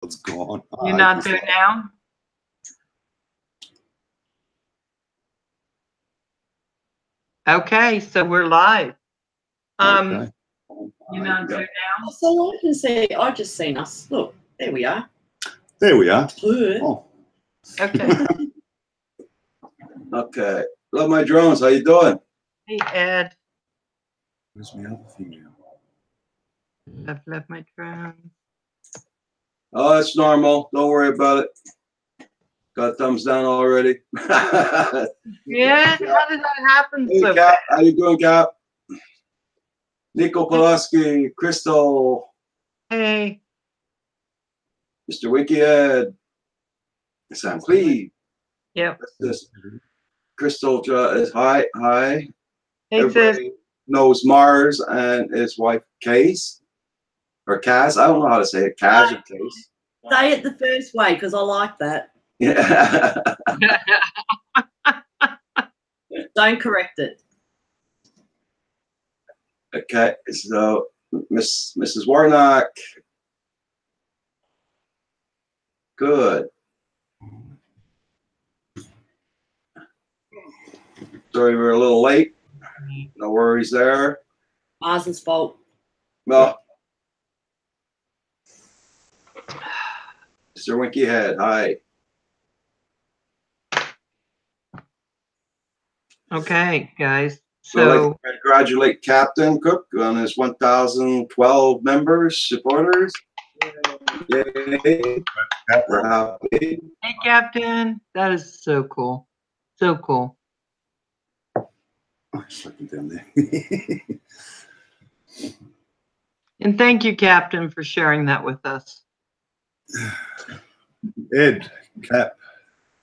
It's gone. You're not there now? Okay, so we're live. Okay. You're not there now? So I can see, I just seen us. Look, there we are. There we are. Good. Oh. Okay. Okay. Love my drones. How you doing? Hey, Ed. Where's my other thing now? Left my drone. Oh, that's normal. Don't worry about it. Got a thumbs down already. Yeah, how did that happen Hey, so Cap. fast? How you doing, Cap? Nico Pulaski, Crystal, Hey. Mr. Wicked, Sam Cleve. Yep. This Crystal is hi. Hey, sis. Everybody knows Mars and his wife Case or Kaz. I don't know how to say it. Kaz or Case. Say it the first way because I like that. Yeah. Don't correct it. Okay. So Mrs. Warnock. Good. Sorry we're a little late. No worries there. Mars's fault. Well, Mr. Winky Head, hi. Okay, guys. So I'd like So, to congratulate Captain Cook on his 1,012 members, supporters. Yay. We're happy. hey, Captain. That is so cool. So cool. Oh, it's looking down there. And thank you, Captain, for sharing that with us. Ed, Cap,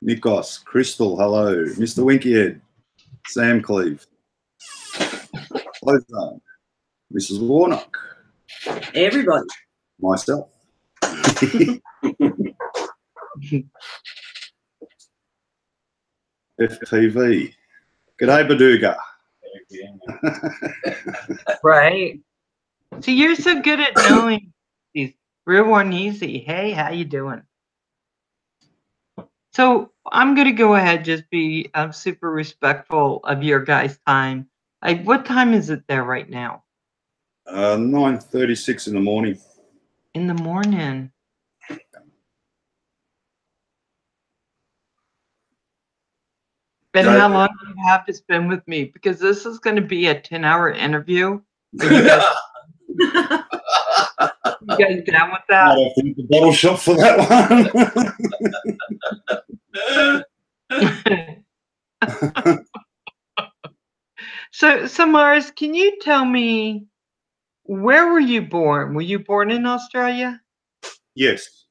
Nikos, Crystal, hello. Mr. Winky Ed, Sam Cleve, Ozone, Mrs. Warnock, Everybody. myself. FTV. G'day, Baduga. Right. So you're so good at knowing these real one easy. Hey, how you doing? So I'm gonna go ahead, just be super respectful of your guys' time. What time is it there right now? 9:36 in the morning. In the morning. And how long do you have to spend with me? Because this is going to be a 10-hour interview. Are you guys, you guys down with that? Might have to hit the bottle shop for that one. So Mars, can you tell me, where were you born? Were you born in Australia? Yes.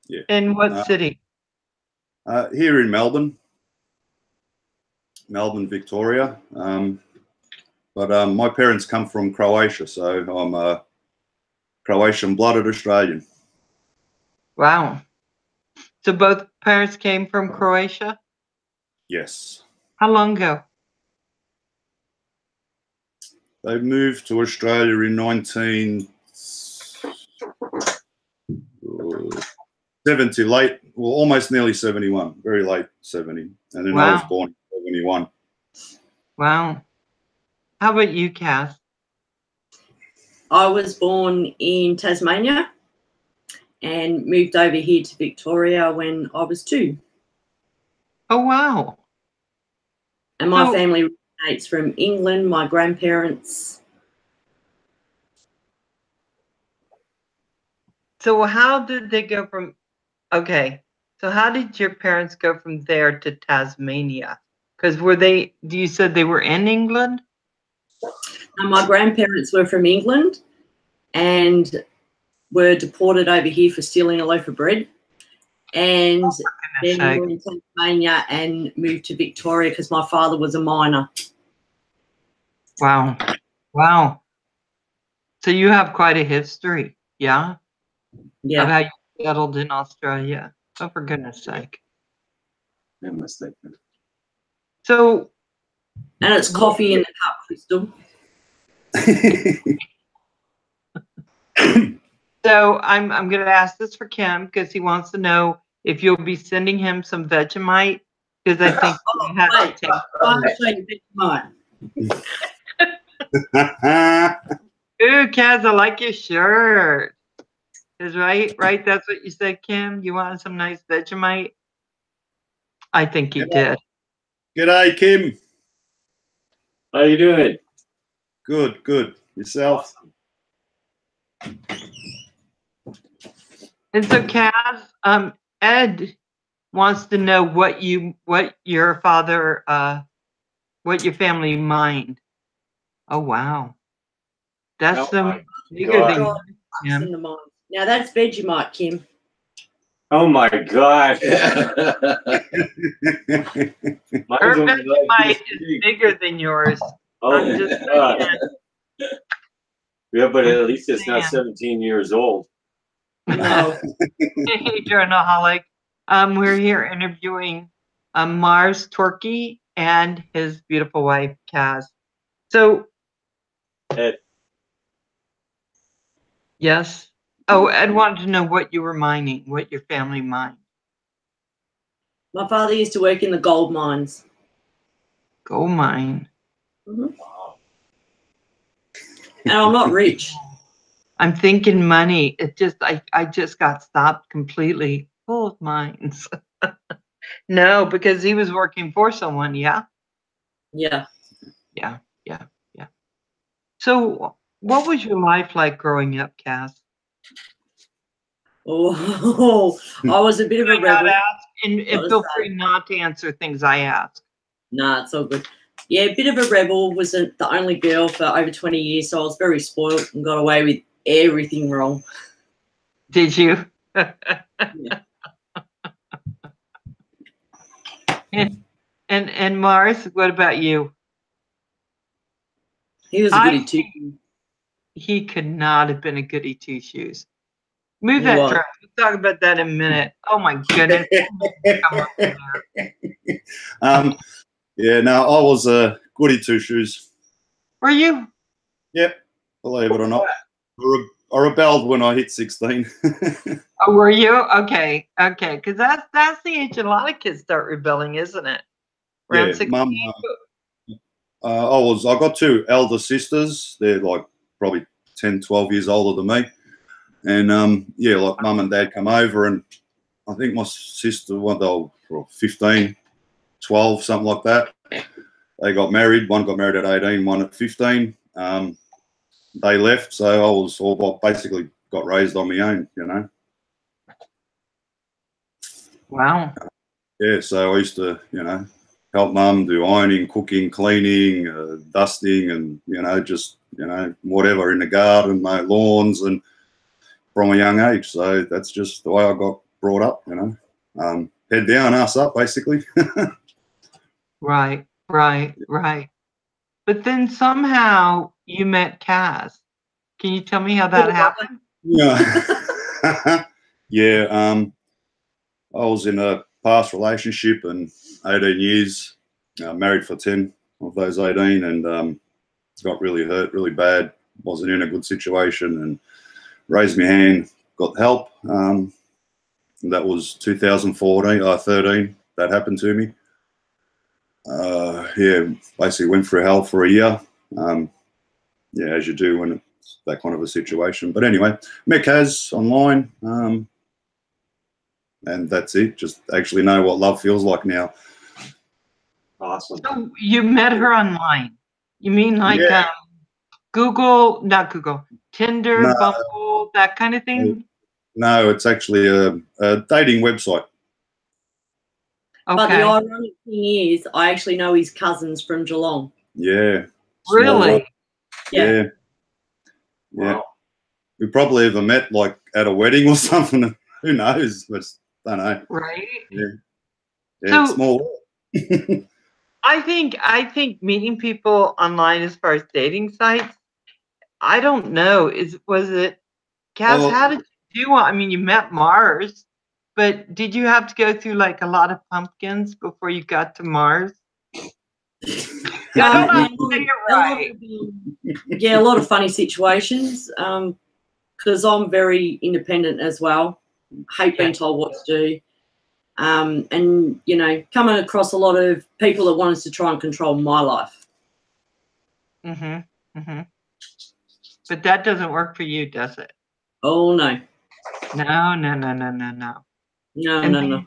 Yeah. In what city? Here in Melbourne, Victoria. But my parents come from Croatia, so I'm a Croatian-blooded Australian. Wow. So both parents came from Croatia? Yes. How long ago? They moved to Australia in 1970, almost nearly 71, very late 70. And then I was born in 71. Wow. How about you, Cass? I was born in Tasmania and moved over here to Victoria when I was 2. Oh, wow. And my family originates from England, my grandparents. So how did they go from, okay, so how did your parents go from there to Tasmania? Because you said they were in England? And my grandparents were from England and were deported over here for stealing a loaf of bread. And then we were in Tasmania and moved to Victoria because my father was a miner. Wow. Wow. So you have quite a history, yeah? Yeah. Of how you settled in Australia. Oh, for goodness sake. Yeah, mistaken. So. And it's coffee in the cup, Crystal. So I'm going to ask this for Kim because he wants to know if you'll be sending him some Vegemite because I think he has to Wait, take. I'm showing you mine. Ooh, Kaz, I like your shirt. Is right? That's what you said, Kim. You wanted some nice Vegemite. I think he did. G'day, Kim. How you doing? Good, good. Yourself? And so, Kaz, Ed wants to know what your father, what your family mined. Oh wow, that's bigger than God. Kim. Now that's Vegemite, Kim. Oh my God. Her Vegemite is bigger than yours. Oh I'm just God. saying. Yeah, but at least it's not 17 years old. No. Hey, journalaholic. We're here interviewing Marz Torquay and his beautiful wife, Kaz. So, Ed. Yes. Oh, Ed wanted to know what you were mining, what your family mined. My father used to work in the gold mines. Gold mine. Mm-hmm. And I'm not rich. I'm thinking money. It just, I just got stopped completely. Full of mines. No, because he was working for someone. Yeah. Yeah. Yeah. So, what was your life like growing up, Cass? Oh, I was a bit of a rebel. And feel free not to answer things I ask. Nah, it's all good. Yeah, a bit of a rebel. Wasn't the only girl for over 20 years, so I was very spoiled and got away with everything wrong. Did you? And Marz, what about you? He was a goody two. He could not have been a goody two shoes. Move He that was. truck. We'll talk about that in a minute. Oh my goodness. Yeah, no, I was a goody two shoes. Were you? Yep, believe it or not. I rebelled when I hit 16. Oh, were you? Okay. Because that's the age a lot of kids start rebelling, isn't it? Around 16. Mum, I got two elder sisters. They're like probably 10, 12 years older than me. And yeah, like mum and dad come over, and I think my sister, they were 15, 12, something like that. They got married. One got married at 18, one at 15. They left, so I was basically got raised on my own, you know. Wow. Yeah, so I used to, you know, help mum do ironing, cooking, cleaning, dusting, and, you know, just, you know, whatever in the garden, mow lawns, and from a young age. So that's just the way I got brought up, you know. Head down, ass up, basically. Right. But then somehow you met Kaz. Can you tell me how that happened? Yeah. Yeah. I was in a past relationship and 18 years, married for 10 of those 18, and got really hurt, really bad. Wasn't in a good situation, and raised my hand, got help. That was 13 that happened to me. Yeah, basically went through hell for a year. Yeah, as you do when it's that kind of a situation. But anyway, met Kaz online, and that's it. Just actually know what love feels like now. Awesome. So you met her online. You mean like Google, not Google, Tinder, No. Bumble, that kind of thing? No, it's actually a dating website. Okay. But the ironic thing is, I actually know his cousins from Geelong. Yeah. Really? Yeah. Wow. We probably ever met like at a wedding or something. Who knows? But don't know. Right. Yeah. So, it's small. I think meeting people online as far as dating sites, I don't know. Was it Kaz, how did you do? I mean, you met Marz, but did you have to go through like a lot of pumpkins before you got to Marz? Yeah, a lot of funny situations. because I'm very independent as well. Hate being told what to do. And, you know, coming across a lot of people that want us to try and control my life. But that doesn't work for you, does it? Oh, no. No. No.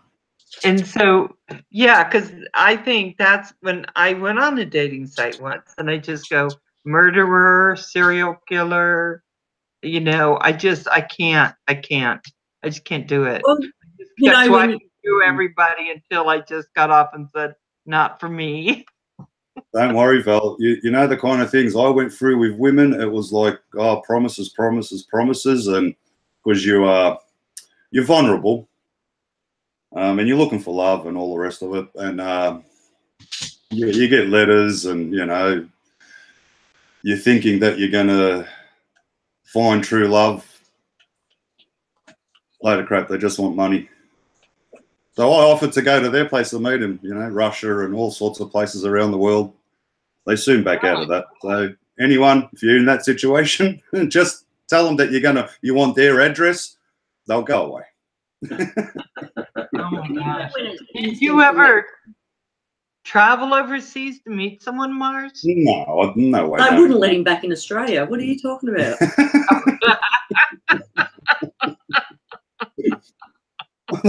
And so, yeah, because I think that's when I went on a dating site once, and I just go, murderer, serial killer, you know, I just can't do it. Well, you Kept know, swiping through everybody until I just got off and said, not for me. Don't worry, Val. You know the kind of things I went through with women. It was like, oh, promises, and because you're vulnerable, and you're looking for love and all the rest of it, and you get letters, and you know, you're thinking that you're gonna find true love. Load of crap. They just want money. So I offered to go to their place to meet him. You know, Russia and all sorts of places around the world. They soon back out of that. So anyone, if you're in that situation, just tell them that you want their address. They'll go away. Oh my gosh. Did you ever travel overseas to meet someone, Marz? No way. I wouldn't let him back in Australia. What are you talking about?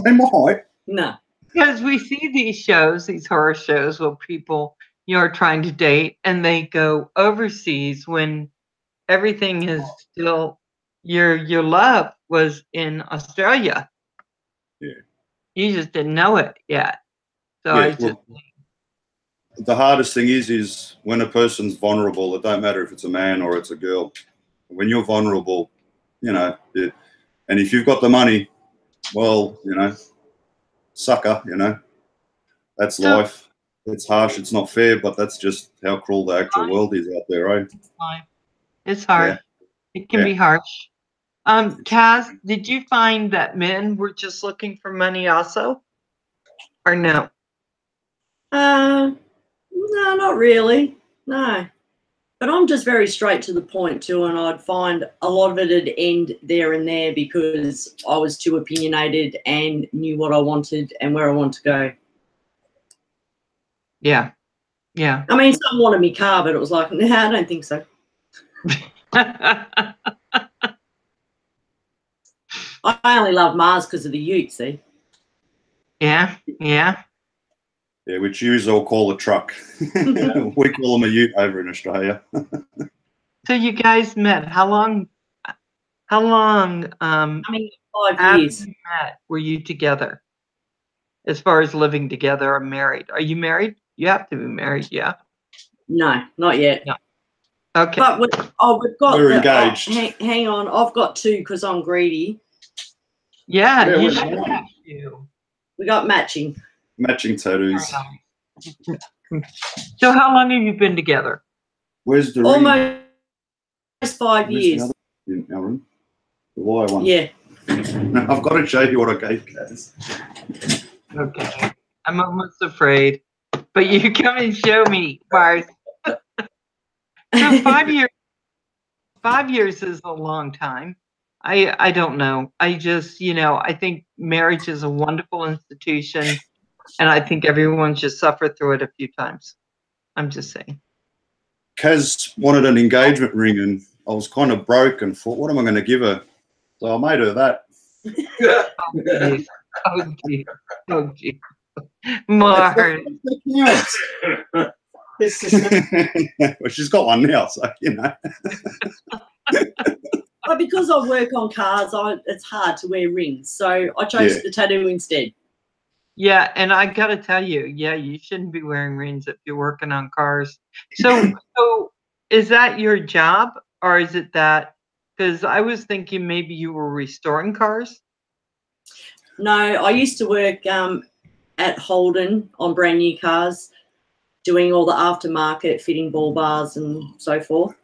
They might. No. Because we see these shows, these horror shows, where people, you know, are trying to date and they go overseas when everything is still your love was in Australia. Yeah. You just didn't know it yet. So Yeah, I just the hardest thing is when a person's vulnerable. It don't matter if it's a man or it's a girl. When you're vulnerable, you know, and if you've got the money, well, you know, sucker, you know, that's life. It's harsh. It's not fair, but that's just how cruel the actual world is out there, right? it's hard. Yeah. It can be harsh. Kaz, did you find that men were just looking for money also? Or no? No, not really. No. But I'm just very straight to the point too, and I'd find a lot of it would end there and there because I was too opinionated and knew what I wanted and where I want to go. Yeah. Yeah. I mean, some wanted me car, but it was like, nah, I don't think so. I only love Mars because of the ute, see? Yeah. Yeah, which you all call a truck. We call them a ute over in Australia. So you guys met. How long I mean, 5 after years. you met were you together? As far as living together or married? Are you married? You have to be married, yeah. No, not yet. No. Okay. But we've got We're engaged. Hang on, I've got 2 because I'm greedy. Yeah, you should have you. We got matching tattoos. So how long have you been together? Where's the almost 5 years. In our room? The wire one. Yeah. I've got to show you what I gave Kaz. Okay. I'm almost afraid. But you come and show me, Marz. So 5 years. 5 years is a long time. I don't know. I just, you know, I think marriage is a wonderful institution, and I think everyone should suffer through it a few times. I'm just saying. Kaz wanted an engagement ring, and I was kind of broke and thought, what am I going to give her? So I made her that. Oh, geez. Oh, geez. Marz. Well, she's got one now, so, you know. But because I work on cars, it's hard to wear rings. So I chose the tattoo instead. Yeah, and I got to tell you, yeah, you shouldn't be wearing rings if you're working on cars. So is that your job, or is it that, because I was thinking maybe you were restoring cars? No, I used to work at Holden on brand new cars, doing all the aftermarket, fitting ball bars and so forth.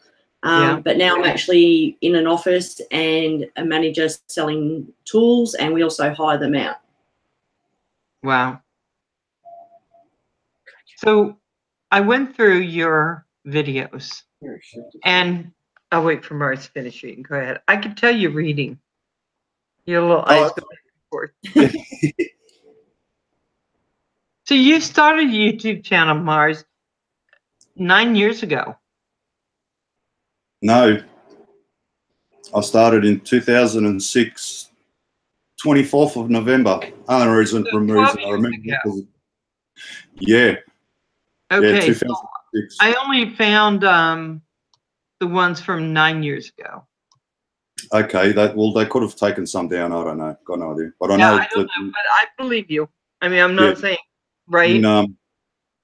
But now I'm actually in an office and a manager selling tools, and we also hire them out. Wow. So I went through your videos, and I'll wait for Marz to finish reading. Go ahead. I can tell you're reading. Your little eyes go back and forth. So you started a YouTube channel, Marz, 9 years ago. No, I started in 2006, 24th of November. Only reason I remember because, yeah. Okay. Yeah, 2006. I only found the ones from 9 years ago. Okay, they could have taken some down. I don't know. Got no idea. But I Yeah, know I don't know, but I believe you. I mean, I'm not saying right.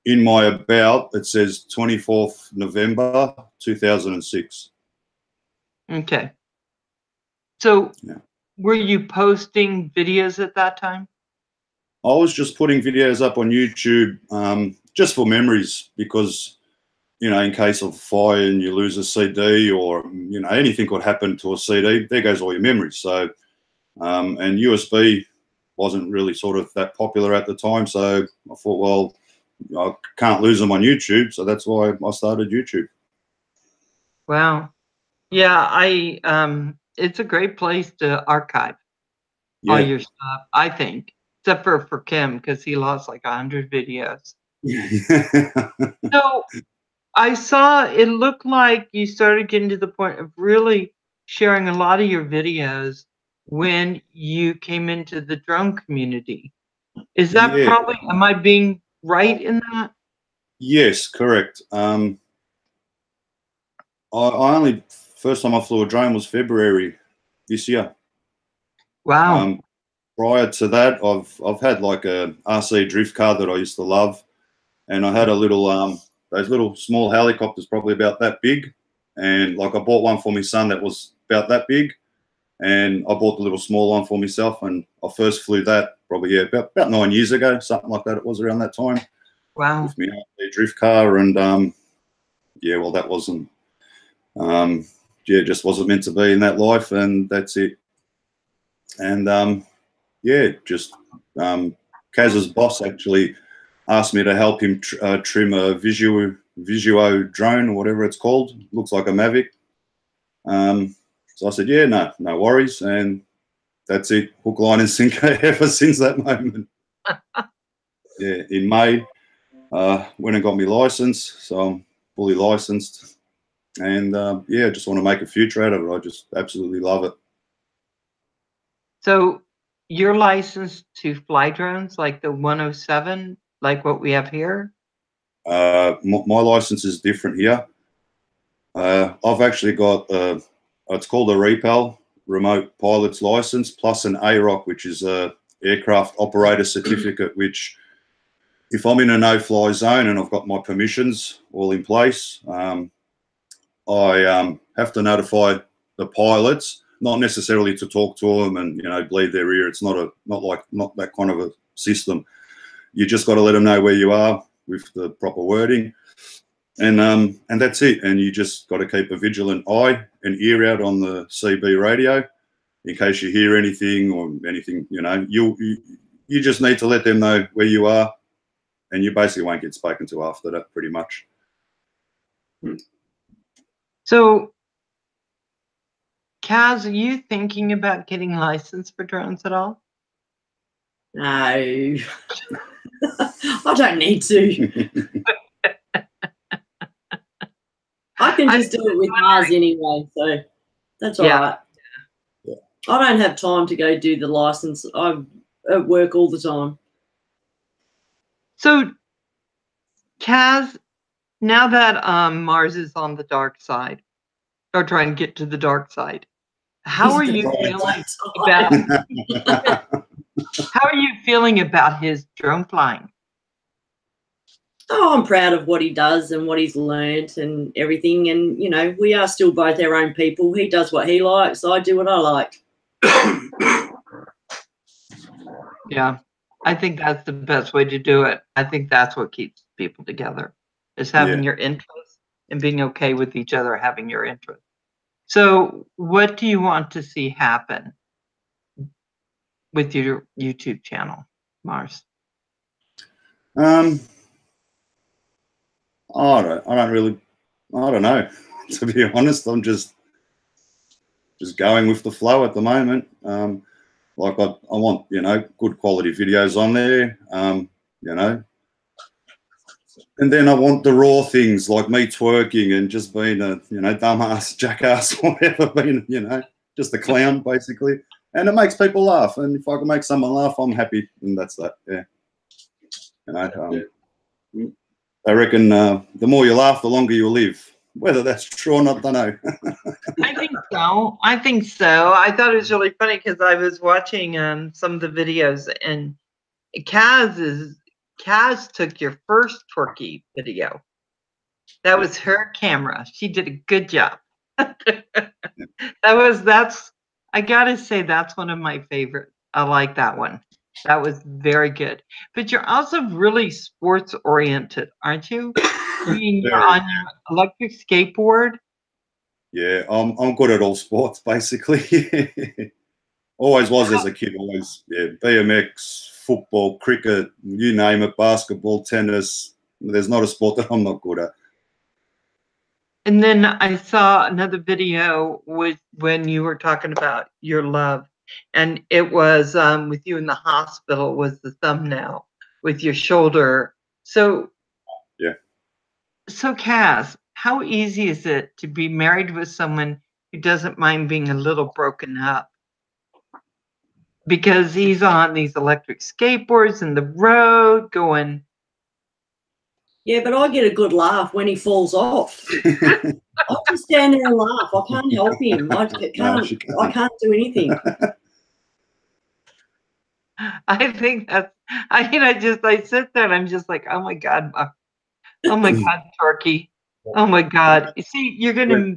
In my about, it says 24th November 2006. Okay. So were you posting videos at that time? I was just putting videos up on YouTube just for memories because, you know, in case of fire and you lose a CD or, you know, anything could happen to a CD, there goes all your memories. So, and USB wasn't really sort of that popular at the time. So I thought, well, I can't lose them on YouTube. So that's why I started YouTube. Wow. Yeah, it's a great place to archive all your stuff, I think, except for Kim, because he lost like 100 videos. So I saw it looked like you started getting to the point of really sharing a lot of your videos when you came into the drone community. Is that probably, am I being right in that? Yes, correct. I only, first time I flew a drone was February this year. Wow. Prior to that, I've had like a RC drift car that I used to love, and I had a little those little small helicopters, probably about that big, and like I bought one for my son that was about that big, and I bought the little small one for myself, and I first flew that probably about 9 years ago, something like that. It was around that time. Wow. With my RC drift car, and well, that wasn't just wasn't meant to be in that life, and that's it. And just Kaz's boss actually asked me to help him trim a Visuo drone or whatever it's called. Looks like a Mavic. So I said, yeah, no worries, and that's it. Hook, line, and sinker ever since that moment. Yeah, in May, went and got my license, so I'm fully licensed, and just want to make a future out of it. I just absolutely love it. So you're licensed to fly drones like the 107, like what we have here? My license is different here. I've actually got it's called a REPAL, Remote Pilot's License, plus an AROC, which is a Aircraft Operator Certificate, which if I'm in a no-fly zone and I've got my permissions all in place, I have to notify the pilots, not necessarily to talk to them and, you know, bleed their ear. It's not that kind of a system. You just got to let them know where you are with the proper wording, and that's it. And you just got to keep a vigilant eye and ear out on the CB radio in case you hear anything or anything. You know, you just need to let them know where you are, and you basically won't get spoken to after that, pretty much. So, Kaz, are you thinking about getting licensed for drones at all? No. I don't need to. I can just do it with Marz anyway, so that's all right. Yeah. I don't have time to go do the license. I'm at work all the time. So, Kaz, now that Marz is on the dark side, or trying to get to the dark side, how are you feeling about how are you feeling about his drone flying? Oh, I'm proud of what he does and what he's learned and everything. And, you know, we are still both our own people. He does what he likes. I do what I like. Yeah, I think that's the best way to do it. I think that's what keeps people together, is having your interests and being okay with each other having your interests. So what do you want to see happen with your YouTube channel, Marz? I don't know. to be honest. I'm just going with the flow at the moment. Like I want, you know, good quality videos on there, you know. And then I want the raw things like me twerking and just being a, you know, dumbass, jackass, whatever, being, you know, just a clown basically. And it makes people laugh. And if I can make someone laugh, I'm happy. And that's that. Yeah. You know, I reckon the more you laugh, the longer you live. Whether that's true or not, I don't know. I think so. I think so. I thought it was really funny because I was watching some of the videos, and Kaz took your first twerky video. That was her camera. She did a good job. That's I gotta say that's one of my favorites. I like that one. That was very good. But you're also really sports oriented, aren't you? I mean, you're on your electric skateboard. Yeah, I'm good at all sports basically. Always was as a kid. Always, yeah, BMX, football, cricket, you name it, basketball, tennis. There's not a sport that I'm not good at. And then I saw another video when you were talking about your love, and it was with you in the hospital was the thumbnail with your shoulder. So yeah. So Kaz, how easy is it to be married with someone who doesn't mind being a little broken up? Because he's on these electric skateboards in the road going. Yeah, but I get a good laugh when he falls off. I just stand there and laugh. I can't help him. I can't do anything. I think that's. I mean, I sit there and I'm just like, oh my God, Turkey, oh my God. You see, you're gonna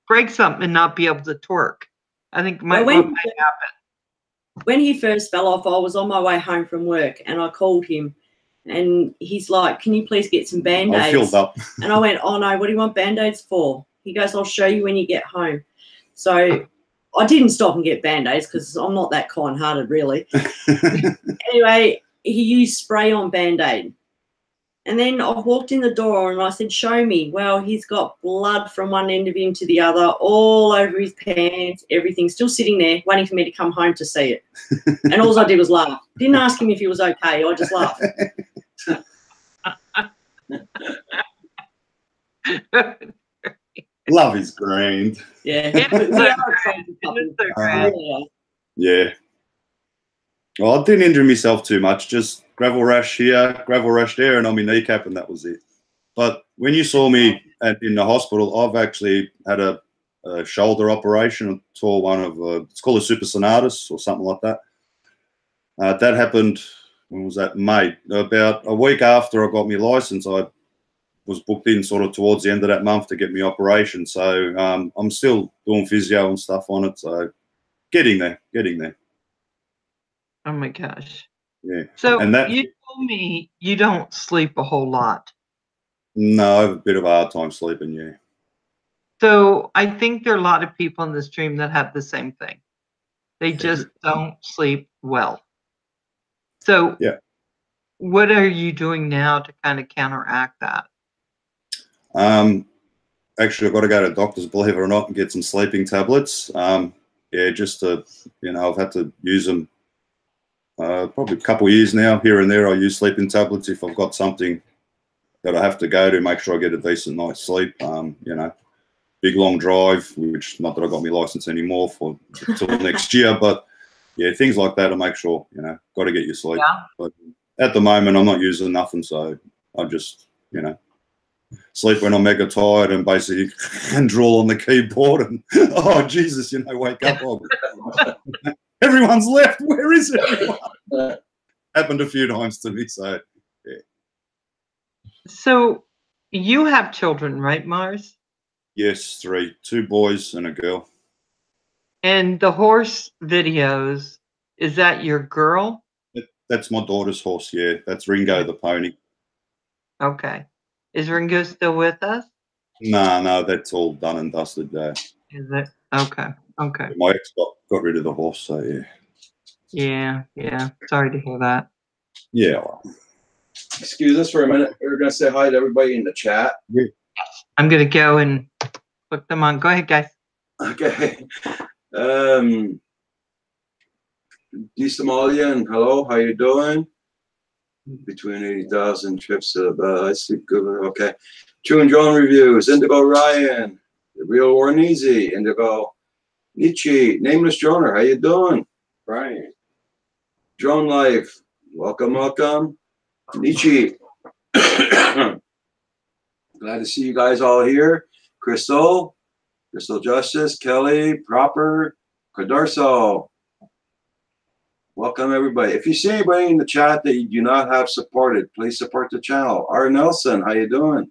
break something and not be able to twerk. I think what might happen. When he first fell off, I was on my way home from work and I called him. And he's like, can you please get some Band-Aids? I filled up. And I went, oh no, what do you want Band-Aids for? He goes, I'll show you when you get home. So I didn't stop and get Band-Aids because I'm not that kind-hearted, really. Anyway, he used spray on Band-Aid. And then I walked in the door and I said, show me. Well, he's got blood from one end of him to the other, all over his pants, everything, still sitting there waiting for me to come home to see it. And all I did was laugh. Didn't ask him if he was okay. I just laughed. Love is grand. Yeah. Yeah. Well, I didn't injure myself too much, just gravel rash here, gravel rash there, and on my kneecap, and that was it. But when you saw me in the hospital, I've actually had a shoulder operation. I tore one of, it's called a supraspinatus or something like that. That happened, when was that? May. About a week after I got my license, I was booked in sort of towards the end of that month to get my operation. So I'm still doing physio and stuff on it. So getting there. Oh my gosh. Yeah. So you told me you don't sleep a whole lot. No, I have a bit of a hard time sleeping, yeah. So I think there are a lot of people in the stream that have the same thing. They just don't sleep well. So yeah. What are you doing now to kind of counteract that? Actually, I've got to go to the doctors, believe it or not, and get some sleeping tablets. Yeah, just to, you know, I've had to use them probably a couple of years now. Here and there, I use sleeping tablets if I've got something that I have to go to, make sure I get a decent night's sleep. You know, big long drive, which not that I got my license anymore for until next year, but yeah, things like that to make sure, you know, got to get your sleep. Yeah. But at the moment, I'm not using nothing, so I just, you know, sleep when I'm mega tired and basically and drool on the keyboard and oh Jesus, you know, wake up. Oh, everyone's left. Where is everyone? Happened a few times to me, so yeah. So you have children, right, Marz? Yes, 3, 2 boys and a girl. And the horse videos, is that your girl? That's my daughter's horse, yeah. That's Ringo the pony. Okay. Is Ringo still with us? No, that's all done and dusted there. Is it? Okay. Okay. My ex got rid of the horse, so yeah. Yeah. Sorry to hear that. Yeah. Well. Excuse us for a minute. We're going to say hi to everybody in the chat. Yeah. I'm going to go and Put them on. Go ahead, guys. Okay. Somalian, hello, how you doing? Between 80,000 trips to the I see good. Okay. True and Drone Reviews, Indigo Ryan, The Real War and Easy, Indigo Nietzsche, Nameless Droner, how you doing? Brian. Drone Life, welcome, welcome. Nietzsche. Glad to see you guys all here. Crystal Justice, Kelly, Proper, Cadorso. Welcome, everybody. If you see anybody in the chat that you do not have supported, please support the channel. R. Nelson, how you doing?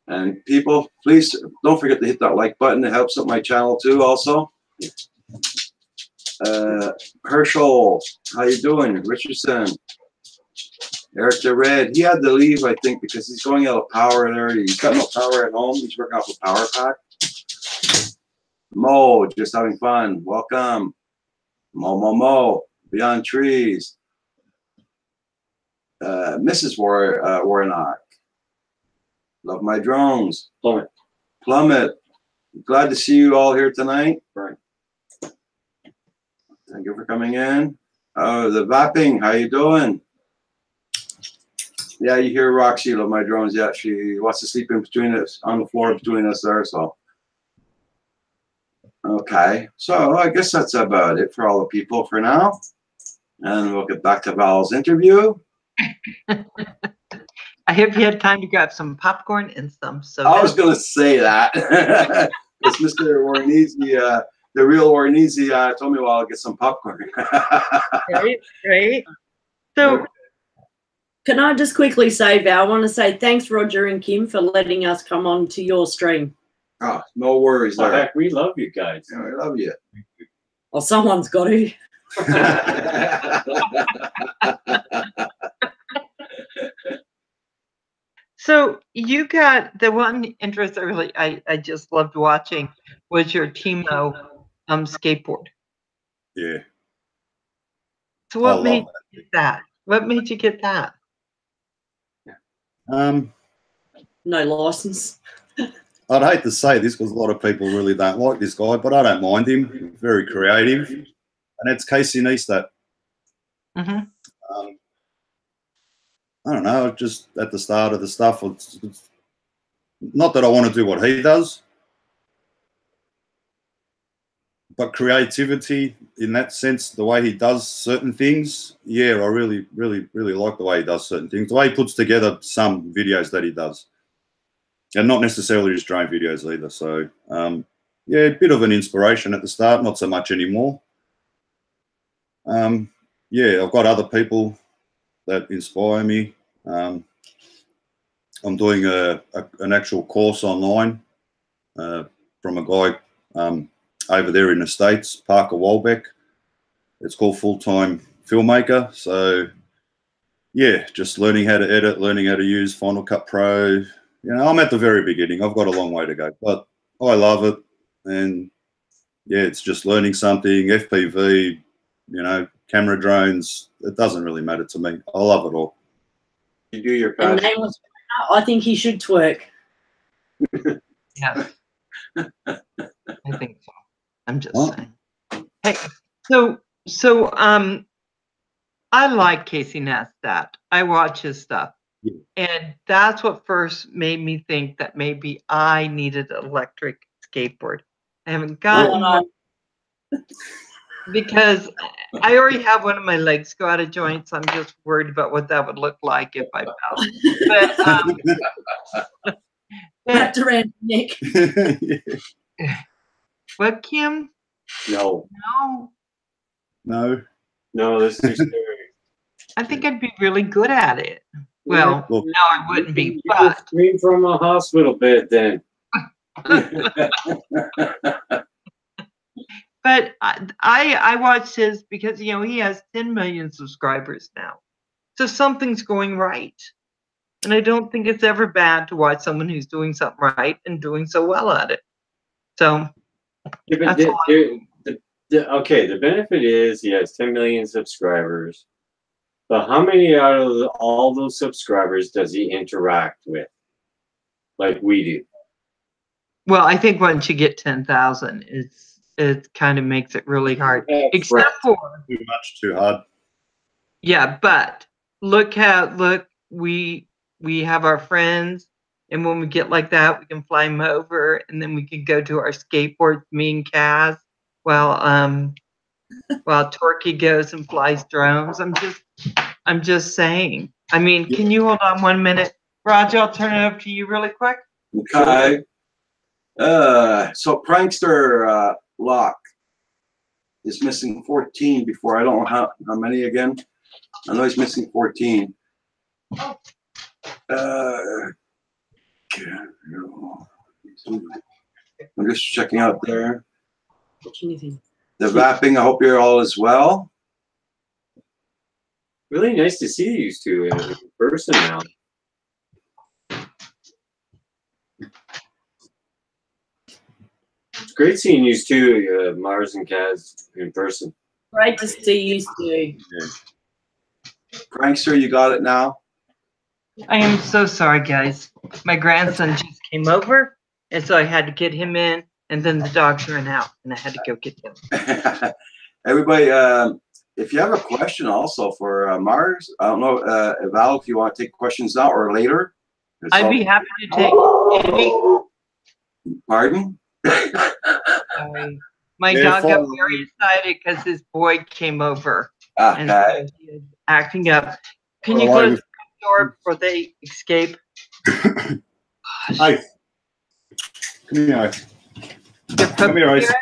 And people, please don't forget to hit that like button. It helps out my channel too, also. Herschel, how you doing? Richardson. Eric the Red, he had to leave, I think, because he's going out of power there. He's got no power at home. He's working off a power pack. Mo, just having fun. Welcome. Mo. Beyond Trees. Mrs. Warnock. Love my drones. Plummet. Glad to see you all here tonight. Right. Thank you for coming in. The Vapping, how you doing? Yeah, you hear Roxy, Love my drones. Yeah, she wants to sleep in between us, on the floor between us there, so. Okay, so I guess that's about it for all the people for now. And we'll get back to Val's interview. I hope you had time to grab some popcorn and some soda. I was going to say that. It's Mr. Warnese, the real Warnese, told me, well, I'll get some popcorn. Right. So, can I just quickly say, Val, I want to say thanks, Roger and Kim, for letting us come on to your stream. Oh, no worries. Oh, heck, we love you guys. Yeah, we love you. Well, someone's got to. So you got the one interest I just loved watching was your Timo skateboard. Yeah. So what made you get that? What made you get that? No license. I'd hate to say this because a lot of people really don't like this guy, but I don't mind him. Very creative, and it's Casey Neistat. Mm-hmm. I don't know. Just at the start of the stuff, it's not that I want to do what he does, but creativity in that sense, the way he does certain things. Yeah, I really like the way he does certain things. The way he puts together some videos that he does. And not necessarily just drone videos either. So, yeah, a bit of an inspiration at the start, not so much anymore. Yeah, I've got other people that inspire me. I'm doing an actual course online from a guy over there in the States, Parker Walbeck. It's called Full-Time Filmmaker. So, yeah, just learning how to edit, learning how to use Final Cut Pro. You know, I'm at the very beginning. I've got a long way to go, but I love it. And yeah, it's just learning something, FPV, you know, camera drones. It doesn't really matter to me. I love it all. You do your And passion. nameless, I think he should twerk. Yeah. I think so. I'm just saying. Hey, so I like Casey Neistat. I watch his stuff. Yeah. And that's what first made me think that maybe I needed an electric skateboard. I haven't gotten one because I already have one of my legs go out of joint, so I'm just worried about what that would look like if I fell. But wrapped around your neck. What, Kim? No, this is scary. I think I'd be really good at it. Well, no, I wouldn't be. You But scream from a hospital bed then. But I watched his because, you know, he has 10 million subscribers now. So something's going right. And I don't think it's ever bad to watch someone who's doing something right and doing so well at it. So, Yeah, but okay, the benefit is he has 10 million subscribers. But how many out of all those subscribers does he interact with? Like we do. Well, I think once you get 10,000, it kind of makes it really hard. Except for too much, too hard. Yeah, but look we have our friends, and when we get like that, we can fly them over, and then we can go to our skateboards, me and Kaz, while Torquay goes and flies drones. I'm just saying. I mean, can you hold on 1 minute? Roger, I'll turn it over to you really quick. Okay. So prankster lock is missing 14 before. I don't know how many again. I know he's missing 14. I'm just checking out there. The vaping, I hope you're all as well. Really nice to see you two in person now. It's great seeing you two, Marz and Kaz, in person. Great to see you too. Yeah. Prankster, you got it now? I am so sorry, guys. My grandson just came over, and so I had to get him in, and then the dogs ran out, and I had to go get them. Everybody, if you have a question also for Marz, I don't know, Val, if you want to take questions now or later. I'd be happy to take any. Pardon? My dog got very excited because his boy came over. And so he is acting up. Can you close the door before they escape? Hey. Come here. Come here, Ice.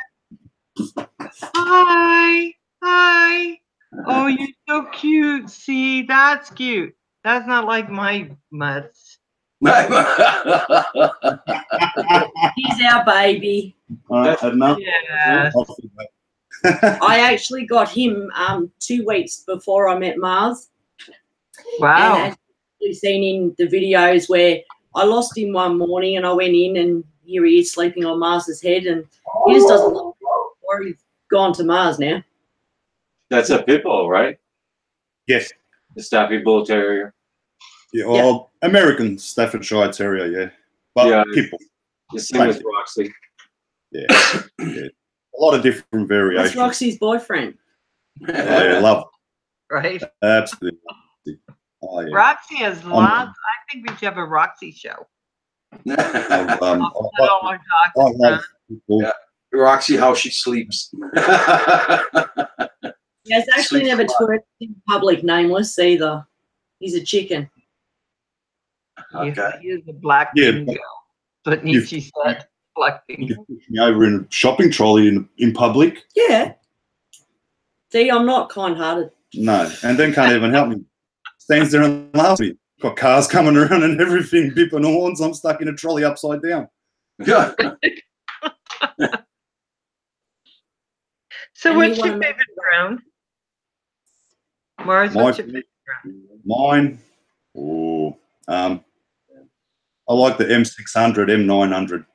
Hi. Hi. Oh, you're so cute. See, that's cute. That's not like my mutts. He's our baby. Yeah. I actually got him 2 weeks before I met Marz. Wow. And as you've seen in the videos where I lost him one morning and I went in and here he is sleeping on Marz's head and he just doesn't look or he's gone to Marz now. That's a pit bull, right? Yes. The Staffy Bull Terrier. Yeah, well, American Staffordshire Terrier, yeah. But yeah, people. The same as Roxy. Yeah. Yeah. A lot of different variations. That's Roxy's boyfriend. Yeah, love it. Right? Absolutely. Oh, yeah. Roxy has lots. I think we should have a Roxy show. Roxy, how she sleeps. He has actually never twerked in public, nameless either. He's a chicken. Okay. He is a black bingo. But Nietzsche said, black bingo. You push me over in a shopping trolley in public. Yeah. See, I'm not kind-hearted. No, and then can't even help me. Stands there and laughs at me. Got cars coming around and everything, bipping horns. I'm stuck in a trolley upside down. Yeah. So what's your favorite ground? Marz, what's your favorite ground? Mine? Oh, I like the M600, M900.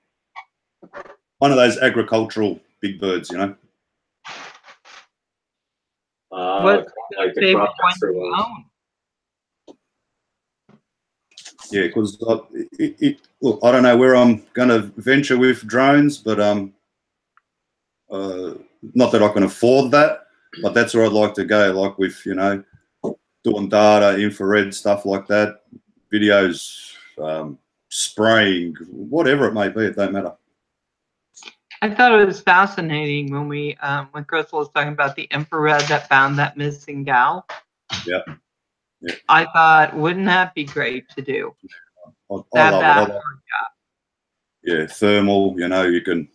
One of those agricultural big birds, you know. What's like the favorite one you own? Yeah, because look, I don't know where I'm going to venture with drones, but not that I can afford that, but that's where I'd like to go, like with, you know, doing data, infrared, stuff like that, videos, spraying, whatever it may be, it don't matter. I thought it was fascinating when we when Crystal was talking about the infrared that found that missing gal. Yeah. Yeah. I thought, wouldn't that be great to do? I love it. Yeah. Yeah, thermal, you know, you can,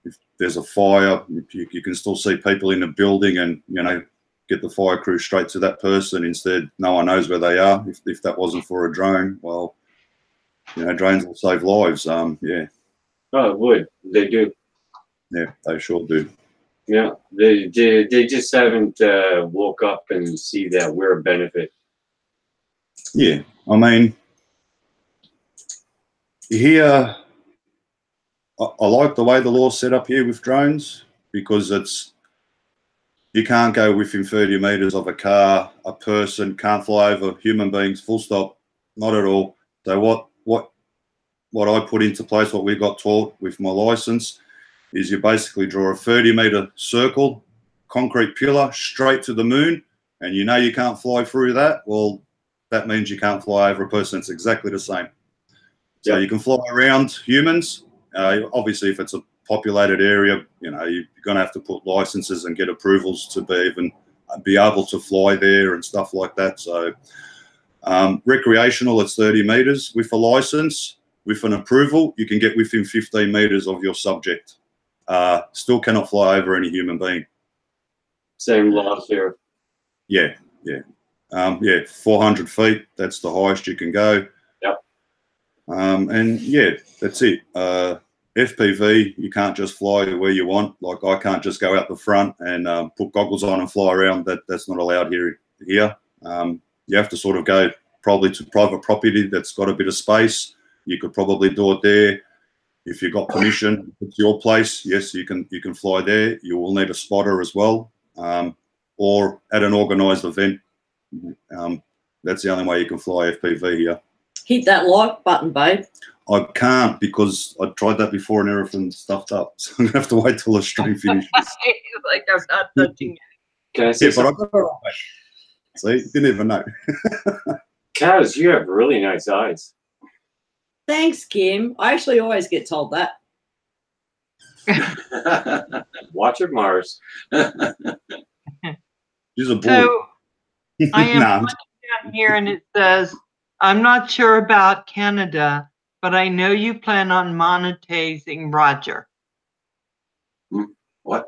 if there's a fire, you can still see people in the building and, you know, get the fire crew straight to that person. Instead, no one knows where they are. If that wasn't for a drone, well, you know, drones will save lives. Yeah. Oh, it would. They do. Yeah, they sure do. Yeah, they just haven't woke up and see that we're a benefit. Yeah, I mean, here, I like the way the law's set up here with drones because you can't go within 30 metres of a car, a person, can't fly over human beings, full stop, not at all. So what what I put into place, what we got taught with my license, is you basically draw a 30-meter circle, concrete pillar straight to the moon, and you know you can't fly through that. Well, that means you can't fly over a person. It's exactly the same. So you can fly around humans. Obviously, if it's a populated area, you know, you're going to have to put licenses and get approvals to be able to fly there and stuff like that. So recreational, it's 30 meters. With a license, with an approval, you can get within 15 meters of your subject. Still cannot fly over any human being. Same laws here. Yeah, yeah. 400 feet, that's the highest you can go. Yep. And yeah, that's it. FPV, you can't just fly where you want. Like, I can't just go out the front and put goggles on and fly around. That's not allowed here. You have to sort of go probably to private property that's got a bit of space. You could probably do it there. If you've got permission, it's your place. Yes, you can fly there. You will need a spotter as well, or at an organised event. That's the only way you can fly FPV here. Hit that like button, babe. I can't, because I tried that before and everything stuffed up. So I'm going to have to wait till the stream finishes. Like, I'm not touching it. Can I say But I got it right. See, didn't even know. Kaz, you have really nice eyes. Thanks, Kim. I actually always get told that. Watch it, Mars. She's a boy. So I am looking down here, and it says, I'm not sure about Canada, but I know you plan on monetizing Roger. What?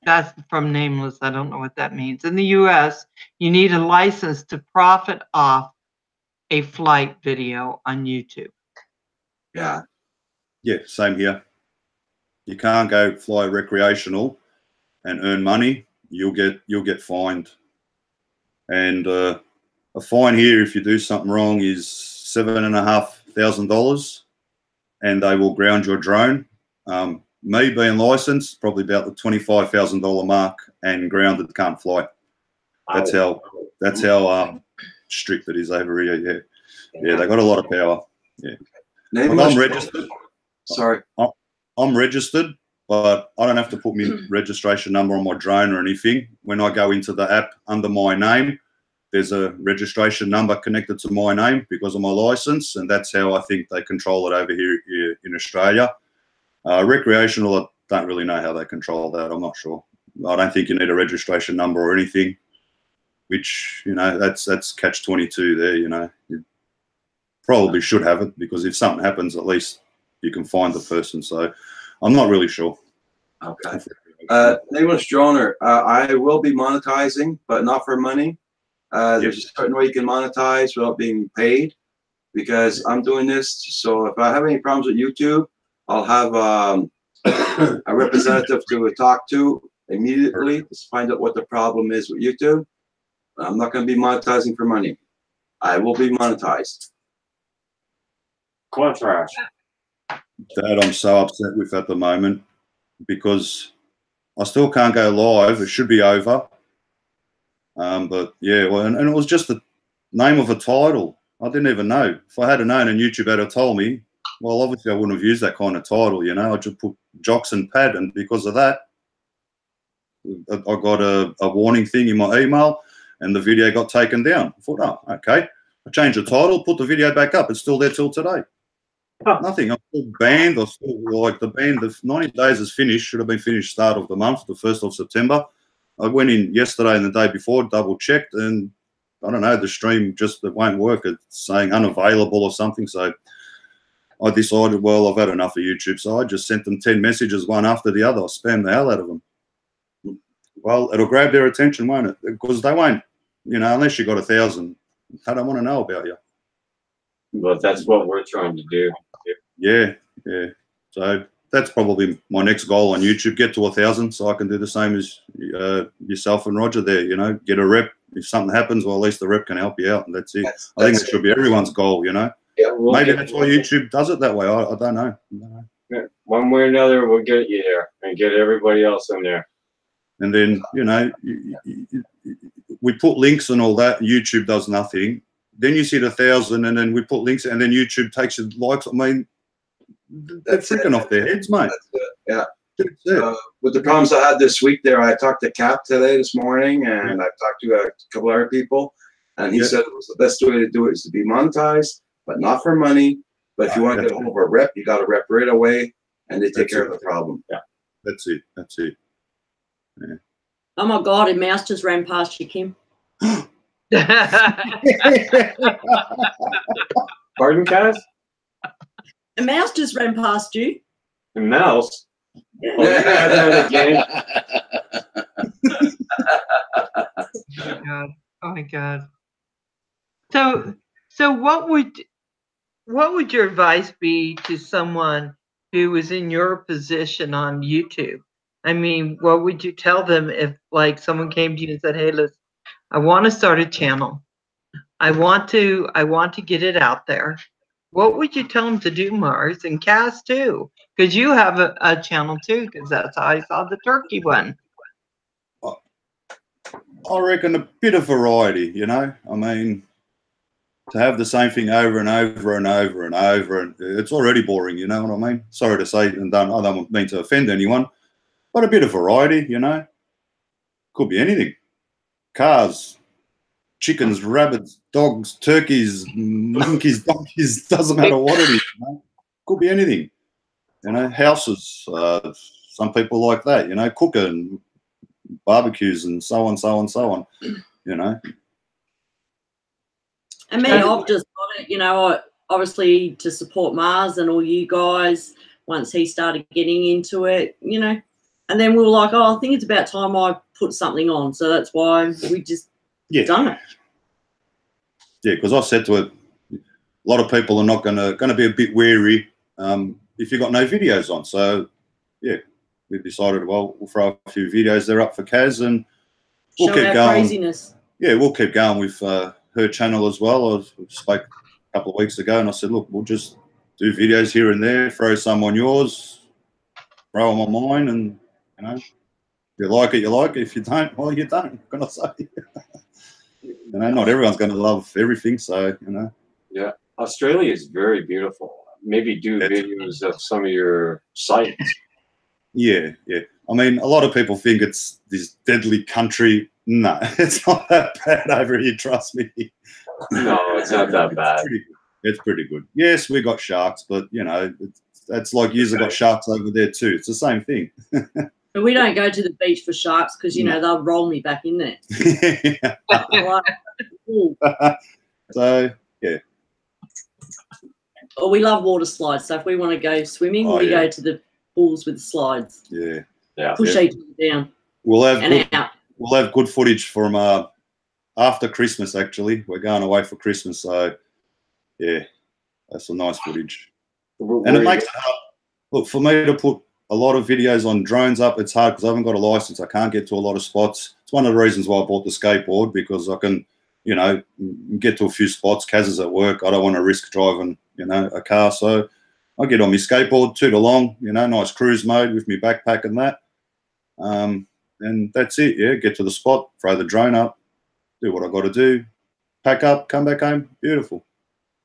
That's from Nameless. I don't know what that means. In the US, you need a license to profit off a flight video on YouTube. Yeah. Yeah, same here. You can't go fly recreational and earn money. You'll get fined. And a fine here, if you do something wrong, is $7,500, and they will ground your drone. Me being licensed, probably about the $25,000 mark, and grounded, can't fly. That's how strict it is over here. Yeah, they got a lot of power. Yeah. I'm registered. Sorry. I'm registered, but I don't have to put my registration number on my drone or anything. When I go into the app under my name, there's a registration number connected to my name because of my license, and that's how I think they control it over here in Australia. Recreational, I don't really know how they control that. I'm not sure. I don't think you need a registration number or anything, which, you know, that's catch-22 there, you know. You probably should have it, because if something happens, at least you can find the person. So I'm not really sure. Okay. Nameless Droner, I will be monetizing, but not for money. There's a certain way you can monetize without being paid, because I'm doing this. So if I have any problems with YouTube, I'll have a representative to talk to immediately to find out what the problem is with YouTube. I'm not going to be monetizing for money. I will be monetized. Contrast. That I'm so upset with at the moment, because I still can't go live. It should be over. But yeah, well, and it was just the name of a title. I didn't even know. If I had known and YouTube had told me, well, obviously I wouldn't have used that kind of title, you know. I just put Jocks and Pad, and because of that, I got a warning thing in my email, and the video got taken down. I thought, oh, okay. I changed the title, put the video back up. It's still there till today. Huh. Nothing. I'm still banned. Or still, like, the ban, the 90 days is finished. Should have been finished start of the month, the 1st of September. I went in yesterday and the day before, double checked, and I don't know, the stream just, it won't work. It's saying unavailable or something. So I decided, well, I've had enough of YouTube. So I just sent them 10 messages, one after the other. I spammed the hell out of them. Well, it'll grab their attention, won't it? Because they won't, you know, unless you got 1,000, they don't want to know about you. But that's what we're trying to do. Yeah, yeah. So that's probably my next goal on YouTube, get to 1,000, so I can do the same as yourself and Roger there, you know, get a rep. If something happens, well, at least the rep can help you out, and that's it. I think it should be everyone's goal, you know. Yeah, maybe that's why YouTube does it that way. I don't know. Yeah, one way or another, we'll get you there and get everybody else in there. And then, you know, we put links and all that. YouTube does nothing. Then you see the 1,000, and then we put links, and then YouTube takes your likes. I mean, they're freaking off their heads, mate. That's it. Yeah. That's it. With the problems I had this week there, I talked to Cap this morning, and I've talked to a couple other people, and he said it was the best way to do it is to be monetized, but not for money. But if you want to get a hold of a rep, you got a rep right away, and they take care of the problem. Yeah. That's it. That's it. Yeah. Oh my God, a mouse just ran past you, Kim. Pardon, Kaz? A mouse just ran past you. A mouse? Yeah. Oh, yeah, Oh my God. Oh my God. So what would your advice be to someone who was in your position on YouTube? I mean, what would you tell them if like someone came to you and said, "Hey, listen, I want to start a channel. I want to get it out there." What would you tell them to do, Marz, and Cass too? Because you have a channel too, because that's how I saw the turkey one. I reckon a bit of variety, you know. I mean, to have the same thing over and over and over and over, and it's already boring, you know what I mean? Sorry to say, and I don't mean to offend anyone, but a bit of variety, you know. Could be anything. Cars, chickens, rabbits, dogs, turkeys, monkeys, donkeys, doesn't matter what it is, you know? Could be anything. You know, houses, some people like that, you know, cooking, barbecues and so on, so on, so on, you know. And me, I've just got it, you know, obviously to support Marz and all you guys once he started getting into it, you know. And then we were like, oh, I think it's about time I put something on. So that's why we just done it. Yeah, because I said to it, a lot of people are not going to be a bit wary if you've got no videos on. So, yeah, we decided, well, we'll throw a few videos there up for Kaz and we'll keep going. Craziness. Yeah, we'll keep going with her channel as well. I spoke a couple of weeks ago and I said, look, we'll just do videos here and there, throw some on yours, throw them on mine, and, you know, if you like it, you like it. If you don't, well, you don't. I'm going to say. You know, not everyone's going to love everything, so, you know. Yeah, Australia is very beautiful. Maybe do videos of some of your sites. Yeah, yeah. I mean, a lot of people think it's this deadly country. No, it's not that bad over here, trust me. No, it's not that bad. It's pretty good. Yes, we got sharks, but, you know, that's like you got sharks over there too. It's the same thing. But we don't go to the beach for sharks because, you know, they'll roll me back in there. So, yeah. Or we love water slides. So if we want to go swimming, we go to the pools with slides. Yeah. Push each other down. We'll have good footage from after Christmas, actually. We're going away for Christmas. So, yeah, that's some nice footage. And it makes it hard. Look, for me to put a lot of videos on drones up, it's hard because I haven't got a license. I can't get to a lot of spots. It's one of the reasons why I bought the skateboard, because I can, you know, get to a few spots. Kaz is at work. I don't want to risk driving, you know, a car. So I get on my skateboard, toot along, you know, nice cruise mode with my backpack and that. And that's it, yeah. Get to the spot, throw the drone up, do what I got to do, pack up, come back home. Beautiful.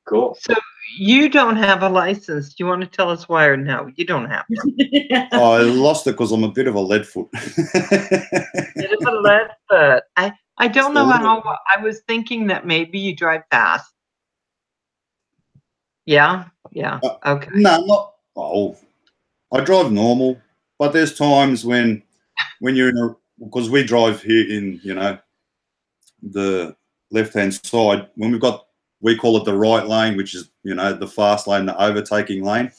Cool. So you don't have a license. Do you want to tell us why or no? You don't have to. Oh, I lost it because I'm a bit of a lead foot. Bit of a lead foot. I don't know how. I was thinking that maybe you drive fast. Yeah. Yeah. Okay. No, not. Oh, I drive normal, but there's times when you're in a, because we drive here in, you know, the left-hand side, when we call it the right lane, which is, you know, the fast lane, the overtaking lane.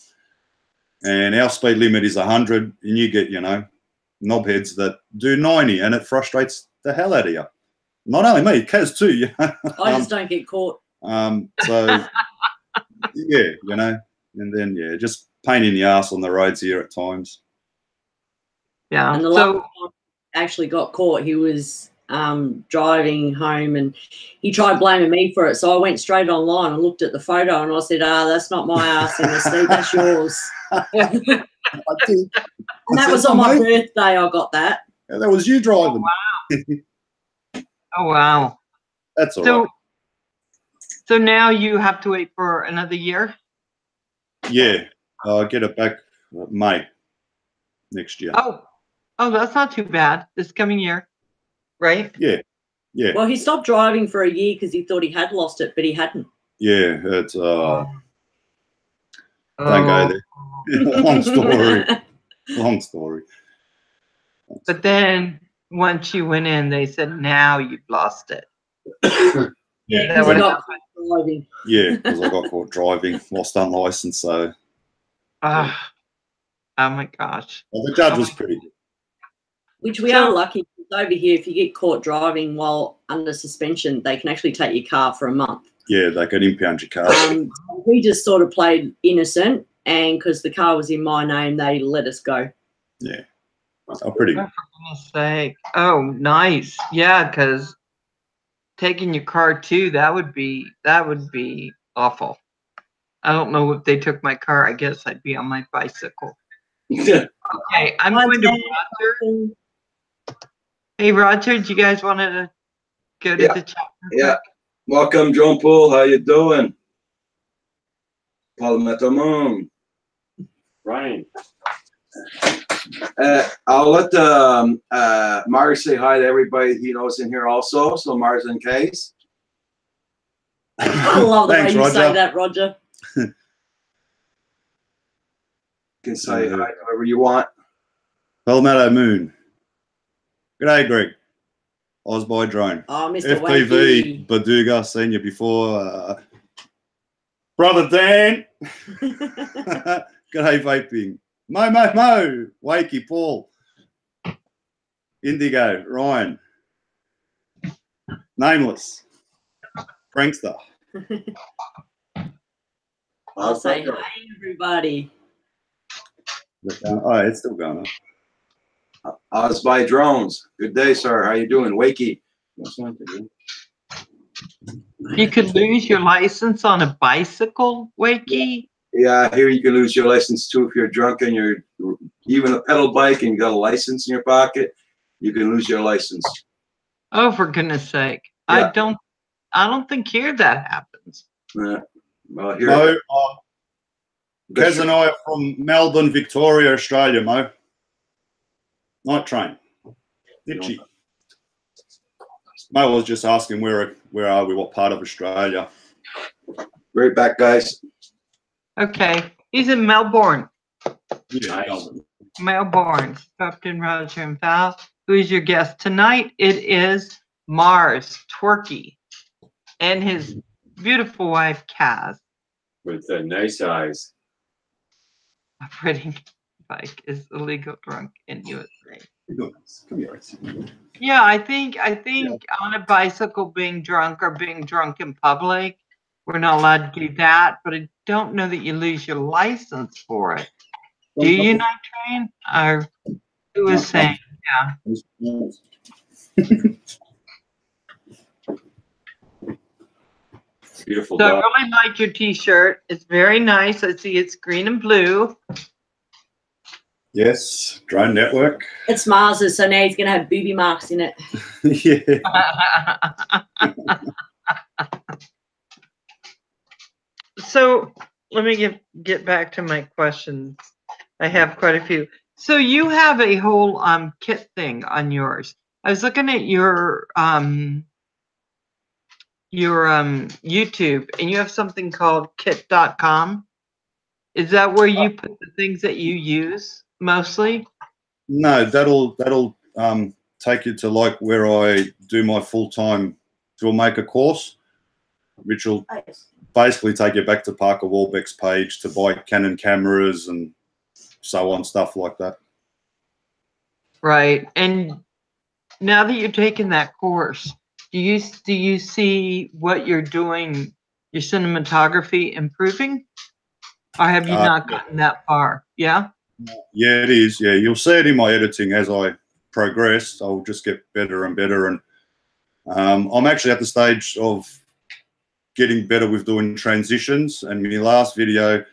And our speed limit is 100, and you get, you know, knobheads that do 90, and it frustrates the hell out of you. Not only me, Kaz too. You know? I just don't get caught. So, yeah, you know, and then, yeah, just pain in the ass on the roads here at times. Yeah. And the last time I actually got caught, he was driving home and he tried blaming me for it. So I went straight online and looked at the photo and I said, that's not my ass in the seat, that's yours. I did. And that was on my birthday, I got that. Yeah, that was you driving. Oh, wow. Oh, wow. That's all right. So now you have to wait for another year? Yeah. I'll get it back May next year. Oh, that's not too bad. This coming year, right? Yeah. Well, he stopped driving for a year because he thought he had lost it, but he hadn't. Yeah, it's don't go there. Long story. But then once you went in, they said, now you've lost it. Yeah, because he got caught driving. Yeah, because I got caught driving whilst unlicensed. So, oh my gosh. well, the judge was pretty good. Which we are lucky. Over here, if you get caught driving while under suspension, they can actually take your car for a month. Yeah, they can impound your car. We just sort of played innocent, and because the car was in my name, they let us go. Yeah, pretty good. For goodness sake. Oh, nice. Yeah, because taking your car too, that would be awful. I don't know if they took my car. I guess I'd be on my bicycle. Okay, I'm going to Roger. Hey, Roger, do you guys want to go to the chat? Yeah. Welcome, John Paul. How you doing? Paul Metamon. Ryan. I'll let Marz say hi to everybody he knows in here also. So Marz in case. I love the way you say that, Roger. You can say hi whoever you want. Palmetto Moon. G'day, Greg. Osby Drone. Oh, Mr. FPV, Baduga, seen you before. Brother Dan. G'day, Vaping. Mo, Wakey, Paul. Indigo, Ryan. Nameless. Prankster. I'll say hi, everybody. Oh, it's still going on. Osby Drones. Good day, sir. How you doing? Wakey. You could lose your license on a bicycle, Wakey? Yeah, here you can lose your license too if you're drunk and you're even a pedal bike and you got a license in your pocket. You can lose your license. Oh, for goodness sake! Yeah. I don't think here that happens. Well, here. Mo, Kez and I are from Melbourne, Victoria, Australia, Mo. Night train. Itchy. Mo was just asking where are we, what part of Australia. Right back, guys. Okay, he's in Melbourne. Yeah, Melbourne. Captain Roger and Val. Who is your guest tonight? It is Marz Twerky and his beautiful wife, Kaz. With nice eyes. Operating bike is illegal drunk in USA. Come here. Yeah, I think on a bicycle being drunk or being drunk in public, we're not allowed to do that, but I don't know that you lose your license for it. Do you, Night Train? Or who was saying, yeah. Beautiful So dog. I really like your t-shirt. It's very nice. I see it's green and blue. Yes, Drone Network. It's Marz's, so now he's going to have booby marks in it. Yeah. So let me get back to my questions. I have quite a few. So you have a whole kit thing on yours. I was looking at your YouTube, and you have something called kit.com. Is that where you put the things that you use mostly? No, that'll take you to like where I do my full-time filmmaker course, which will basically take you back to Parker Warbeck's page to buy Canon cameras and so on, stuff like that. Right. And now that you're taking that course, do you see what you're doing, your cinematography improving? Or have you not gotten that far? Yeah? Yeah, it is. Yeah, you'll see it in my editing as I progress. I'll just get better and better. And I'm actually at the stage of getting better with doing transitions. And my last video,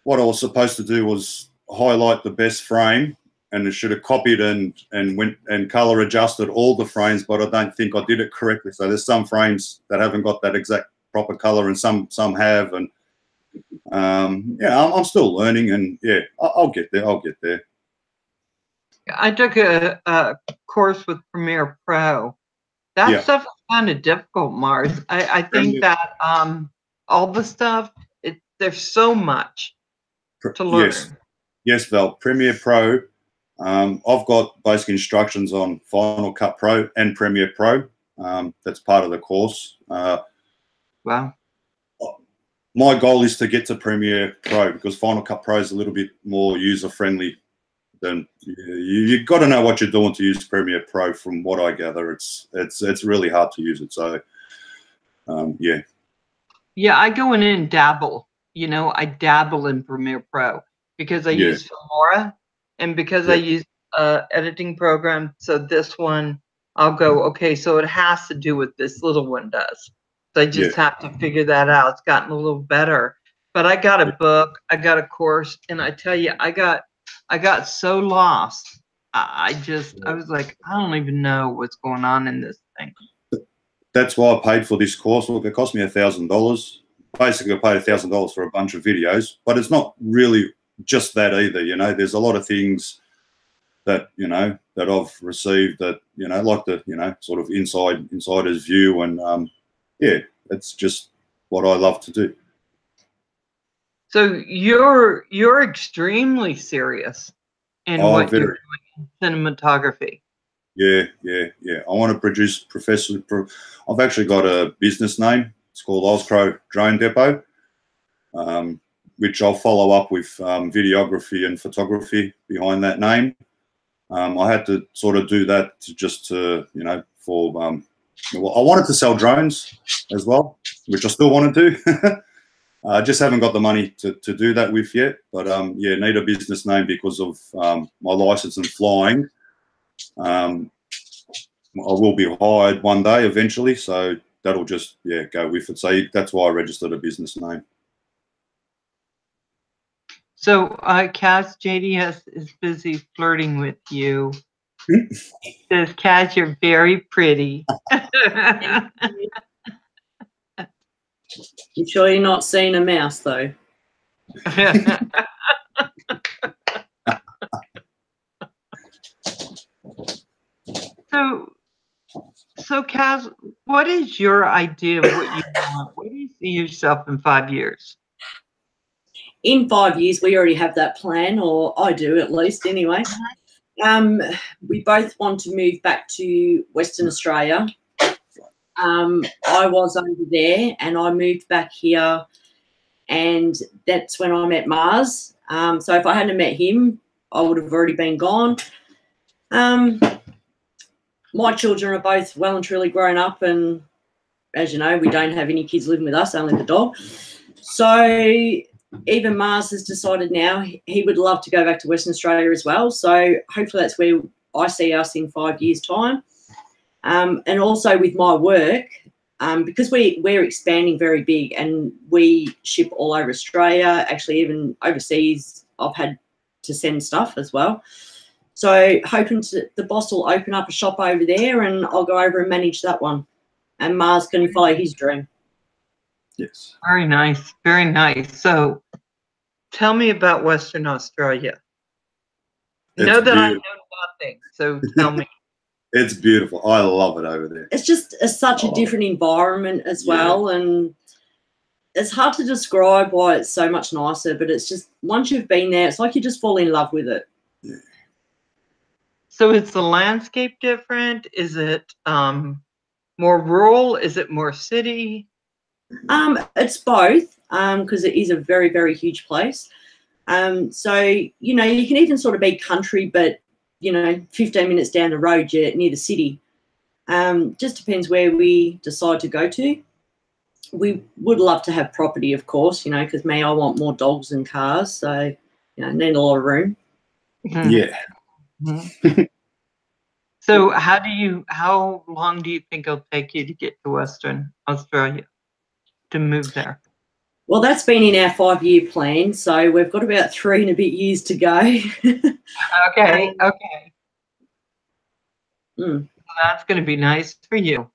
what I was supposed to do was highlight the best frame, and it should have copied and went and color adjusted all the frames, but I don't think I did it correctly. So there's some frames that haven't got that exact proper color, and some have. And Yeah, I'm still learning, and yeah, I'll get there. I'll get there. I took a course with Premiere Pro. That stuff is kind of difficult, Marz. I think that all the stuff, there's so much to learn. Yes, Val. Premiere Pro. I've got basic instructions on Final Cut Pro and Premiere Pro. That's part of the course. Wow. My goal is to get to Premiere Pro because Final Cut Pro is a little bit more user friendly. Then you've got to know what you're doing to use Premiere Pro. From what I gather, it's really hard to use it. So, yeah. Yeah, I go in and dabble. You know, I dabble in Premiere Pro because I use Filmora and because I use editing program. So this one, I'll go, okay, so it has to do what this little one does. So I just have to figure that out. It's gotten a little better. But I got a book, I got a course, and I tell you, I got so lost. I was like, I don't even know what's going on in this thing. That's why I paid for this course. Look, it cost me $1,000. Basically, I paid $1,000 for a bunch of videos, but it's not really just that either. You know, there's a lot of things that, you know, that I've received that, you know, like the, you know, sort of insider's view. And yeah, it's just what I love to do. So you're extremely serious in what you're doing in cinematography. Yeah. I want to produce I've actually got a business name. It's called Ozcrow Drone Depot, which I'll follow up with videography and photography behind that name. I had to sort of do that to you know, for well, I wanted to sell drones as well, which I still want to do. I just haven't got the money to do that with yet. But yeah, need a business name because of my license and flying. I will be hired one day eventually, so that'll just go with it. So that's why I registered a business name. So Kaz, JDS is busy flirting with you. He says, Kaz, you're very pretty. You sure you're not seeing a mouse though? So Kaz, what is your idea of what you want? Where do you see yourself in 5 years? In 5 years, we already have that plan, or I do at least anyway. We both want to move back to Western Australia. I was over there and I moved back here, and that's when I met Marz. So if I hadn't met him, I would have already been gone. My children are both well and truly grown up, and as you know, we don't have any kids living with us, only the dog. So even Marz has decided now he would love to go back to Western Australia as well. So hopefully that's where I see us in 5 years' time. And also with my work, because we're expanding very big and we ship all over Australia, actually even overseas, I've had to send stuff as well. So hoping the boss will open up a shop over there and I'll go over and manage that one. And Marz can follow his dream. Yes. Very nice. Very nice. So tell me about Western Australia. Know that I know nothing, so tell me. It's beautiful. I love it over there. It's just such a different environment as well. And it's hard to describe why it's so much nicer, but it's just once you've been there, it's like you just fall in love with it. Yeah. So is the landscape different? Is it more rural? Is it more city? It's both, because it is a very, very huge place. So, you know, you can even sort of be country, but, you know, 15 minutes down the road, you're near the city. Just depends where we decide to go to. We would love to have property, of course, you know, because I want more dogs and cars. So, you know, need a lot of room. Mm-hmm. Yeah. Mm-hmm. So how long do you think it'll take you to get to Western Australia, to move there? Well, that's been in our 5-year plan, so we've got about 3 and a bit years to go. Okay. Mm. That's going to be nice for you.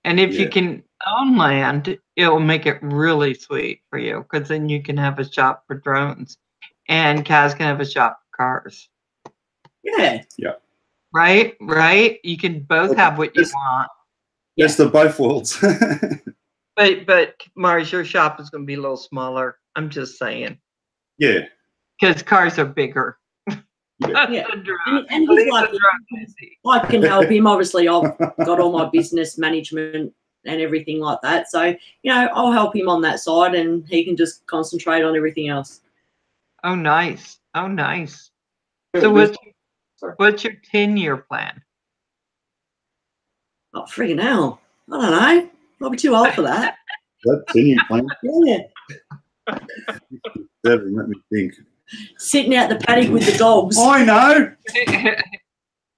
And if you can own land, it will make it really sweet for you, because then you can have a shop for drones, and Kaz can have a shop for cars. Yeah. Yeah. Right? Right? You can both have what you want. Yes, the both worlds. But Mars, your shop is going to be a little smaller. I'm just saying. Yeah. Because cars are bigger. Yeah. And he's like, I can help him. Obviously, I've got all my business management and everything like that. So, you know, I'll help him on that side, and he can just concentrate on everything else. Oh, nice. Oh, nice. So what's your 10-year plan? Oh, freaking hell. I don't know. I'll be too old for that. What 10-year plan? Yeah. Let me think. Sitting out the paddock with the dogs. I know.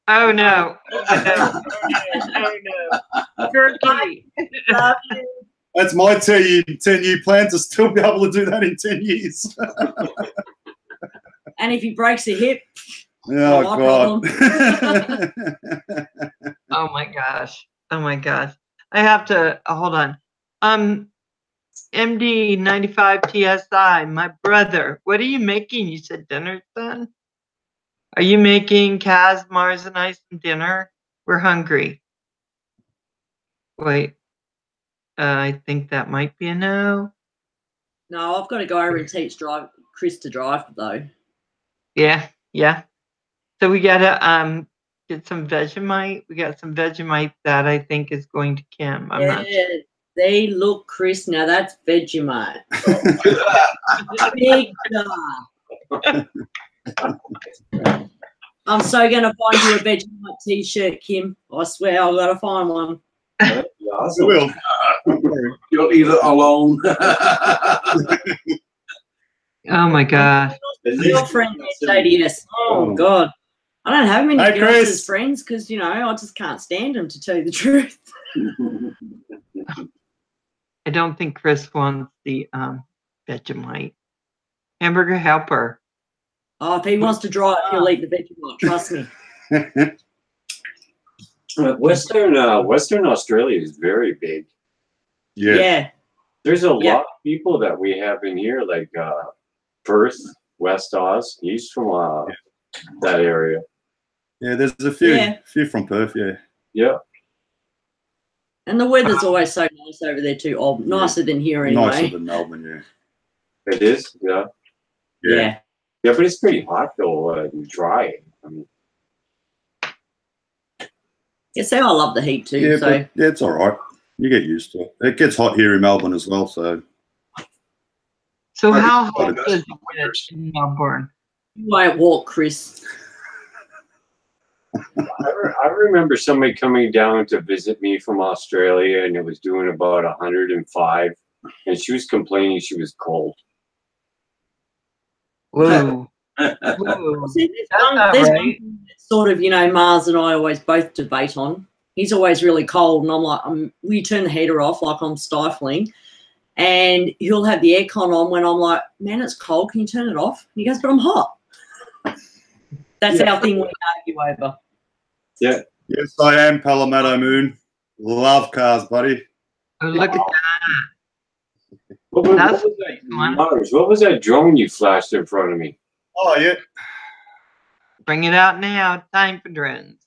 Oh, no. Oh, no. Turkey. That's my 10-year plan, to still be able to do that in 10 years. And if he breaks a hip, oh, God. Oh, my gosh. Oh, my gosh. I have to, hold on. MD 95 TSI, my brother, what are you making? You said dinner, son? Are you making Kaz, Mars, and I some dinner? We're hungry. Wait. I think that might be a no. no, I've got to go over and teach Chris to drive, though. Yeah, yeah. So we gotta get some Vegemite. We got some Vegemite that I think is going to Kim. I'm not sure. They look, Chris. Now that's Vegemite. Big I'm so gonna find you a Vegemite T-shirt, Kim. I swear, I've got to find one. I will. You'll eat it alone. Oh my God. Your friend JDS. Oh God. I don't have many girls as friends because, you know, I just can't stand them, to tell you the truth. I don't think Chris wants the Vegemite. Hamburger helper. Oh, if he wants to drive, he'll eat the Vegemite. Trust me. Western Australia is very big. Yeah. There's a lot of people that we have in here, like Perth, West Oz. He's from that area. Yeah, there's a few from Perth. Yeah. And the weather's always so nice over there too. Oh, nicer than here anyway. Nicer than Melbourne, It is, yeah. Yeah, but it's pretty hot though, and dry. I mean, see, I love the heat too. Yeah, so it's all right. You get used to it. It gets hot here in Melbourne as well. So how hot does it get in Melbourne? You won't walk, Chris. I remember somebody coming down to visit me from Australia, and it was doing about 105, and she was complaining she was cold. Whoa. See, there's one thing that sort of, you know, Marz and I always both debate on. He's always really cold, and I'm like, will you turn the heater off, like I'm stifling? And he'll have the aircon on when I'm like, man, it's cold. Can you turn it off? And he goes, but I'm hot. That's our thing we argue over. Yeah. Yes, I am Palmetto Moon. Love cars, buddy. Oh, look at that. What was that drone you flashed in front of me? Oh, yeah. Bring it out now. Time for drones.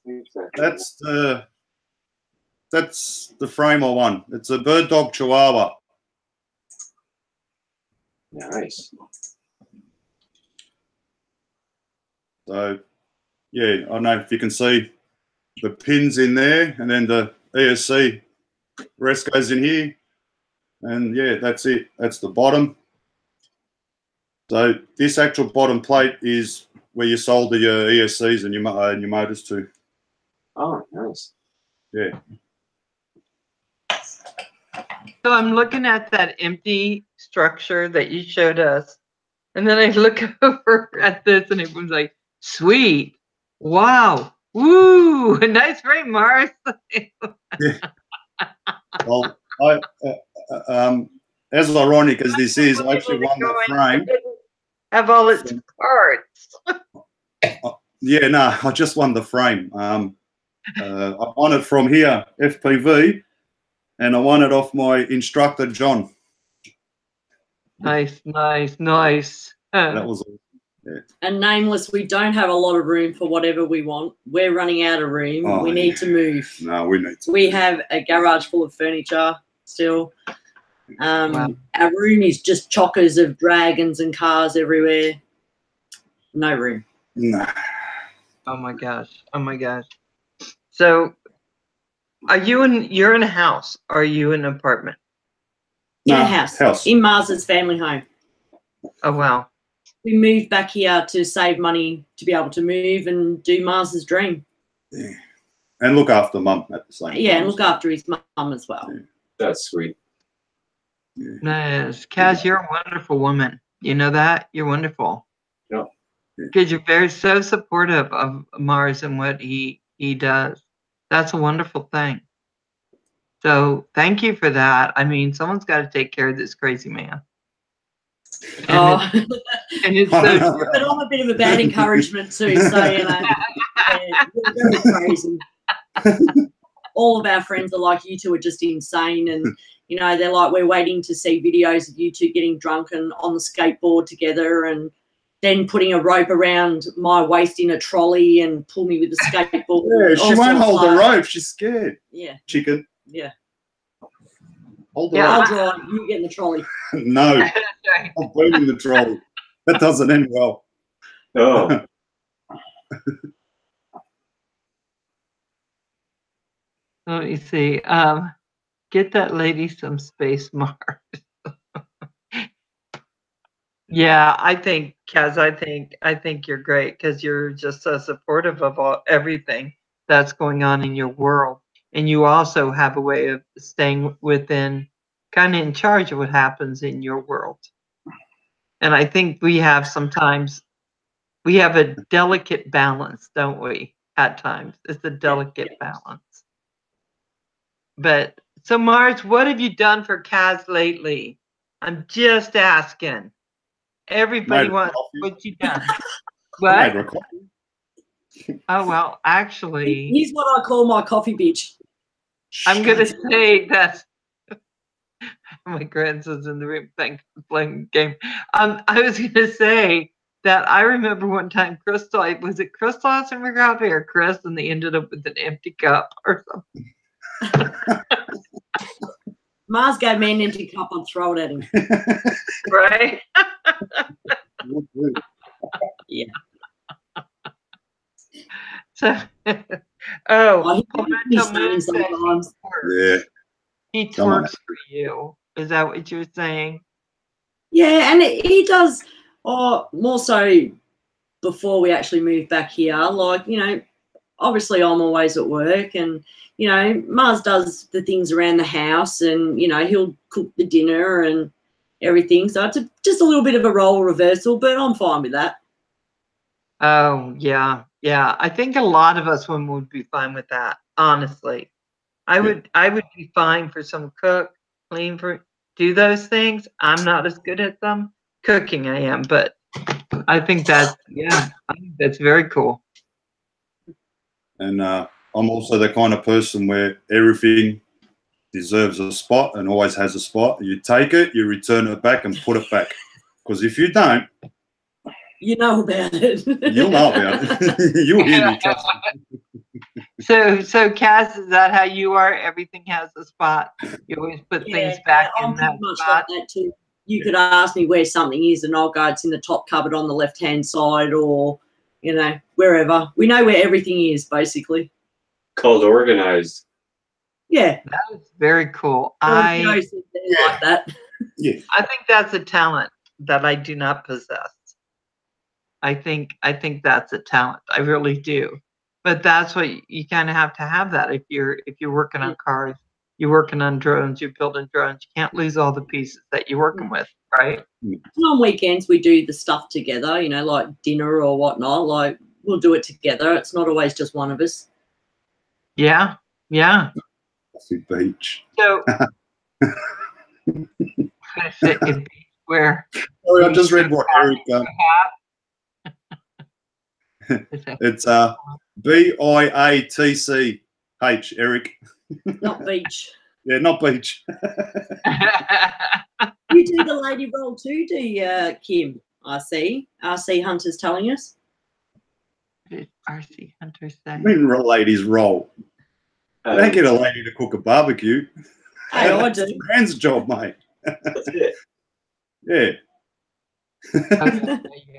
That's the frame I won. It's a bird dog chihuahua. Nice. So, yeah, I don't know if you can see the pins in there, and then the ESC rest goes in here. And, yeah, that's it. That's the bottom. So this actual bottom plate is where you solder your ESCs and your motors to. Oh, nice. Yeah. So I'm looking at that empty structure that you showed us, and then I look over at this, and it was like, sweet, wow, woo, nice frame, Marz. Yeah. Well, as ironic as this is, I actually won the frame. Have all its parts. Yeah, no, I just won the frame. I won it from here, FPV, and I won it off my instructor, John. Nice, nice, nice. That was awesome. Yeah. And Nameless, we don't have a lot of room for whatever we want. We're running out of room. Oh, we need to move. No, we need to. We have a garage full of furniture still. Wow. Our room is just chockers of dragons and cars everywhere. No room. No. Oh my gosh. Oh my gosh. So you're in a house? Or are you in an apartment? In a house. In Marz's family home. Oh wow. We moved back here to save money to be able to move and do Marz's dream. Yeah. And look after Mum at the same time. Yeah, and look after his mum as well. Yeah. That's sweet. Yeah. Nice. Kaz, you're a wonderful woman. You know that? You're wonderful. Yeah. Because you're so supportive of Marz and what he does. That's a wonderful thing. So thank you for that. I mean, someone's got to take care of this crazy man. And it's so but I'm a bit of a bad encouragement too. So you're very crazy. All of our friends are like, you two are just insane, and they're like, we're waiting to see videos of you two getting drunk and on the skateboard together, and then putting a rope around my waist in a trolley and pull me with the skateboard. Yeah, she won't hold the rope. She's scared. Yeah. Chicken. Yeah. Hold the rope. I'll drive. You get in the trolley. No. I'm burning the trolley. That doesn't end well. Oh. Let me see. Get that lady some space, Marz. Yeah, I think, Kaz, I think you're great because you're just so supportive of everything that's going on in your world. And you also have a way of staying within, kind of in charge of what happens in your world. And I think we have a delicate balance, don't we? At times, it's a delicate balance. But so Marz, what have you done for Kaz lately? I'm just asking. Everybody wants what you done. What? Oh well, actually, he's what I call my coffee bitch. I'm gonna say that my grandson's in the room playing the game. I was gonna say that I remember one time Crystal, was it Crystal asked for coffee or Chris, and they ended up with an empty cup or something. Marz gave me an empty cup, I'd throw it at him. Right? Yeah. So, sometimes. Yeah. He twerks for you. Is that what you were saying? Yeah, and he does more so before we actually moved back here. Like, obviously I'm always at work, and Marz does the things around the house, and he'll cook the dinner and everything. So it's just a little bit of a role reversal, but I'm fine with that. Oh yeah, yeah. I think a lot of us women would be fine with that. Honestly, I would be fine for some cook, clean, do those things. I'm not as good at them. Cooking I am, but I think that's that's very cool. And I'm also the kind of person where everything deserves a spot and always has a spot. You take it, you return it back and put it back. Because if you don't, you know about it. You'll know about it. You'll hear me, trust me. So Kaz, is that how you are? Everything has a spot. You always put things back in that spot. Like that too. You could ask me where something is, and I'll go, it's in the top cupboard on the left-hand side, or wherever. We know where everything is, basically. Called organized. Yeah, that is very cool. Like that. Yeah, I think that's a talent that I do not possess. I think that's a talent. I really do. But that's what you kind of have to have that if you're working on cars, you're working on drones, you're building drones. You can't lose all the pieces that you're working with, right? On weekends we do the stuff together, like dinner or whatnot. Like we'll do it together. It's not always just one of us. Yeah, yeah. Beach. So where? Sorry, I just read what Eric. It's BIATCH, Eric. Not beach. Yeah, not beach. You do the lady roll too, do you, Kim? I see. RC Hunter's telling us. What did RC Hunter say? I mean, ladies roll. You don't get a lady to cook a barbecue. Hey, I That's do. the man's job, mate. That's it. Yeah.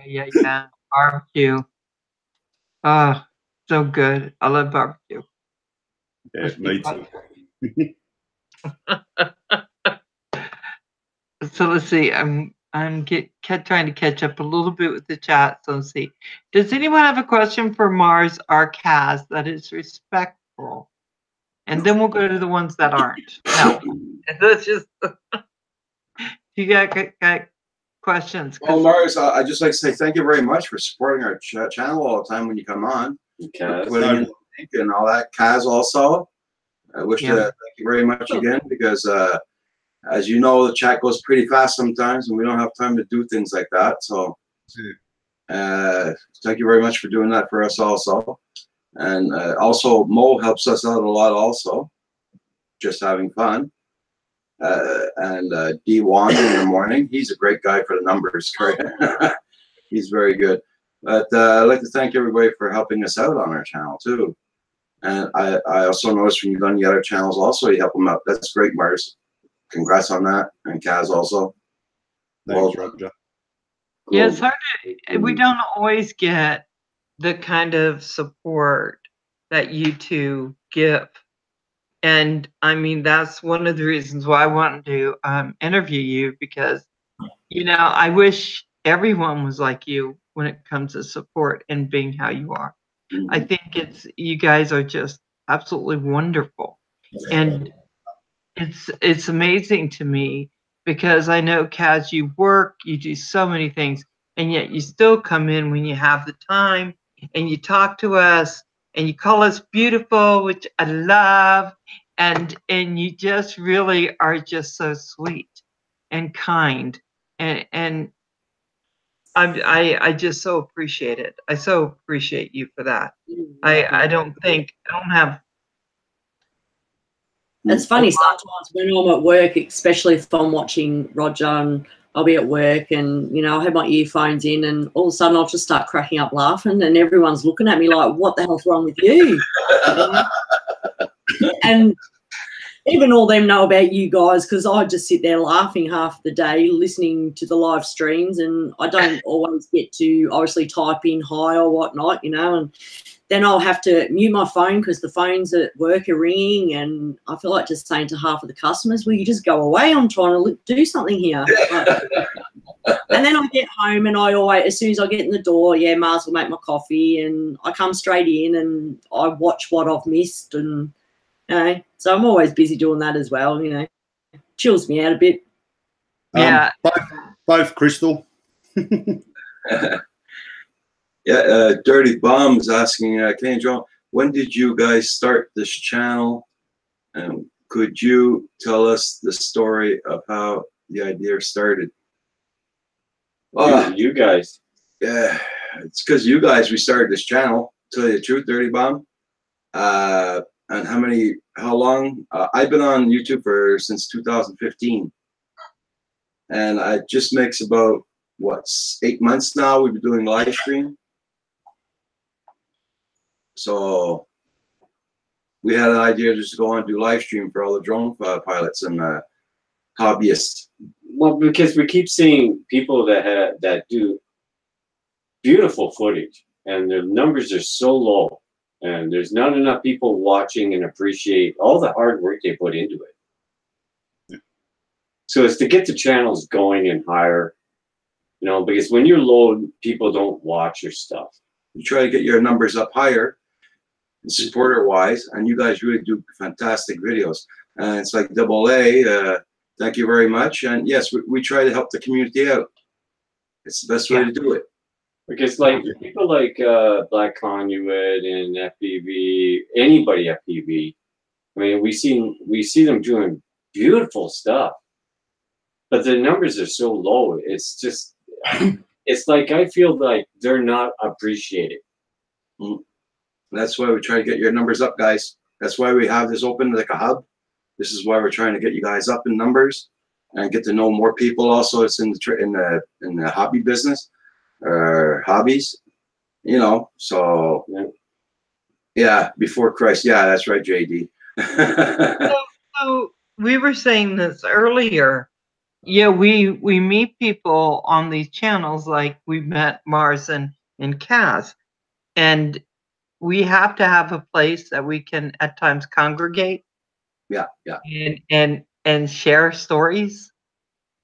Yeah. Barbecue. Oh, so good. I love barbecue. Yeah, me too. So let's see. I'm trying to catch up a little bit with the chat. So let's see. Does anyone have a question for Marz or Kaz that is respectful? And then we'll go to the ones that aren't. No, that's just. You got questions? Well, Marz, I'd just like to say thank you very much for supporting our channel all the time when you come on. Kaz. Putting in the link and all that. Kaz also. I wish to thank you very much again because, as you know, the chat goes pretty fast sometimes and we don't have time to do things like that. So thank you very much for doing that for us also. And also, Mo helps us out a lot also, just having fun. And D. Wand in the morning. He's a great guy for the numbers. He's very good. But I'd like to thank everybody for helping us out on our channel too. And I also noticed when you've done the other channels also, you help them out. That's great, Marz. Congrats on that. And Kaz also. Thanks, Roger. Cool. Yeah, it's hard to, we don't always get the kind of support that you two give. And I mean, that's one of the reasons why I wanted to interview you because, you know, I wish everyone was like you when it comes to support and being how you are. I think you guys are just absolutely wonderful. And it's amazing to me because I know, Kaz, you work, you do so many things, and yet you still come in when you have the time and you talk to us and you call us beautiful, which I love. And you just really are just so sweet and kind. And I just so appreciate it. I so appreciate you for that. I don't have. It's funny sometimes when I'm at work, especially if I'm watching Roger and I'll be at work and, you know, I have my earphones in and all of a sudden I'll just start cracking up laughing and everyone's looking at me like, what the hell's wrong with you? And even all them know about you guys because I just sit there laughing half the day listening to the live streams and I don't always get to obviously type in hi or whatnot, you know, and then I'll have to mute my phone because the phones at work are ringing and I feel like just saying to half of the customers, will you just go away? I'm trying to do something here. And then I get home and I always, as soon as I get in the door, yeah, Marz will make my coffee and I come straight in and I watch what I've missed and, you know, so I'm always busy doing that as well, you know. Chills me out a bit. Yeah. Both Crystal. Yeah, Dirty Bomb's asking, Kenny John, when did you guys start this channel? And could you tell us the story of how the idea started? You guys. Yeah, it's because you guys we started this channel. To tell you the truth, Dirty Bomb. And how long? I've been on YouTube since 2015, and it just makes about 8 months now. We've been doing live stream. So we had an idea just to go on and do live stream for all the drone pilots and hobbyists. Well, because we keep seeing people that do beautiful footage, and their numbers are so low, and there's not enough people watching and appreciate all the hard work they put into it. Yeah. So it's to get the channels going and higher, you know, because when you're low, people don't watch your stuff. You try to get your numbers up higher, supporter-wise, and you guys really do fantastic videos. And it's like AA. Thank you very much. And yes, we try to help the community out. It's the best way to do it. Because like people like Black Conduit and FPV, anybody FPV, I mean, we see them doing beautiful stuff, but the numbers are so low. It's just, it's like I feel like they're not appreciated. That's why we try to get your numbers up, guys. That's why we have this open like a hub. This is why we're trying to get you guys up in numbers and get to know more people. Also, it's in the hobby business or hobbies, you know. So yeah, before Christ. Yeah, that's right, JD. So we were saying this earlier. Yeah, we meet people on these channels, like we met Marz and Kaz, and we have to have a place that we can at times congregate. Yeah. And share stories.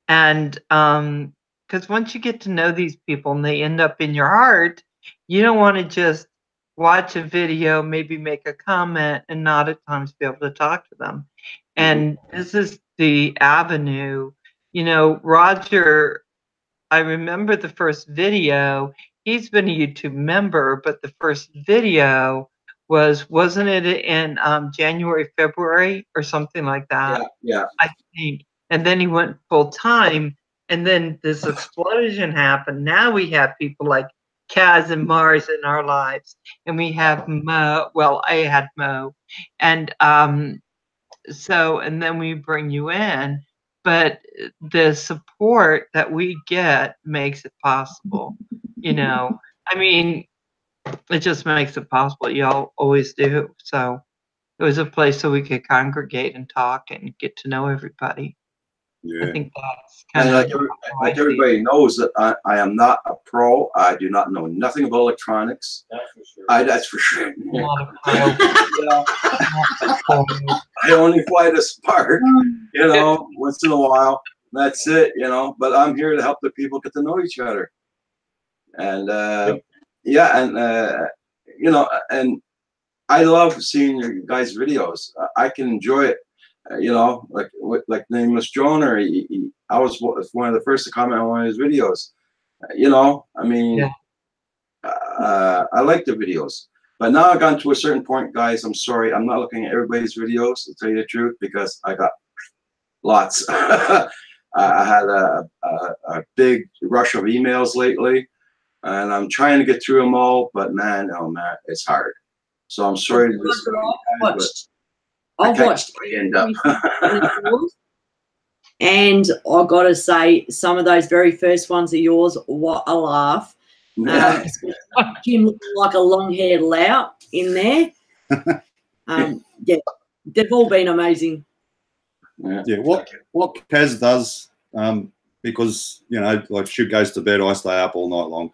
And because once you get to know these people and they end up in your heart, you don't want to just watch a video, maybe make a comment, and not at times be able to talk to them. And this is the avenue. You know, Roger, I remember the first video. He's been a YouTube member, but the first video wasn't it in January, February, or something like that? Yeah. I think. And then he went full time, and then this explosion happened. Now we have people like Kaz and Marz in our lives, and we have Mo. Well, I had Mo, and and then we bring you in. But the support that we get makes it possible. You know, I mean, it just makes it possible. Y'all always do. So it was a place so we could congregate and talk and get to know everybody. Yeah. I think that's kind And of like everybody knows that I am not a pro. I do not know nothing about electronics. That's for sure. That's for sure. I I only fly the Spark, you know, once in a while. That's it, you know. But I'm here to help the people get to know each other. And you know, and I love seeing your guys' videos. I can enjoy it. You know, like Nameless Joner. I was one of the first to comment on one of his videos. You know, I mean, I like the videos. But now I've gotten to a certain point, guys. I'm sorry, I'm not looking at everybody's videos, to tell you the truth, because I got lots. I had a big rush of emails lately, and I'm trying to get through them all. But man, oh man, it's hard. So I'm sorry to this. I've watched end up. and I gotta say, some of those very first ones of yours, what a laugh. Jim looking like a long-haired lout in there. Yeah, they've all been amazing. Yeah, what Kaz does, because you know, like she goes to bed, I stay up all night long.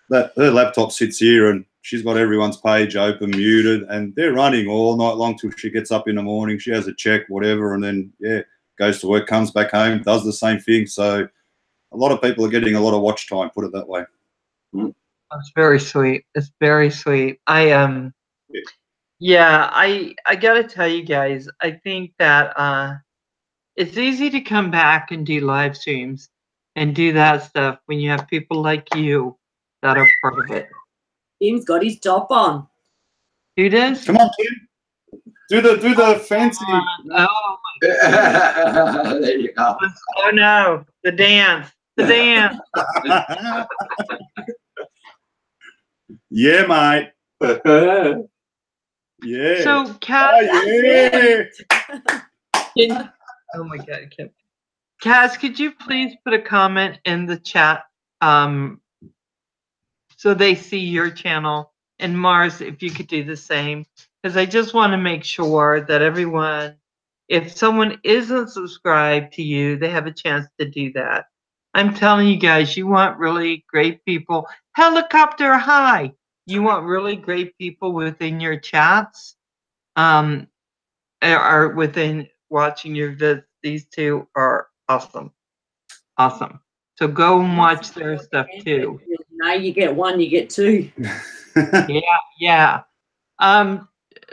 That her laptop sits here, and she's got everyone's page open, muted, and they're running all night long till she gets up in the morning. She has a check, whatever, and then goes to work, comes back home, does the same thing. So a lot of people are getting a lot of watch time. Put it that way. It's very sweet. It's very sweet. I gotta tell you guys, I think that it's easy to come back and do live streams and do that stuff when you have people like you that are part of it. Jim's got his top on. Who does? Come on, Tim. Do the fancy. Oh, There you go. oh no, the dance. The dance. Yeah, mate. Yeah. So, Kaz, yeah. oh my God, Kim. Kaz, could you please put a comment in the chat so they see your channel? And Marz, if you could do the same, because I just want to make sure that everyone, if someone isn't subscribed to you, they have a chance to do that. I'm telling you guys, you want really great people. Helicopter high. You want really great people within your chats, or within watching your vids. These two are awesome. Awesome. So go and watch their stuff too. No, you get one, you get two. Yeah.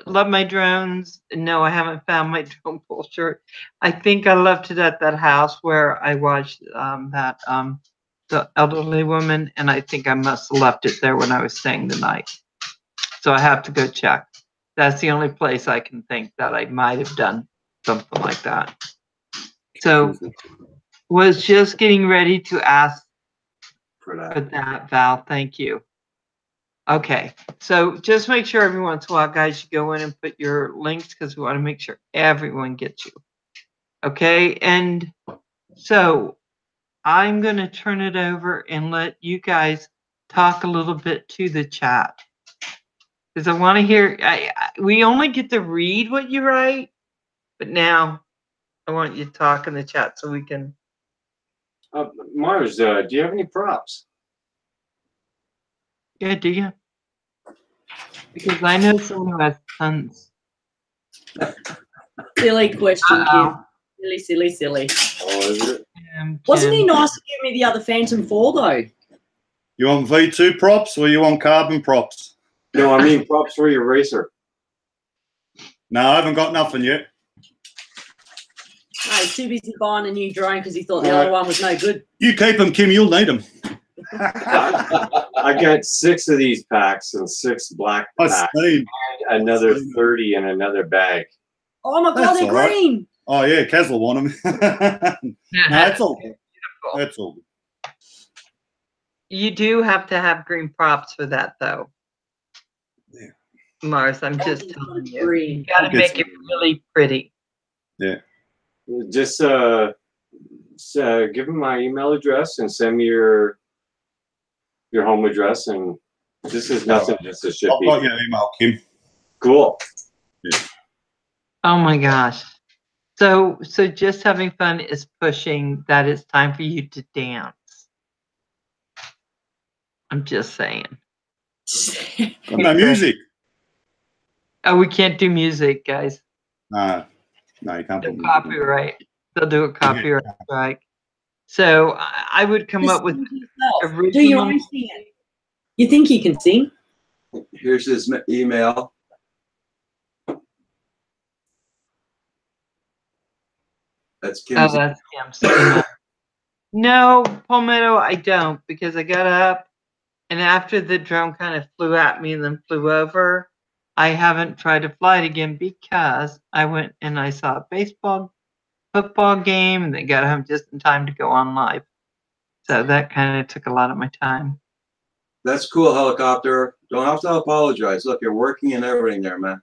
Love my drones. No, I haven't found my drone pull shirt. I think I left it at that house where I watched the elderly woman, and I think I must have left it there when I was staying the night. So I have to go check. That's the only place I can think that I might have done something like that. So was just getting ready to ask for that, Val. Thank you. Okay, so just make sure every once in a while, guys, you go in and put your links because we want to make sure everyone gets you. Okay, and so I'm going to turn it over and let you guys talk a little bit to the chat because I want to hear. We only get to read what you write, but now I want you to talk in the chat so we can. Marz, do you have any props? Yeah, do you? Because I know someone who has tons. Silly question, Kim. Silly. Oh, is it? Wasn't he nice to give me the other Phantom 4 though? You want V2 props or you want carbon props? No, I mean props for your racer. No, I haven't got nothing yet. No, he's too busy buying a new drone because he thought the other one was no good. You keep them, Kim. You'll need them. I got 6 of these packs and 6 black packs. And another 30 in another bag. Oh my God, they're green. Oh yeah, Kaz will want them. No, that's all good. That's all good. You do have to have green props for that, though. Yeah. Marz, I'm just telling you. Green. You got to make it really pretty. Yeah. Just give them my email address and send me your home address, and this is nothing. Just a shipping. I've got your email, Kim. Cool. Yeah. Oh my gosh. So just having fun is pushing that it's time for you to dance. I'm just saying. Got no music. Oh, we can't do music, guys. No, you can't put music. Copyright. They'll do a copyright strike. So I would come up with original. Do your own thing. You think you can sing? Here's his email. That's Kim's. Oh, that's Kim's. No, Palmetto, I don't, because I got up and after the drone kind of flew at me and then flew over, I haven't tried to fly it again because I went and I saw a football game and then got home just in time to go on live. So that kind of took a lot of my time. That's cool, Helicopter. Don't have to apologize. Look, you're working and everything there, man.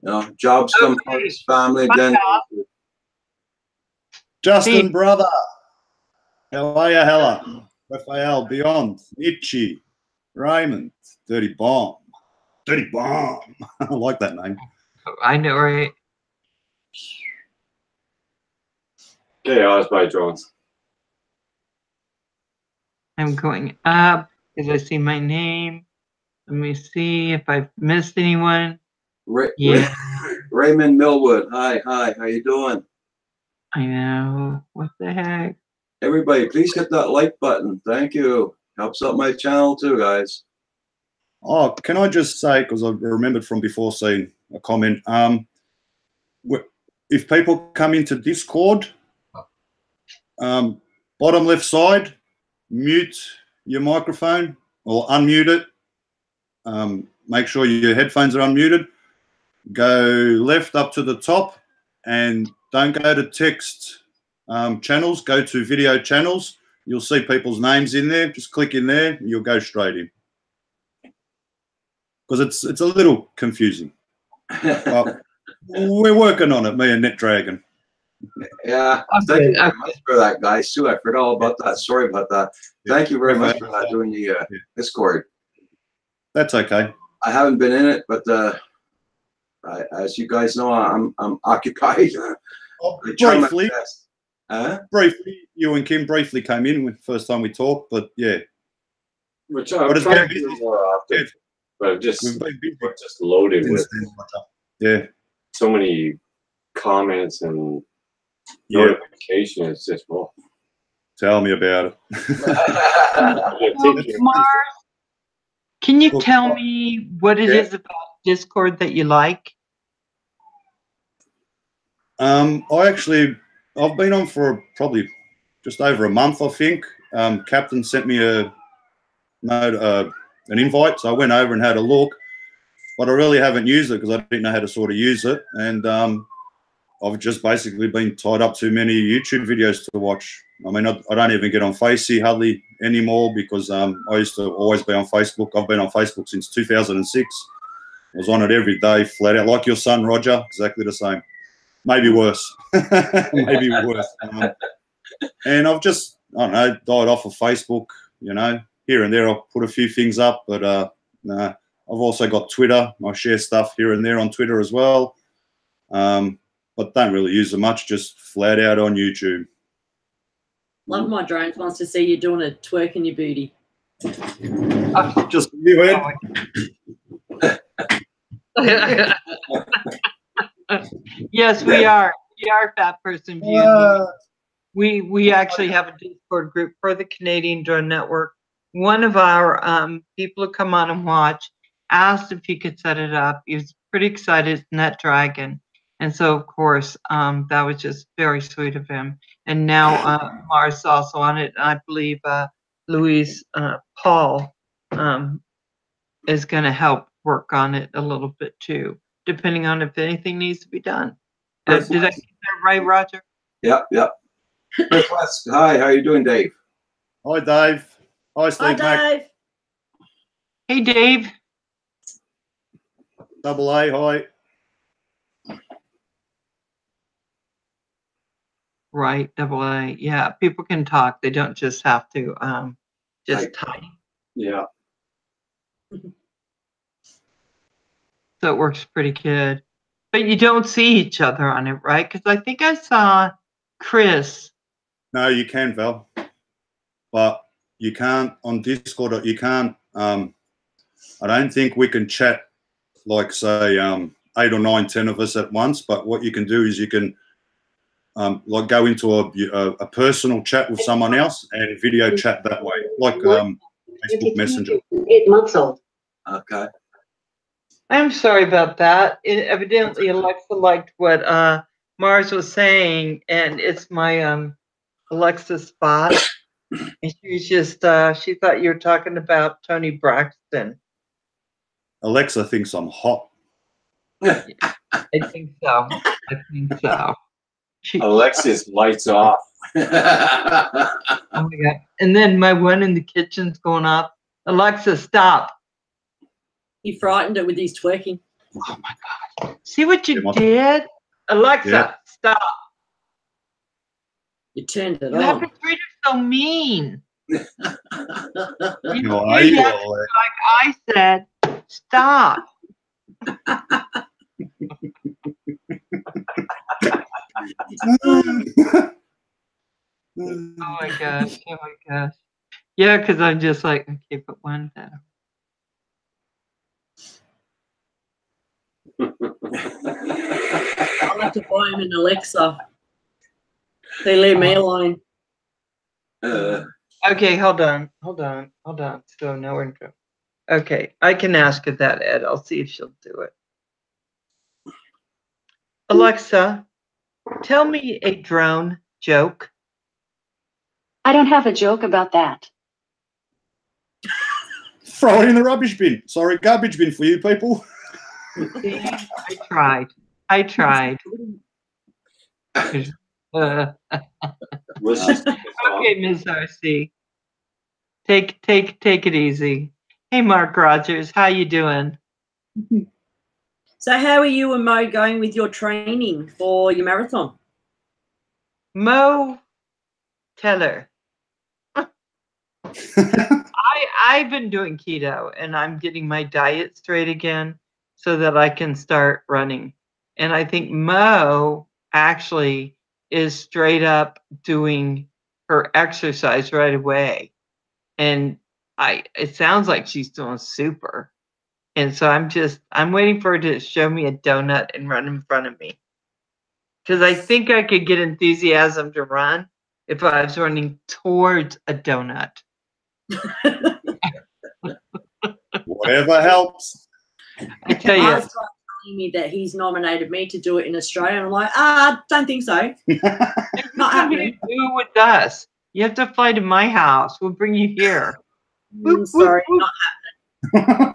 You know, jobs come first, family, then. Justin, brother. How are you, Hella? Raphael, Beyond, Itchy, Raymond, Dirty Bomb. Dirty Bomb. I like that name. I know, right? Okay, I was by drones. I'm going up because I see my name. Let me see if I've missed anyone. Yeah. Raymond Millwood. Hi. How you doing? I know. What the heck? Everybody, please hit that like button. Thank you. Helps out my channel too, guys. Oh, can I just say, because I remembered from before seeing a comment, if people come into Discord, bottom left side, mute your microphone or unmute it. Make sure your headphones are unmuted. Go left up to the top and don't go to text channels. Go to video channels. You'll see people's names in there. Just click in there and you'll go straight in. Because it's a little confusing. We're working on it, me and NetDragon. Yeah, thank you very much for that, guys, too. I forgot all about that. Sorry about that. Thank you very much for that, doing the Discord. That's okay. I haven't been in it, but as you guys know, I'm occupied. Briefly, you and Kim briefly came in when the first time we talked, but yeah. Which I'm trying to do more often. Yeah. But just loaded with so many comments and notifications. It's just, well, tell me about it. Marz, can you tell me what it is about Discord that you like? I've been on for probably just over a month, I think. Captain sent me an invite, so I went over and had a look, but I really haven't used it because I didn't know how to sort of use it. And I've just basically been tied up too many YouTube videos to watch. I mean, I don't even get on Facey hardly anymore because I used to always be on Facebook. I've been on Facebook since 2006. I was on it every day, flat out, like your son, Roger, exactly the same. Maybe worse. Maybe worse. And I've just, I don't know, died off of Facebook, you know. Here and there I'll put a few things up, but no. I've also got Twitter. I share stuff here and there on Twitter as well. But don't really use it much, just flat out on YouTube. One of my drones wants to see you doing a twerk in your booty. Just you heard. Yes, we are. We are Fat Person Views. We actually have a Discord group for the Canadian Drone Network. One of our people who come on and watch asked if he could set it up. He was pretty excited, NetDragon. And so, of course, that was just very sweet of him. And now Marz is also on it. I believe Louise Paul is going to help work on it a little bit too, depending on if anything needs to be done. Did I get that right, Roger? Yep. Hi, how are you doing, Dave? Hi, Dave. Hi, Steve. Hi, Dave. Hey, Dave. Double A, hi. Right, double A. Yeah, people can talk. They don't just have to just type. Yeah. So it works pretty good. But you don't see each other on it, right? Because I think I saw Chris. No, you can, Val. But you can't on Discord. You can't. I don't think we can chat like, say, 8 or 9, 10 of us at once. But what you can do is you can like go into a personal chat with someone else and video chat that way, like Facebook Messenger. 8 months old. Okay. I'm sorry about that. Evidently, Alexa liked what Marz was saying, and it's my Alexa spot. And she's just, she thought you were talking about Tony Braxton. Alexa thinks I'm hot. I think so. Alexis lights off. Oh my God. And then my one in the kitchen's going off. Alexa, stop. He frightened it with his twerking. Oh my God. See what you did? Alexa, stop. You turned it You on. have to treat her so mean. You Why you have to, like I said, stop. Oh my gosh. Oh my gosh. Yeah, because I'm just like, okay, but one down. I'll have to buy him an Alexa. They leave me alone. Okay, hold on. So now we're in trouble. Okay, I can ask her that, Ed. I'll see if she'll do it. Alexa, tell me a drone joke. I don't have a joke about that. Throw it in the rubbish bin. Sorry, garbage bin for you people. See, I tried. Okay, Ms. RC. Take it easy. Hey, Mark Rogers, how you doing? So how are you and Mo going with your training for your marathon? Mo Teller. I've been doing keto and I'm getting my diet straight again so that I can start running. And I think Mo actually is straight up doing her exercise right away. And it sounds like she's doing super. And so I'm waiting for her to show me a donut and run in front of me. Because I think I could get enthusiasm to run if I was running towards a donut. Whatever helps. I tell you. Marz tried telling me that he's nominated me to do it in Australia. And I'm like, don't think so. Not happening. Do it with us. You have to fly to my house. We'll bring you here. Sorry, not happening.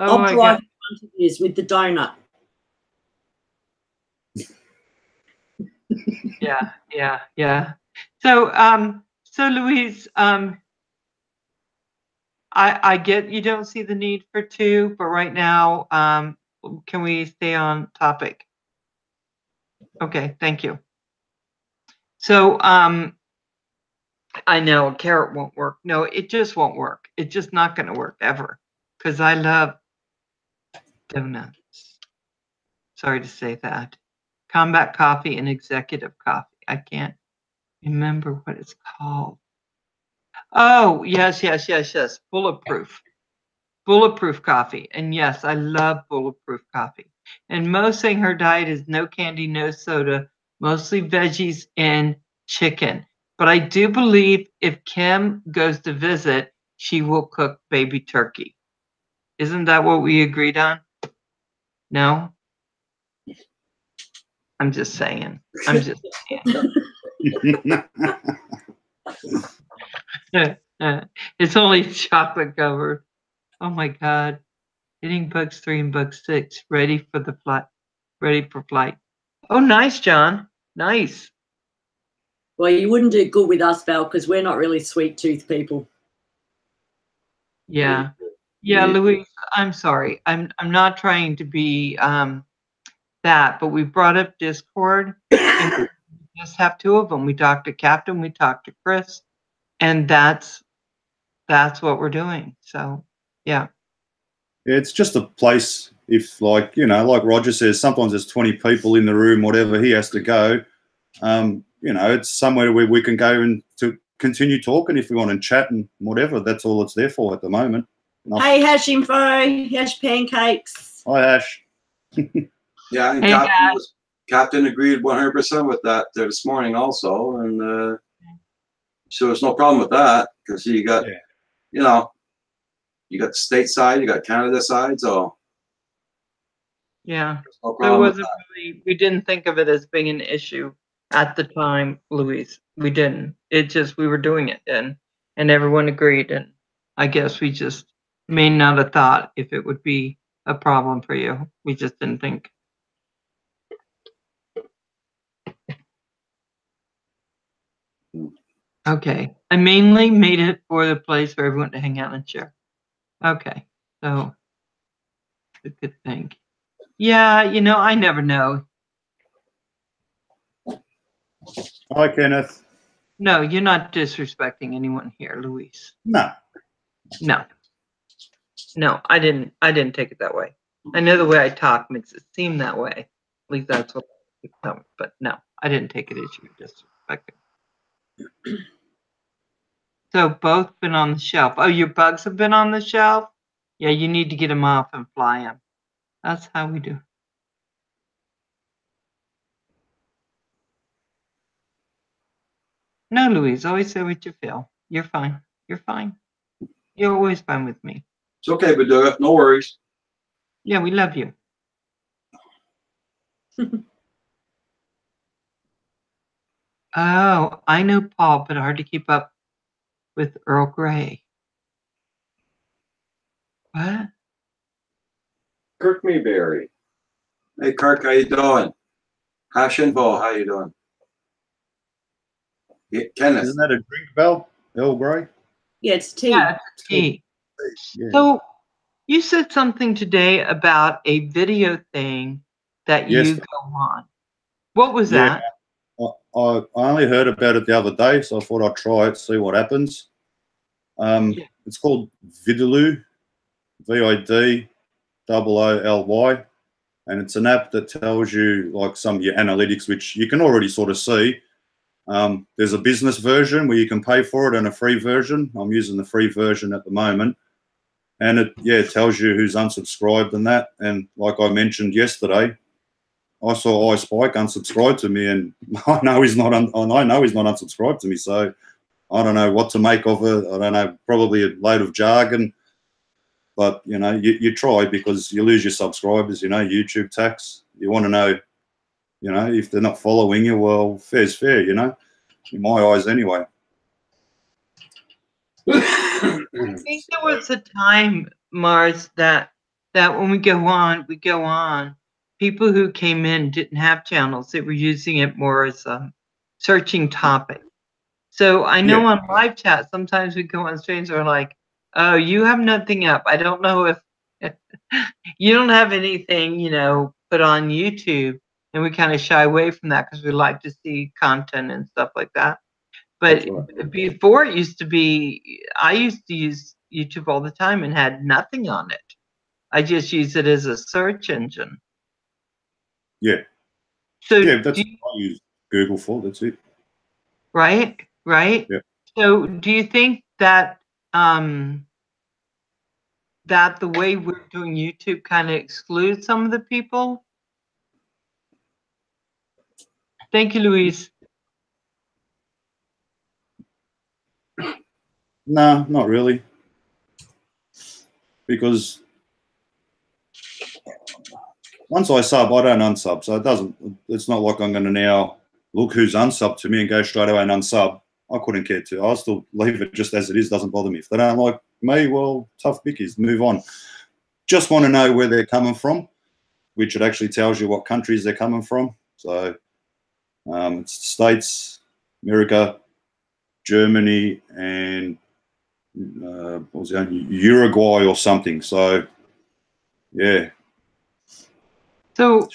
Oh I'll drive in front of you with the donut. Yeah. So, so Louise, I get you don't see the need for two, but right now, can we stay on topic? Okay, thank you. So, I know a carrot won't work. No, it just won't work. It's just not going to work ever, because I love donuts. Sorry to say that. Combat coffee and executive coffee. I can't remember what it's called. Oh, yes. Bulletproof. Bulletproof coffee. And yes, I love bulletproof coffee. And Mo saying her diet is no candy, no soda, mostly veggies and chicken. But I do believe if Kim goes to visit, she will cook baby turkey. Isn't that what we agreed on? No? I'm just saying. It's only chocolate covered. Oh my God. Hitting bugs 3 and bug 6. Ready for flight. Oh, nice, John. Nice. Well, you wouldn't do good with us, Val, because we're not really sweet tooth people. Yeah, Louise, I'm sorry. I'm not trying to be that, but we brought up Discord and we just have two of them. We talked to Captain, we talked to Chris, and that's what we're doing. So yeah. It's just a place, if like, like Roger says, sometimes there's 20 people in the room, whatever, he has to go. It's somewhere where we can go and to continue talking if we want to chat and whatever. That's all it's there for at the moment. Hey, Hash Info, Hash Pancakes. Hi, Ash. Yeah, and Hey, Captain agreed 100% with that this morning also. And so there's no problem with that because you got, you got the state side, you got Canada side, so. Yeah, no it wasn't really, we didn't think of it as being an issue at the time, Louise. We didn't. It just, we were doing it and everyone agreed. And I guess we just may not have thought if it would be a problem for you. We just didn't think. Okay, I mainly made it for the place for everyone to hang out and share. Okay, so it's a good thing. Yeah, I never know. Hi, Kenneth. No, you're not disrespecting anyone here, Louise. No, I didn't take it that way. I know the way I talk makes it seem that way. At least that's what I tell me. But no, I didn't take it as you were disrespecting. So both been on the shelf. Oh, your bugs have been on the shelf? Yeah, you need to get them off and fly them. That's how we do. No, Louise, always say what you feel. You're fine. You're fine. You're always fine with me. It's okay, Badura, no worries. Yeah, we love you. Oh, I know Paul, but hard to keep up with Earl Grey. What? Kirk Mayberry. Hey, Kirk, how you doing? Hash Info, how you doing? Yeah, Kenneth. isn't that a drink, Val? Earl Grey? Yeah, it's tea. Yeah, it's tea. Yeah. So you said something today about a video thing that you go on. What was that? I only heard about it the other day, so I thought I'd try it, see what happens. It's called Vidaloo, VIDOOLY, and it's an app that tells you like some of your analytics, which you can already sort of see. There's a business version where you can pay for it and a free version. I'm using the free version at the moment. And it tells you who's unsubscribed and that. And like I mentioned yesterday, I saw iSpike unsubscribe to me, and I know he's not unsubscribed to me. So I don't know what to make of it. I don't know, probably a load of jargon. But you try because you lose your subscribers. YouTube tax. You want to know, if they're not following you, well, fair's fair. In my eyes, anyway. I think there was a time, Marz, that when we go on, people who came in didn't have channels. They were using it more as a searching topic. So I know on live chat, sometimes we go on streams and we're like, oh, you have nothing up. I don't know if you don't have anything, you know, put on YouTube. And we kind of shy away from that because we like to see content and stuff like that. But before it used to be, I used to use YouTube all the time and had nothing on it. I just use it as a search engine. Yeah. So yeah, that's what I use Google for. That's it. Right, right. Yeah. So do you think that that the way we're doing YouTube kind of excludes some of the people? Thank you, Louise. No, not really. Because once I sub, I don't unsub. So it's not like I'm going to now look who's unsubbed to me and go straight away and unsub. I couldn't care to. I'll still leave it just as it is. Doesn't bother me. If they don't like me, well, tough bickies, move on. Just want to know where they're coming from, which it actually tells you what countries they're coming from. So it's States, America, Germany, and what was it, Uruguay or something. So, yeah. So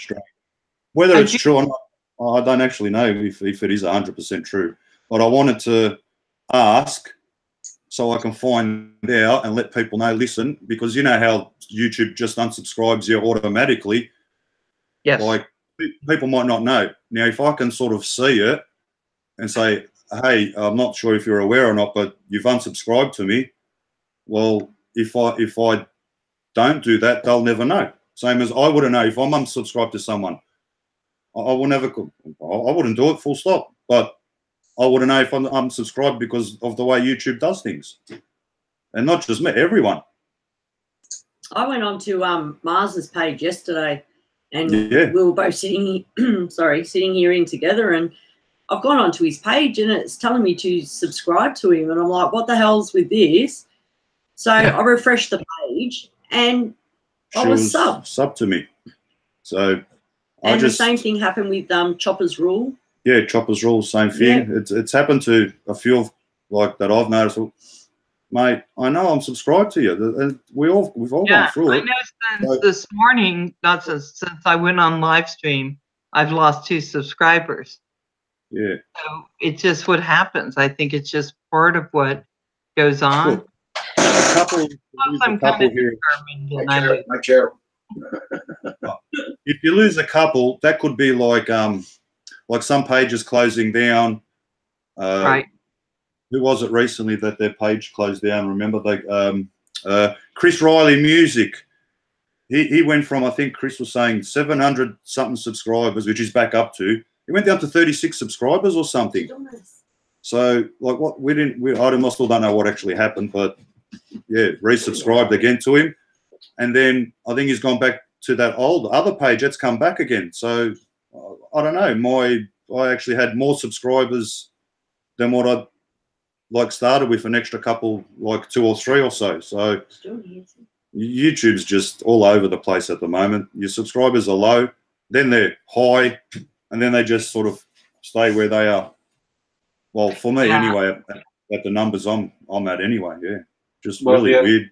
whether it's true or not, I don't actually know if it is 100% true. But I wanted to ask so I can find out and let people know, listen, because you know how YouTube just unsubscribes you automatically. Yes. Like, people might not know. Now, if I can sort of see it and say, hey, I'm not sure if you're aware or not, but you've unsubscribed to me. Well, if I don't do that, they'll never know. Same as I wouldn't know if I'm unsubscribed to someone. I wouldn't do it, full stop. But I wouldn't know if I'm unsubscribed because of the way YouTube does things. And not just me, everyone. I went on to Marz's page yesterday, and Yeah. we were both sitting here in together, and I've gone onto his page and it's telling me to subscribe to him, and I'm like, what the hell's with this? So I refreshed the page and I was sub to me. So and the same thing happened with Chopper's Rule. Yeah, Chopper's Rule, same thing. Yeah. It's happened to a few like that I've noticed. Mate, I know I'm subscribed to you. And we've all gone through it. I know since this morning, not since I went on live stream, I've lost 2 subscribers. Yeah. So it's just what happens. I think it's just part of what goes on. Look, a couple here. My chair. If you lose a couple, that could be like some pages closing down. Right. Who was it recently that their page closed down? Remember, they Chris Riley Music. He went from, I think Chris was saying, 700 something subscribers, which is back up to. He went down to 36 subscribers or something. So, like, what I still don't know what actually happened, but yeah, resubscribed again to him, and then I think he's gone back to that old other page that's come back again. So I don't know. I actually had more subscribers than what I started with, an extra couple, like 2 or 3 or so. So YouTube's just all over the place at the moment. Your subscribers are low, then they're high, and then they just sort of stay where they are. Well, for me anyway, at the numbers I'm at anyway. Yeah, just really weird.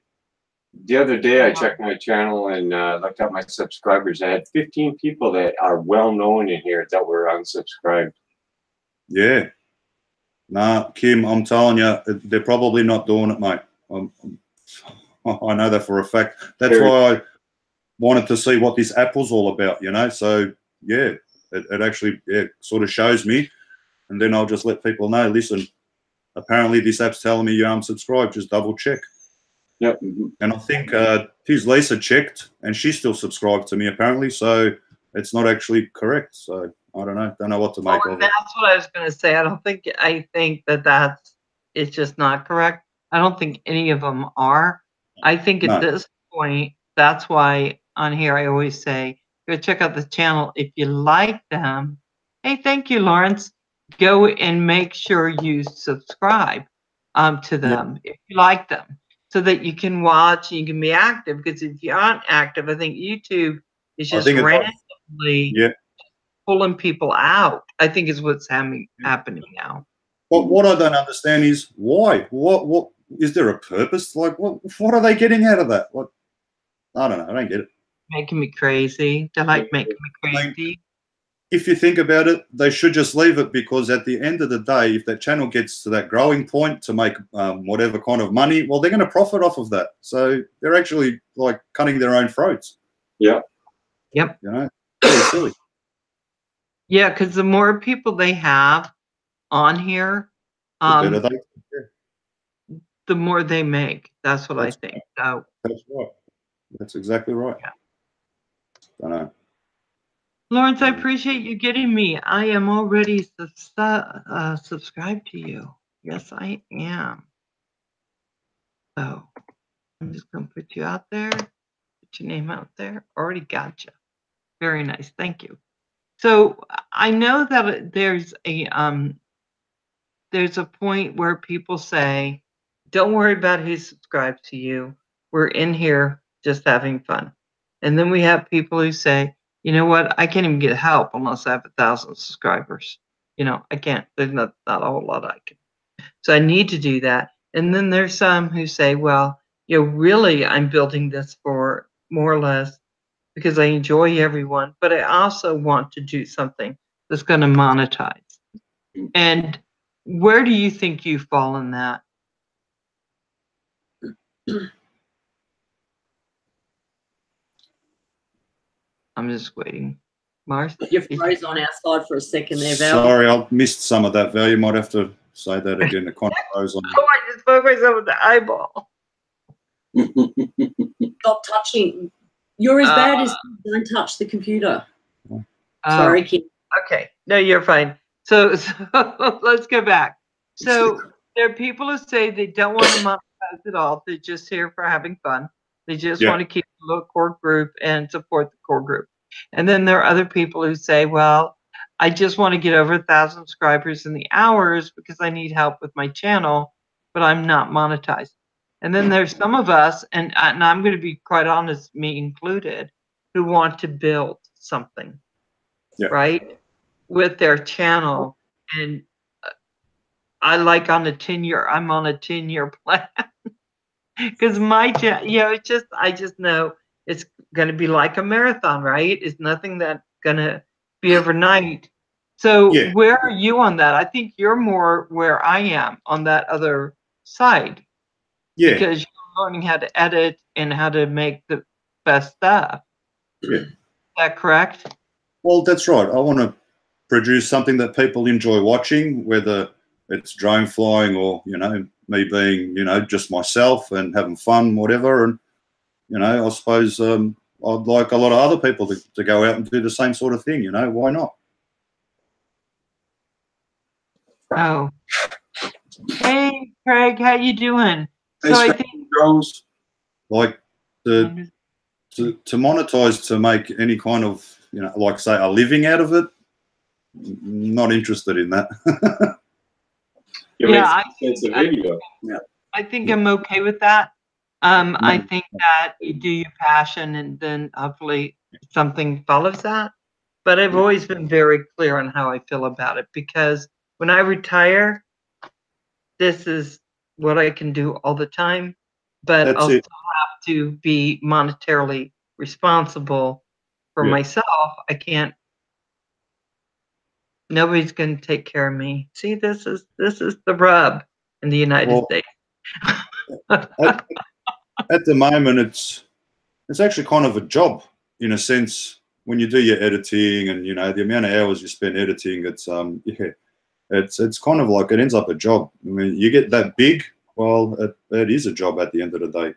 The other day I checked my channel and looked at my subscribers. I had 15 people that are well known in here that were unsubscribed. Yeah. Nah, Kim, I'm telling you, they're probably not doing it, mate. I know that for a fact. That's why I wanted to see what this app was all about, you know. So, yeah, it actually sort of shows me. And then I'll just let people know, listen, apparently this app's telling me you're unsubscribed. Just double check. Yep. And I think Lisa checked, and she's still subscribed to me apparently. So it's not actually correct. So I don't know what to make of it. That's what I was going to say. I think that it's just not correct. I don't think any of them are. I think at this point, that's why on here I always say, go check out the channel. If you like them, hey, thank you, Lawrence. Go and make sure you subscribe to them if you like them, so that you can watch and you can be active. Because if you aren't active, I think YouTube is just random Yeah. pulling people out, I think is what's happening now. What I don't understand is why. What is there a purpose? Like, what are they getting out of that? What? I don't know. I don't get it. Making me crazy. They like making me crazy. If you think about it, they should just leave it, because at the end of the day, if that channel gets to that growing point to make whatever kind of money, well, they're going to profit off of that. So they're actually like cutting their own throats. Yeah. Yep. You know, very silly. Yeah, because the more people they have on here, The better they. Yeah. the more they make. That's what I think. So that's right. That's exactly right. Yeah. I know. Lawrence, I appreciate you getting me. I am already subscribed to you. Yes, I am. So I'm just going to put you out there, put your name out there. Already got you. Very nice. Thank you. So I know that there's a point where people say, don't worry about who subscribes to you. We're in here just having fun. And then we have people who say, you know what? I can't even get help unless I have 1,000 subscribers. You know, I can't. There's not a whole lot I can. So I need to do that. And then there's some who say, well, you know, really, I'm building this for more or less because I enjoy everyone, but I also want to do something that's going to monetize. And where do you think you fall in that? I'm just waiting. Marz? You froze on our side for a second there, Val. Sorry, I missed some of that, Val. You might have to say that again. It kind of froze on. Oh, I just spoke myself with the eyeball. Stop touching. You're as bad as don't touch the computer. Sorry, kid. Okay. No, you're fine. So let's go back. So there are people who say they don't want to monetize at all. They're just here for having fun. They just want to keep a little core group and support the core group. And then there are other people who say, well, I just want to get over 1,000 subscribers in the hours because I need help with my channel, but I'm not monetized. And then there's some of us, and I'm going to be quite honest, me included, who want to build something, right, with their channel. And I like on a 10-year, I'm on a 10-year plan. Because my channel, you know, I just know it's going to be like a marathon, right? It's nothing that's going to be overnight. So where are you on that? I think you're more where I am on that other side. Yeah. Because you're learning how to edit and how to make the best stuff. Yeah. Is that correct? Well, that's right. I want to produce something that people enjoy watching, whether it's drone flying or, you know, me being, you know, just myself and having fun, whatever. And, you know, I suppose I'd like a lot of other people to go out and do the same sort of thing, you know, why not? Oh. Hey, Craig, how you doing? Hey, so I think drones. Like to monetize, to make any kind of, you know, like say a living out of it, not interested in that. Yeah, I think I'm okay with that. I think that you do your passion and then hopefully something follows that. But I've always been very clear on how I feel about it, because when I retire, this is what I can do all the time, but I'll still have to be monetarily responsible for myself. I can't. Nobody's going to take care of me. See, this is the rub in the United States. At the moment, it's actually kind of a job in a sense. When you do your editing and, you know, the amount of hours you spend editing, it's it's kind of like it ends up a job. I mean, you get that big, well, it is a job at the end of the day,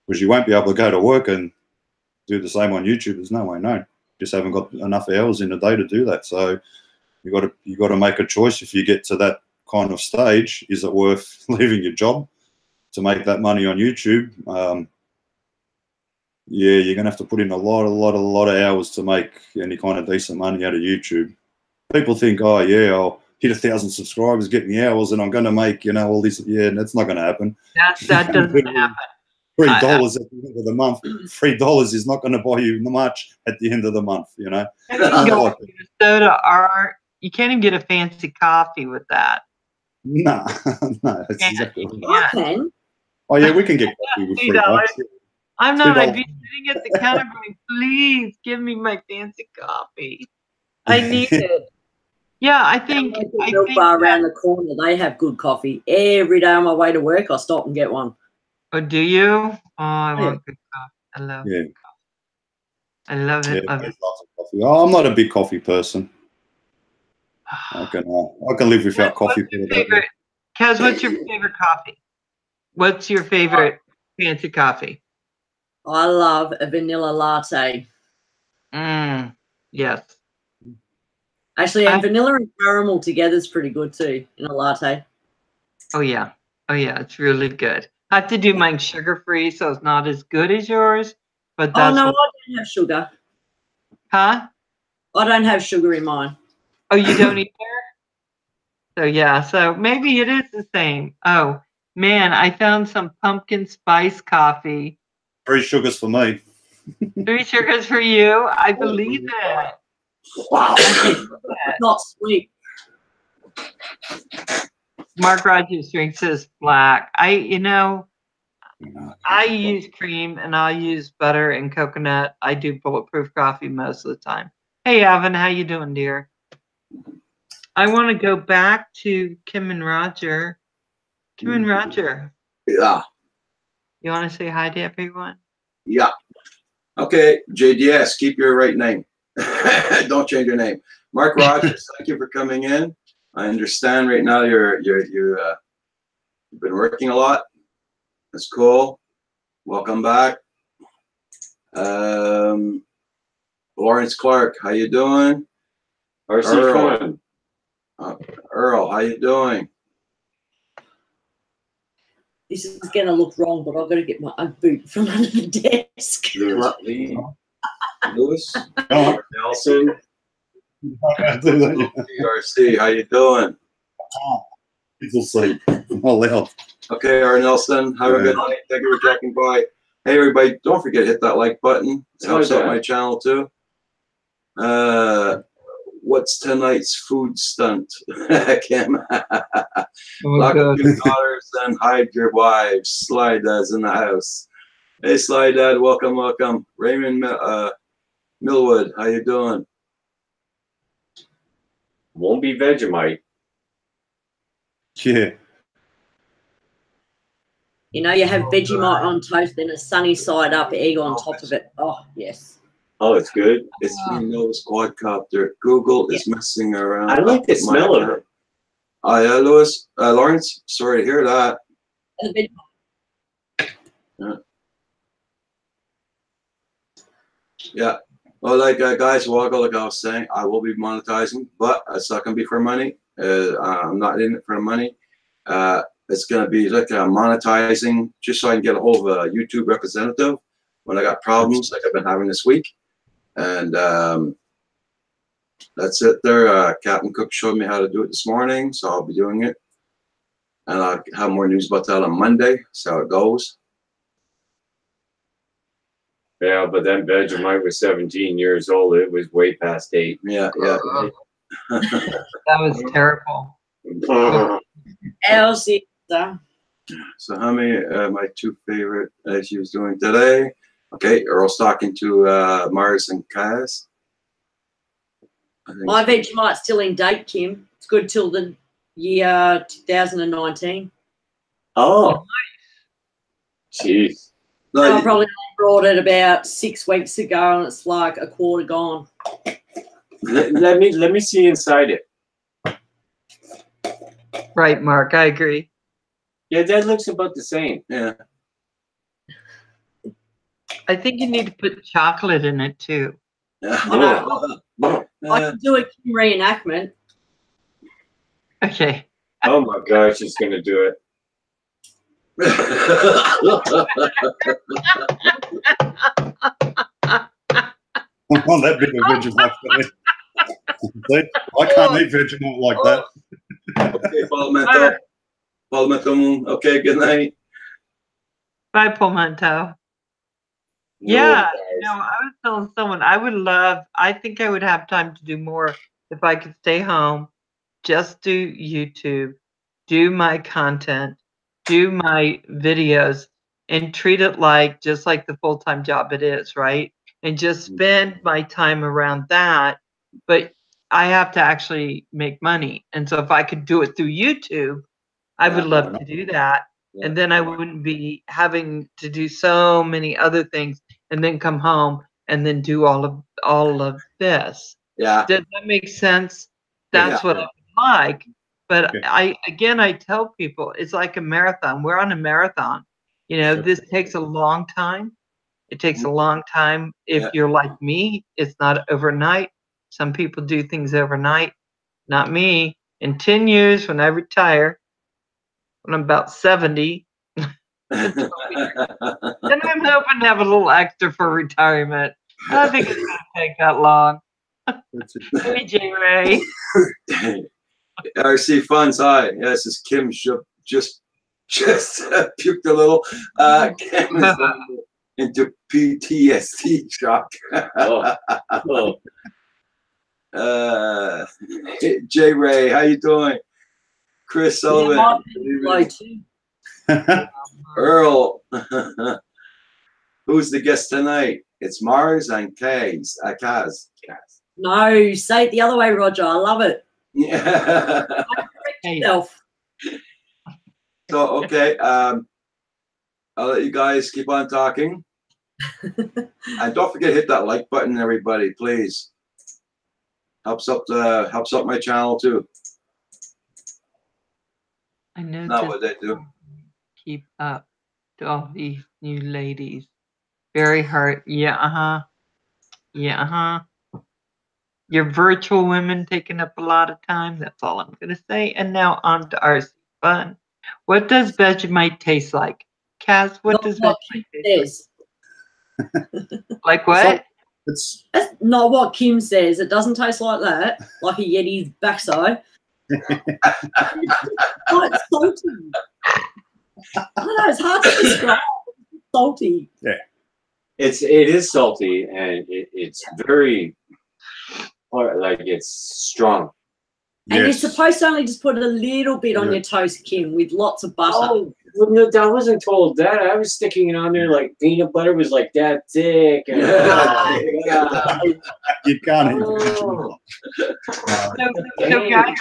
because you won't be able to go to work and do the same on YouTube. There's no way, no. Just haven't got enough hours in a day to do that. So you got to make a choice. If you get to that kind of stage, is it worth leaving your job to make that money on YouTube? Yeah, you're gonna have to put in a lot of hours to make any kind of decent money out of YouTube. People think, oh yeah, I'll hit 1,000 subscribers, get me hours, and I'm gonna make, you know, all this. Yeah, that's not gonna happen. That doesn't happen. $3 at the end of the month. $3 is not going to buy you much at the end of the month, you know. You can go get a soda, or you can't even get a fancy coffee with that. No, no, that's exactly right. I can. Oh yeah, we can get coffee with $3. I'm not. I'd $3. be sitting at the counter going, "Please give me my fancy coffee. I need it." Yeah, I think. Milk bar around the corner. They have good coffee. Every day on my way to work, I stop and get one. Oh, do you? Oh, I want good coffee. I love Yeah. coffee. I love it. Yeah, lots of coffee. Oh, I'm not a big coffee person. I can live without coffee for a day. Kaz, what's your favorite coffee? What's your favorite fancy coffee? I love a vanilla latte. Yes. Actually, vanilla and caramel together is pretty good too in a latte. Oh yeah. Oh yeah, it's really good. I have to do mine sugar-free, so it's not as good as yours. But that's I don't have sugar. Huh? I don't have sugar in mine. Oh, you don't either? So yeah, so maybe it is the same. Oh man, I found some pumpkin spice coffee. 3 sugars for me. 3 sugars for you. I believe it. Wow. Not sweet. Mark Rogers drinks his black. I use cream and I'll use butter and coconut. I do bulletproof coffee most of the time. Hey, Evan, how you doing, dear? I want to go back to Kim and Roger. Kim and Roger. Yeah. You want to say hi to everyone? Yeah. Okay, JDS, keep your right name. Don't change your name. Mark Rogers, thank you for coming in. I understand right now you've been working a lot. That's cool. Welcome back. Lawrence Clark, how you doing? RC Earl, how you doing? This is going to look wrong, but I've got to get my boot from under the desk. Lewis? Nelson. PRC, how you doing? People say, oh, loud. Okay, R. Nelson, have a good night. Thank you for dropping by. Hey, everybody, don't forget to hit that like button. It helps out my channel, too. What's tonight's food stunt, Kim? Lock up your daughters and hide your wives. Sly Dad's in the house. Hey, Sly Dad, welcome, welcome. Raymond Millwood, how you doing? Won't be Vegemite. Yeah. You know, you have Vegemite on toast, then a sunny side up egg on top of it. Oh, yes. Oh, it's good. It's Noah's quadcopter. Google is messing around. I like the smell of it. Oh, yeah, Lawrence, sorry to hear that. Yeah. Well, like guys, like I was saying, I will be monetizing, but it's not going to be for money. I'm not in it for the money. It's going to be like monetizing just so I can get a hold of a YouTube representative when I got problems like I've been having this week. And that's it there. Captain Cook showed me how to do it this morning, so I'll be doing it. And I'll have more news about that on Monday, see how it goes. Yeah, but then Vegemite was 17 years old. It was way past 8. Yeah, yeah. That was terrible. So how many my 2 favorite she was doing today? Okay, Earl's talking to Marz and Kaz. My Vegemite's still in date, Kim. It's good till the year 2019. Oh, jeez. I probably brought it about 6 weeks ago, and it's like a quarter gone. Let me see inside it. Right, Mark. I agree. Yeah, that looks about the same. Yeah. I think you need to put chocolate in it too. I can do a reenactment. Okay. Oh my gosh, she's gonna do it. On that big of Vegemite. I can't eat Vegemite like that. Okay, Palmetto. Okay, good night. Bye, Pomento. Yeah, I was telling someone I think I would have time to do more if I could stay home, just do YouTube, do my content, do my videos, and treat it just like the full-time job it is, right? And just spend my time around that. But I have to actually make money. And so if I could do it through YouTube, I would love to do that. Yeah. And then I wouldn't be having to do so many other things and then come home and then do all of this. Yeah. Does that make sense? That's what I would like. But I tell people it's like a marathon. We're on a marathon. This takes a long time. It takes a long time. If you're like me, it's not overnight. Some people do things overnight. Not me. In 10 years, when I retire, when I'm about 70, then I'm hoping to have a little extra for retirement. I don't think it's going to take that long. Hey, J. Ray. RC Funds, hi. Yeah, this is Kim. Just puked a little. Kim is into PTSD shock. J. Ray, how you doing? Chris Sullivan. Earl. Who's the guest tonight? It's Marz and Kaz. No, say it the other way, Roger. I love it. Yeah. So, okay. I'll let you guys keep on talking. And don't forget to hit that like button, everybody, please. Helps up my channel too. I know. Not what they do. Keep up to all these new ladies. Very hard. Yeah, Yeah, Your virtual women taking up a lot of time. That's all I'm going to say. And now on to RC Fun. What does Vegemite taste like? Kaz, what does Vegemite taste like? Like what? That's not what Kim says. It doesn't taste like that, like a Yeti's backside. Oh, it's salty. I don't know, it's hard to describe. It's salty. Yeah. It is salty, and it's very, it's strong. And you're supposed to only just put a little bit on your toast, Kim, with lots of butter. Oh, well, no, I wasn't told that. I was sticking it on there like peanut butter was like that thick. And, you can't. So guys,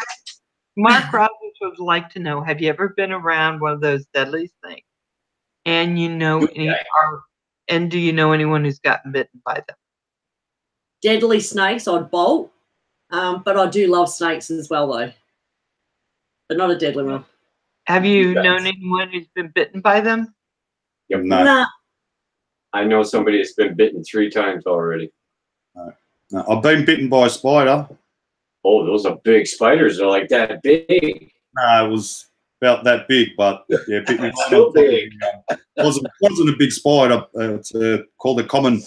Mark Rogers would like to know: have you ever been around one of those deadly snakes? And do you know anyone who's gotten bitten by them? Deadly snakes, I'd bolt. But I do love snakes as well, though. But not a deadly one. Have you known anyone who's been bitten by them? Yep. No. Nah. I know somebody that's been bitten 3 times already. No. I've been bitten by a spider. Oh, those are big spiders. They're like that big. No, it was about that big, but yeah, bit me. So big. It wasn't a big spider. It's called a common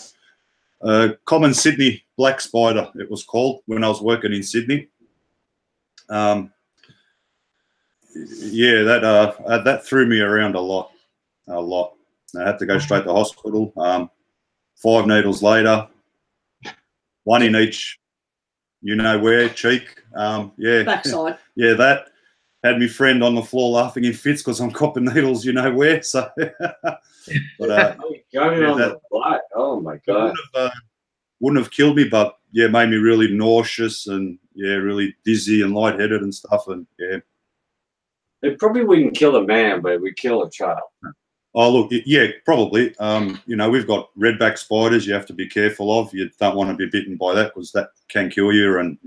Sydney black spider. It was called when I was working in Sydney. Yeah, that threw me around a lot. I had to go straight to hospital. 5 needles later, 1 in each, where, cheek. Yeah, backside. Yeah, that had my friend on the floor laughing in fits because I'm copping needles, where. So, but got it on the butt. Oh my god! Wouldn't have killed me, but yeah, made me really nauseous and really dizzy and lightheaded and stuff. And yeah, it probably wouldn't kill a man, but it would kill a child. Oh look, yeah, probably. We've got redback spiders. You have to be careful of. You don't want to be bitten by that because that can kill you. And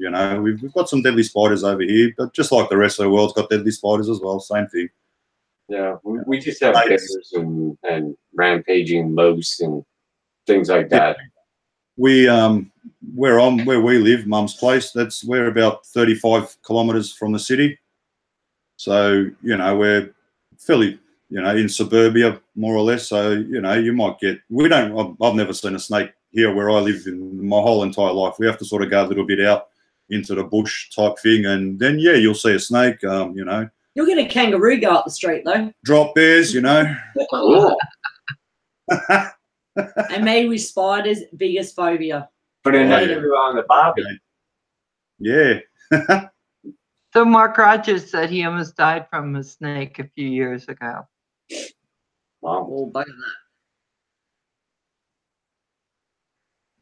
we've got some deadly spiders over here, but just like the rest of the world's got deadly spiders as well. Same thing. Yeah, we just have bears and rampaging moose and things like that. We where we live, Mum's place. We're about 35 kilometres from the city. So we're fairly in suburbia more or less. So you might get. I've never seen a snake here where I live in my whole entire life. We have to sort of go a little bit out into the bush type thing, and then you'll see a snake. You'll get a kangaroo go up the street though. Drop bears, Oh. And me with spiders, biggest phobia. Put a Oh, net yeah. on the bobby. Yeah. So Mark Rogers said he almost died from a snake a few years ago. Wow. Oh, bugger that.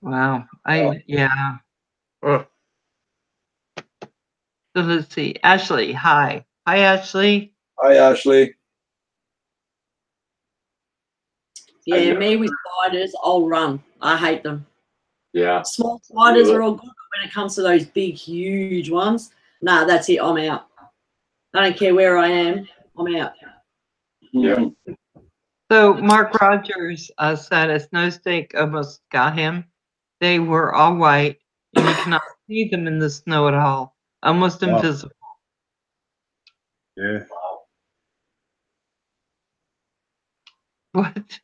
Wow. Yeah. Ugh. So let's see. Ashley, hi. Hi, Ashley. Hi, Ashley. Yeah, me with spiders, I'll run. I hate them. Yeah. Small spiders are all good, but when it comes to those big, huge ones, nah, that's it. I'm out. I don't care where I am. I'm out. Yeah. So Mark Rogers said a snow snake almost got him. They were all white, and you cannot see them in the snow at all. Almost Wow. invisible. Yeah. What?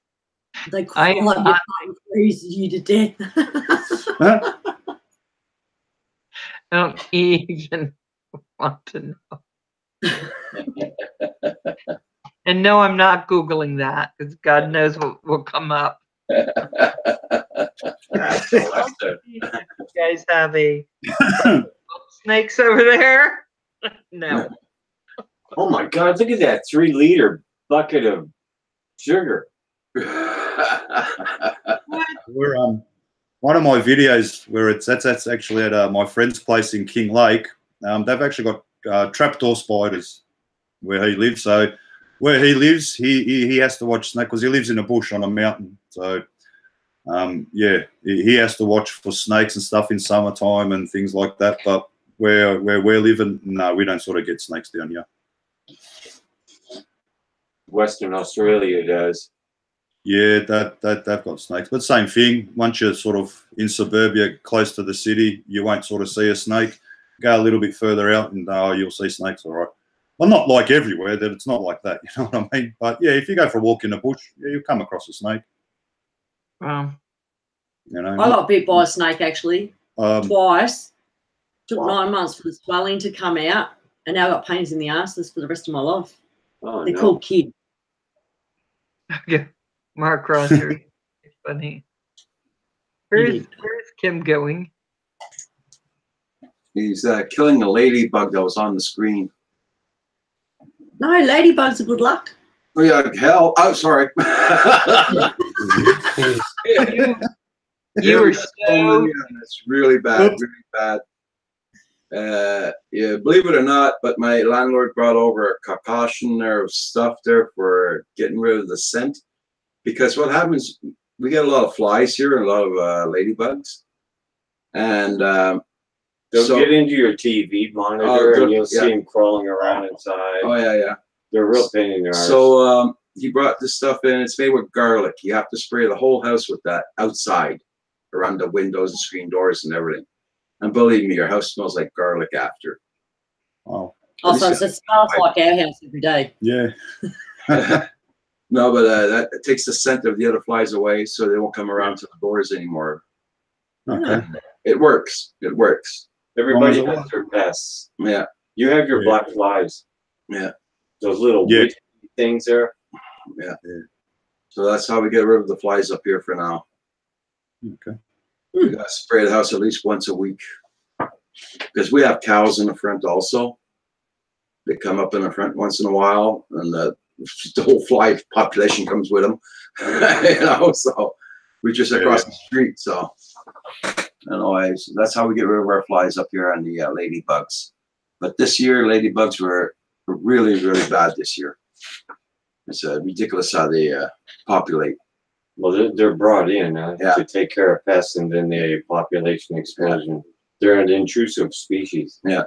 They crawl up your butt and freeze you to death. I don't even want to know. And no, I'm not Googling that because God knows what will come up. You guys have a snakes over there? No. Oh my God! Look at that 3-liter bucket of sugar. We're one of my videos where that's actually at my friend's place in King Lake. They've actually got trapdoor spiders where he lives. So where he lives, he has to watch snake because he lives in a bush on a mountain. So yeah, he has to watch for snakes and stuff in summertime and things like that. But where we're living, no, we don't sort of get snakes down here. Western Australia does. Yeah, that they've got snakes, but same thing. Once you're sort of in suburbia, close to the city, you won't sort of see a snake. Go a little bit further out, and you'll see snakes. All right. Well, not like everywhere. That it's not like that. You know what I mean? But yeah, if you go for a walk in the bush, yeah, you'll come across a snake. Wow. You know. I got bit by a snake actually twice. Took Wow. 9 months for the swelling to come out, and now I got pains in the asses for the rest of my life. Oh, They're no. called kid. Okay. Mark Rogers. It's funny. Where's Kim going? He's killing the ladybug that was on the screen. No, ladybugs are good luck. Oh yeah, hell! Oh, sorry. You were so. It's really bad, really bad. Yeah, believe it or not, but my landlord brought over a concoction there of stuff there for getting rid of the scent. Because what happens, we get a lot of flies here and a lot of ladybugs, and They'll so, get into your TV monitor and you'll see them crawling around inside. Oh yeah. They're a real pain in the arse. So he brought this stuff in. It's made with garlic. You have to spray the whole house with that outside, around the windows and screen doors and everything. And believe me, your house smells like garlic after. Oh. Also, it smells like our house every day. Yeah. No, but that it takes the scent of the other flies away, so they won't come around to the doors anymore. Okay. It works. It works. Everybody has their pests. Yeah. You have your black flies. Yeah. Those little witchy things there. Yeah. So that's how we get rid of the flies up here for now. Okay. We got to spray the house at least once a week because we have cows in the front also. They come up in the front once in a while, and the whole fly population comes with them. You know, so we just across the street. So, anyways, that's how we get rid of our flies up here on the ladybugs. But this year, ladybugs were really, really bad this year. It's ridiculous how they populate. Well, they're brought in to take care of pests, and then the population explosion. They're an intrusive species. Yeah.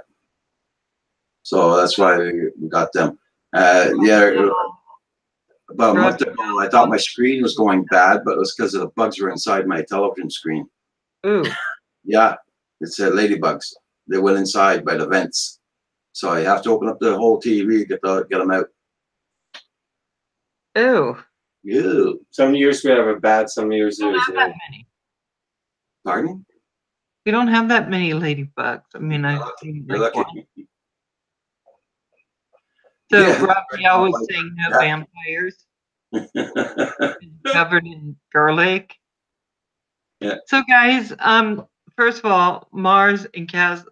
So that's why we got them. Yeah. About a month ago, I thought my screen was going bad, but it was because of the bugs were inside my television screen. Ooh. Yeah. It said ladybugs. They went inside by the vents. So you have to open up the whole TV, get them out. Ooh. Yeah. Some years we have a bad, some years We don't there's have that many. Pardon? We don't have that many ladybugs. I mean, I've seen You're like lucky. one. So Yeah. Raphael was saying no vampires. covered in garlic. Yeah. So guys, first of all, Marz and Kaz,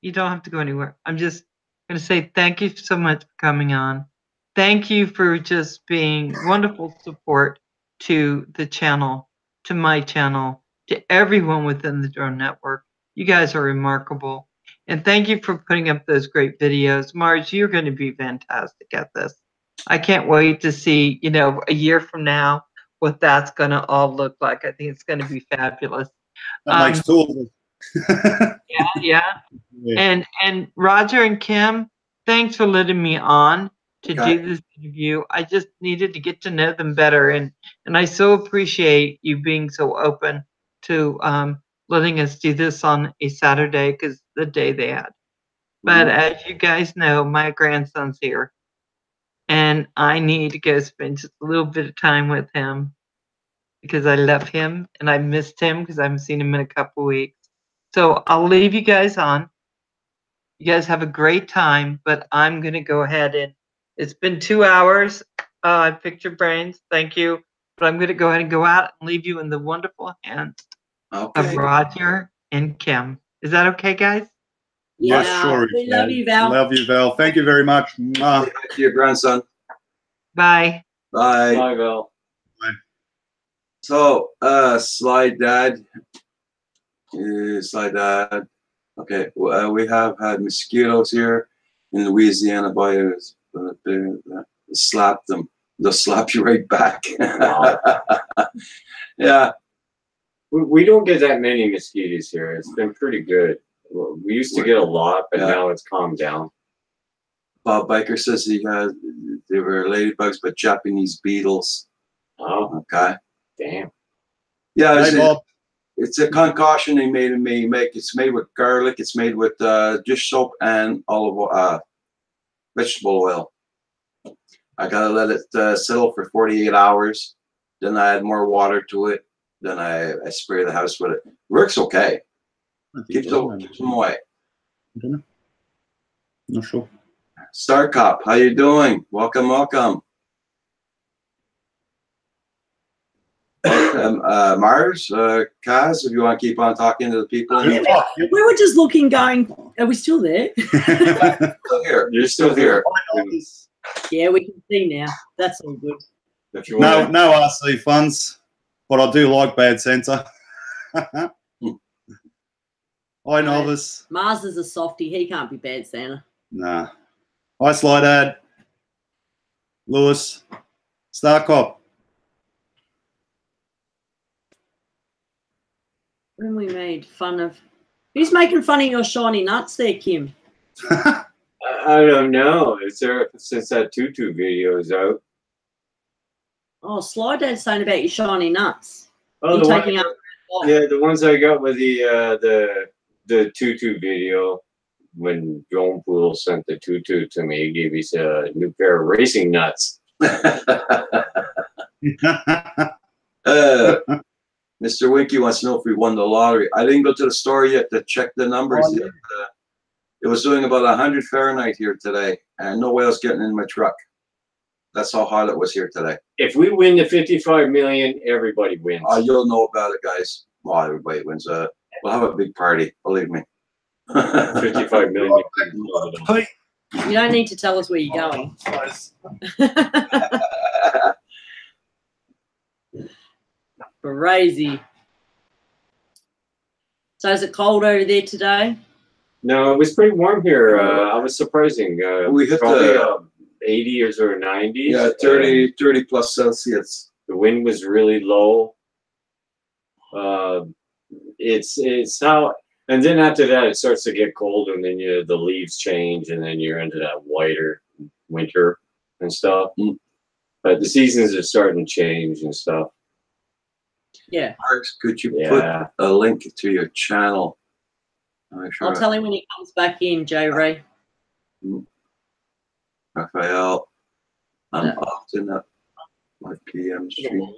you don't have to go anywhere. I'm just gonna say thank you so much for coming on. Thank you for just being wonderful support to the channel, to my channel, to everyone within the Drone Network. You guys are remarkable. And thank you for putting up those great videos. Marz, you're going to be fantastic at this. I can't wait to see, you know, a year from now, what that's going to all look like. I think it's going to be fabulous. That makes two of them. Yeah. And Roger and Kim, thanks for letting me on to do this interview. I just needed to get to know them better, and I so appreciate you being so open to letting us do this on a Saturday, because the day they had. But as you guys know, my grandson's here, and I need to go spend just a little bit of time with him because I love him and I missed him because I haven't seen him in a couple weeks. So I'll leave you guys on. You guys have a great time, but I'm going to go ahead and it's been 2 hours. I picked your brains. Thank you. But I'm going to go ahead and go out and leave you in the wonderful hands of Roger and Kim. Is that okay, guys? Yeah, Yes, sure. we love you, Val. Love you, Val. Thank you very much. To your grandson. Bye. Bye. Bye, Val. Bye. So, Slide Dad. Slide Dad. Okay, well, we have had mosquitoes here in Louisiana. Boys, slap them. They'll slap you right back. Yeah. We don't get that many mosquitoes here. It's been pretty good. We used to get a lot, but now it's calmed down. Bob Biker says they were ladybugs, but Japanese beetles. Oh, okay. Damn. Yeah, Hey, Bob. it's a concoction they made me make. It's made with garlic. It's made with dish soap and vegetable oil. I gotta let it settle for 48 hours. Then I add more water to it. Then I spray the house with it. Works okay. Keeps them away. I don't know. Not sure. Star Cop, how you doing? Welcome, welcome. Marz, Kaz, if you want to keep on talking to the people. We were just looking, going, are we still there? Still here. You're still here. Yeah, we can see now. That's all good. No RC funds, but I do like bad censor. Hi, novice. Mars is a softie. He can't be bad Santa. Nah. Hi, Sly Dad. Lewis. Star Cop. When we made fun of... Who's making fun of your shiny nuts there, Kim? I don't know. It's there since that tutu video is out. Oh, Sly Dad's saying about your shiny nuts. Oh, You're taking up... Yeah, the ones I got with the tutu video. When Drone Pool sent the tutu to me, he gave me a new pair of racing nuts. Mr. Winky wants to know if we won the lottery. I didn't go to the store yet to check the numbers yet. It was doing about 100 Fahrenheit here today, and no way I was getting in my truck. That's how hot it was here today. If we win the 55 million, everybody wins. You'll know about it, guys. Well, everybody wins. We'll have a big party, believe me. 55 million. You don't need to tell us where you're going. Crazy. So is it cold over there today? No, it was pretty warm here. I was surprising. We hit probably the 80s or 90s. Yeah, 30 plus Celsius. The wind was really low. It's how, and then after that it starts to get cold, and then the leaves change, and then you're into that whiter winter and stuff. But the seasons are starting to change and stuff. Yeah. Marz, could you put a link to your channel? I'll tell him when he comes back in, Joe Ray. Raphael, I'm often at my PM stream.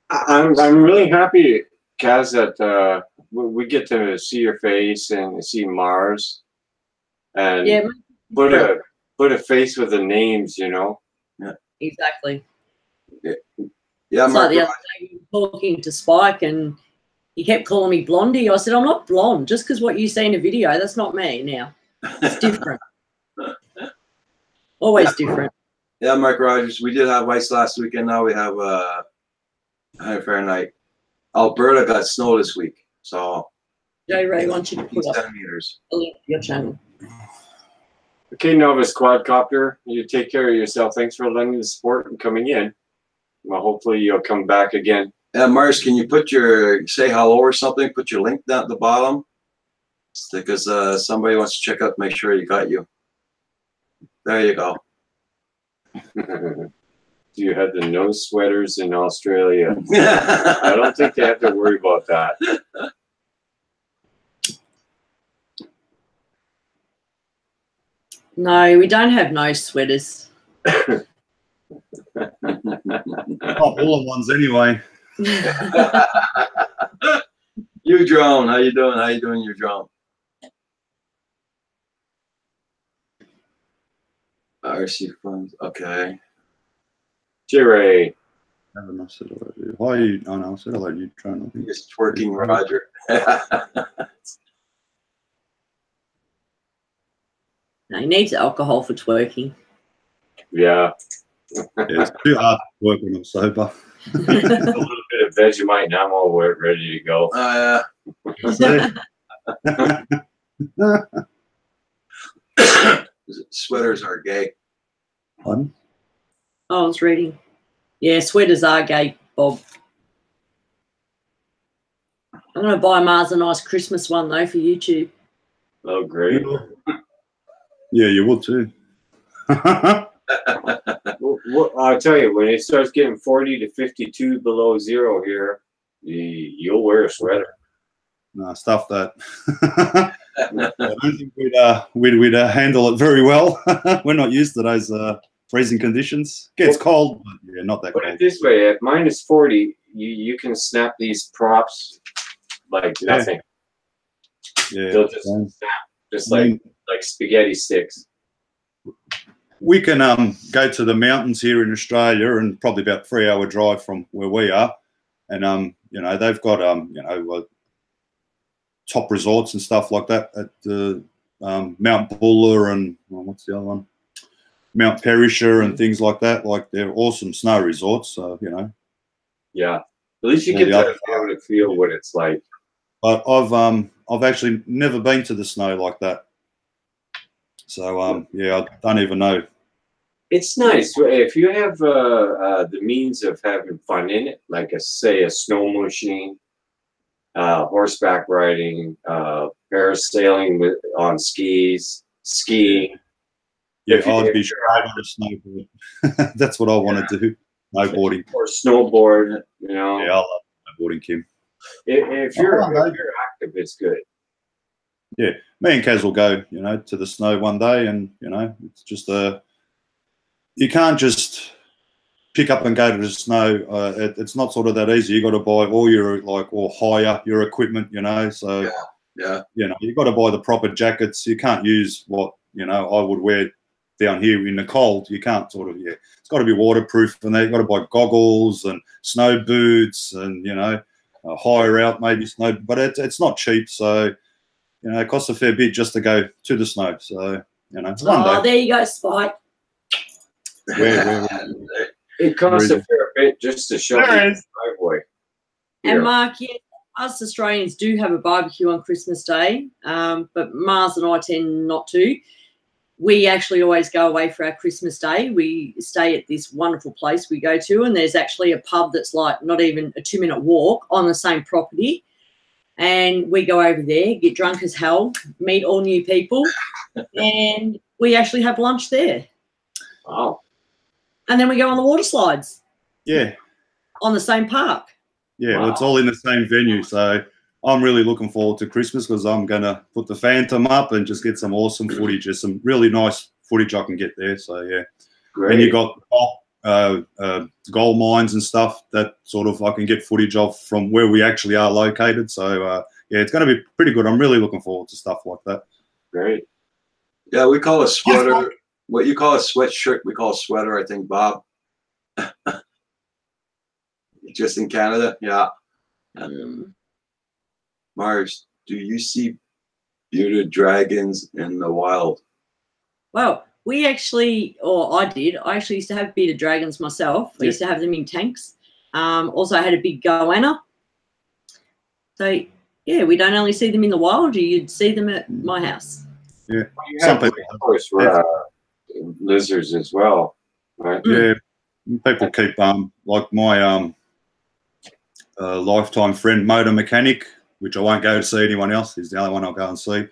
I'm really happy, Kaz, that we get to see your face and see Marz, and put a face with the names, you know. Yeah, exactly. It's like the other day we were talking to Spike and he kept calling me Blondie. I said, I'm not blonde. Just because what you see in a video, that's not me now. It's different. Always different. Yeah, Mark Rogers, we did have ice last weekend. Now we have Fahrenheit. Alberta got snow this week. So Jay Ray wants you to put up centimeters. a link to your channel. Okay, Novus Quadcopter, you take care of yourself. Thanks for lending the support and coming in. Well, hopefully you'll come back again. Yeah, Mars, can you put say hello or something? Put your link down at the bottom. Because somebody wants to check out, make sure you got you. There you go. Do you have the no sweaters in Australia? I don't think they have to worry about that. No, we don't have no sweaters. Not woolen ones anyway. You drone, how you doing? How you doing, your drone? RC funds, okay. J-Ray. Haven't I said hello to you? Why are you? Oh no, I said hello to you, drone. Just twerking, Roger. No, he needs alcohol for twerking. Yeah. Yeah, it's too hard to work when I'm sober. A little bit of Vegemite and I'm all ready to go. Sweaters are gay. Pardon? Oh, I was reading. Yeah, sweaters are gay, Bob. I'm going to buy Marz a nice Christmas one, though, for YouTube. Oh, great. Yeah, you would too. Well, I'll tell you, when it starts getting 40 to 52 below zero here, you'll wear a sweater. No, stuff that. I don't think we'd handle it very well. We're not used to those freezing conditions. Gets cold, but yeah, not that Put cold. it this way, at minus 40, you can snap these props like nothing. Yeah, They'll just snap, just like spaghetti sticks. We can go to the mountains here in Australia, and probably about 3-hour drive from where we are, and you know, they've got top resorts and stuff like that at Mount Buller and what's the other one, Mount Perisher and things like that. Like, they're awesome snow resorts. So, you know. Yeah, at least you get to be able to feel what it's like. But I've actually never been to the snow like that. So yeah, I don't even know. It's nice if you have the means of having fun in it, like say a snow machine, horseback riding, parasailing on skis, skiing. Yeah, I'd be straight on a snowboard. That's what I want to do. Snowboarding or snowboard. You know. Yeah, I love snowboarding, Kim. If you're active, it's good. Yeah, me and Kaz will go, you know, to the snow one day, and you know, it's just you can't just pick up and go to the snow. It's not sort of that easy. You got to buy all your or hire your equipment, you know. So yeah, you know, you got to buy the proper jackets. You can't use what I would wear down here in the cold. You can't it's got to be waterproof, and they've got to buy goggles and snow boots, and hire out maybe snow, but it's not cheap. So it costs a fair bit just to go to the snow. So one day. There you go, Spike. It costs a fair bit just to show the driveway. And Mark, us Australians do have a barbecue on Christmas Day, but Marz and I tend not to. We actually always go away for our Christmas Day. We stay at this wonderful place we go to, and there's actually a pub that's like not even a 2-minute walk on the same property. And we go over there, get drunk as hell, meet all new people, and we actually have lunch there. Wow. And then we go on the water slides. Yeah. On the same park. Yeah, well, it's all in the same venue. So I'm really looking forward to Christmas because I'm going to put the Phantom up and just get some awesome footage. There's some really nice footage I can get there. So, yeah. Great. And you got gold mines and stuff that sort of I can get footage of from where we actually are located. So, yeah, it's going to be pretty good. I'm really looking forward to stuff like that. Great. Yeah, we call a sweater. What you call a sweatshirt, we call a sweater, I think, Bob. Just in Canada, yeah. Marz, do you see bearded dragons in the wild? Well, we actually, or I did. I actually used to have bearded dragons myself. I used to have them in tanks. Also, I had a big goanna. So yeah, we don't only see them in the wild. You'd see them at my house. Yeah, Some people, of course, lizards as well, right? Yeah, people keep like my lifetime friend, motor mechanic, which I won't go to see anyone else. He's the only one I'll go and see.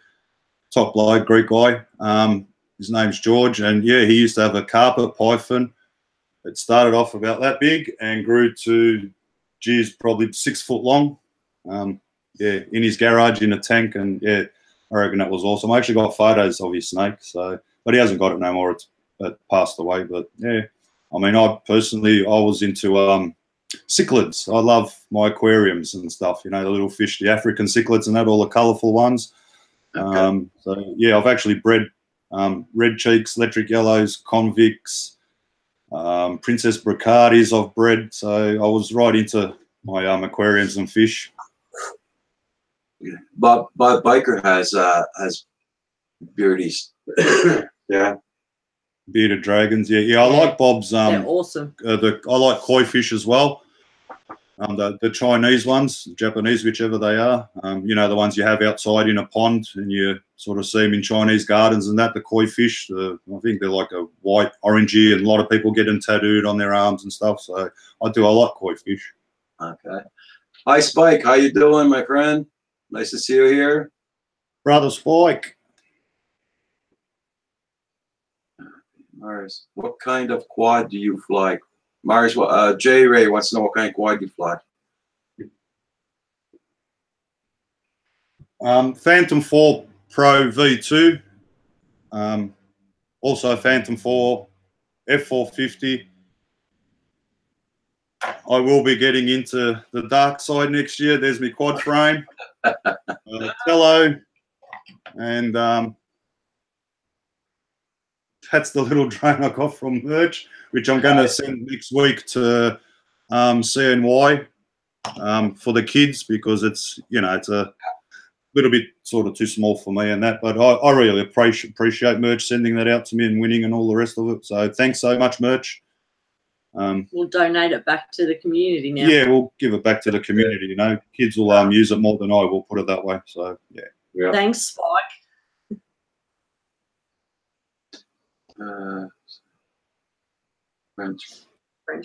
Top bloke, Greek guy. His name's George, and yeah, he used to have a carpet python. It started off about that big and grew to, geez, probably 6 foot long. Yeah, in his garage in a tank, and yeah, I reckon that was awesome. I actually got photos of his snake, so but he hasn't got it no more. It passed away. But yeah, I mean, I was into cichlids. I love my aquariums and stuff. You know, the little fish, the African cichlids, and that, all the colourful ones. Okay. So yeah, I've actually bred red cheeks, electric yellows, convicts, princess brocardis I've bred. So I was right into my aquariums and fish. Yeah. Bob Biker has beardies. Yeah. Bearded dragons, yeah. I like Bob's. They're awesome. I like koi fish as well. The Chinese ones, Japanese, whichever they are. You know, the ones you have outside in a pond, and you sort of see them in Chinese gardens and that. The koi fish, I think they're like a white, orangey, and a lot of people get them tattooed on their arms and stuff. So I like koi fish. Okay. Hi, Spike. How you doing, my friend? Nice to see you here. Brother Spike. Marz, what kind of quad do you fly? Marz, J Ray wants to know what kind of quad you fly. Phantom 4 Pro V2. Also Phantom 4 F450. I will be getting into the dark side next year. There's my quad frame. Tello. And that's the little drone I got from Merch, which I'm going to send next week to CNY for the kids, because it's, you know, it's a little bit sort of too small for me and that. But I really appreciate Merch sending that out to me and winning and all the rest of it. So thanks so much, Merch. We'll donate it back to the community now. Yeah, we'll give it back to the community. You know, kids will use it more than I will, put it that way. So yeah. Thanks, Spike. French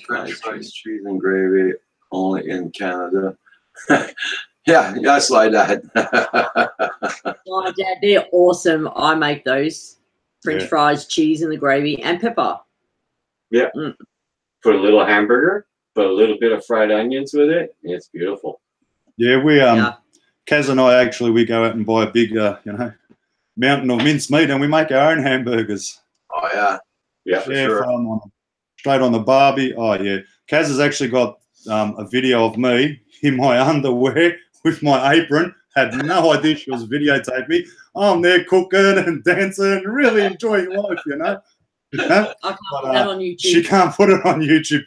fries, cheese and gravy, only in Canada. yeah, that's like that. Oh, Dad, they're awesome. I make those French fries, cheese in the gravy, and pepper. Yeah. Put a little hamburger, put a little bit of fried onions with it. It's beautiful. Yeah, we Kaz and I actually, we go out and buy a big you know, mountain of mincemeat, and we make our own hamburgers. Oh yeah. Yeah, for sure. Straight on the barbie. Oh yeah. Kaz has actually got a video of me in my underwear with my apron. Had no idea she was videotaping me. I'm there cooking and dancing, really enjoying life, you know. I can't put that on YouTube. She can't put it on YouTube.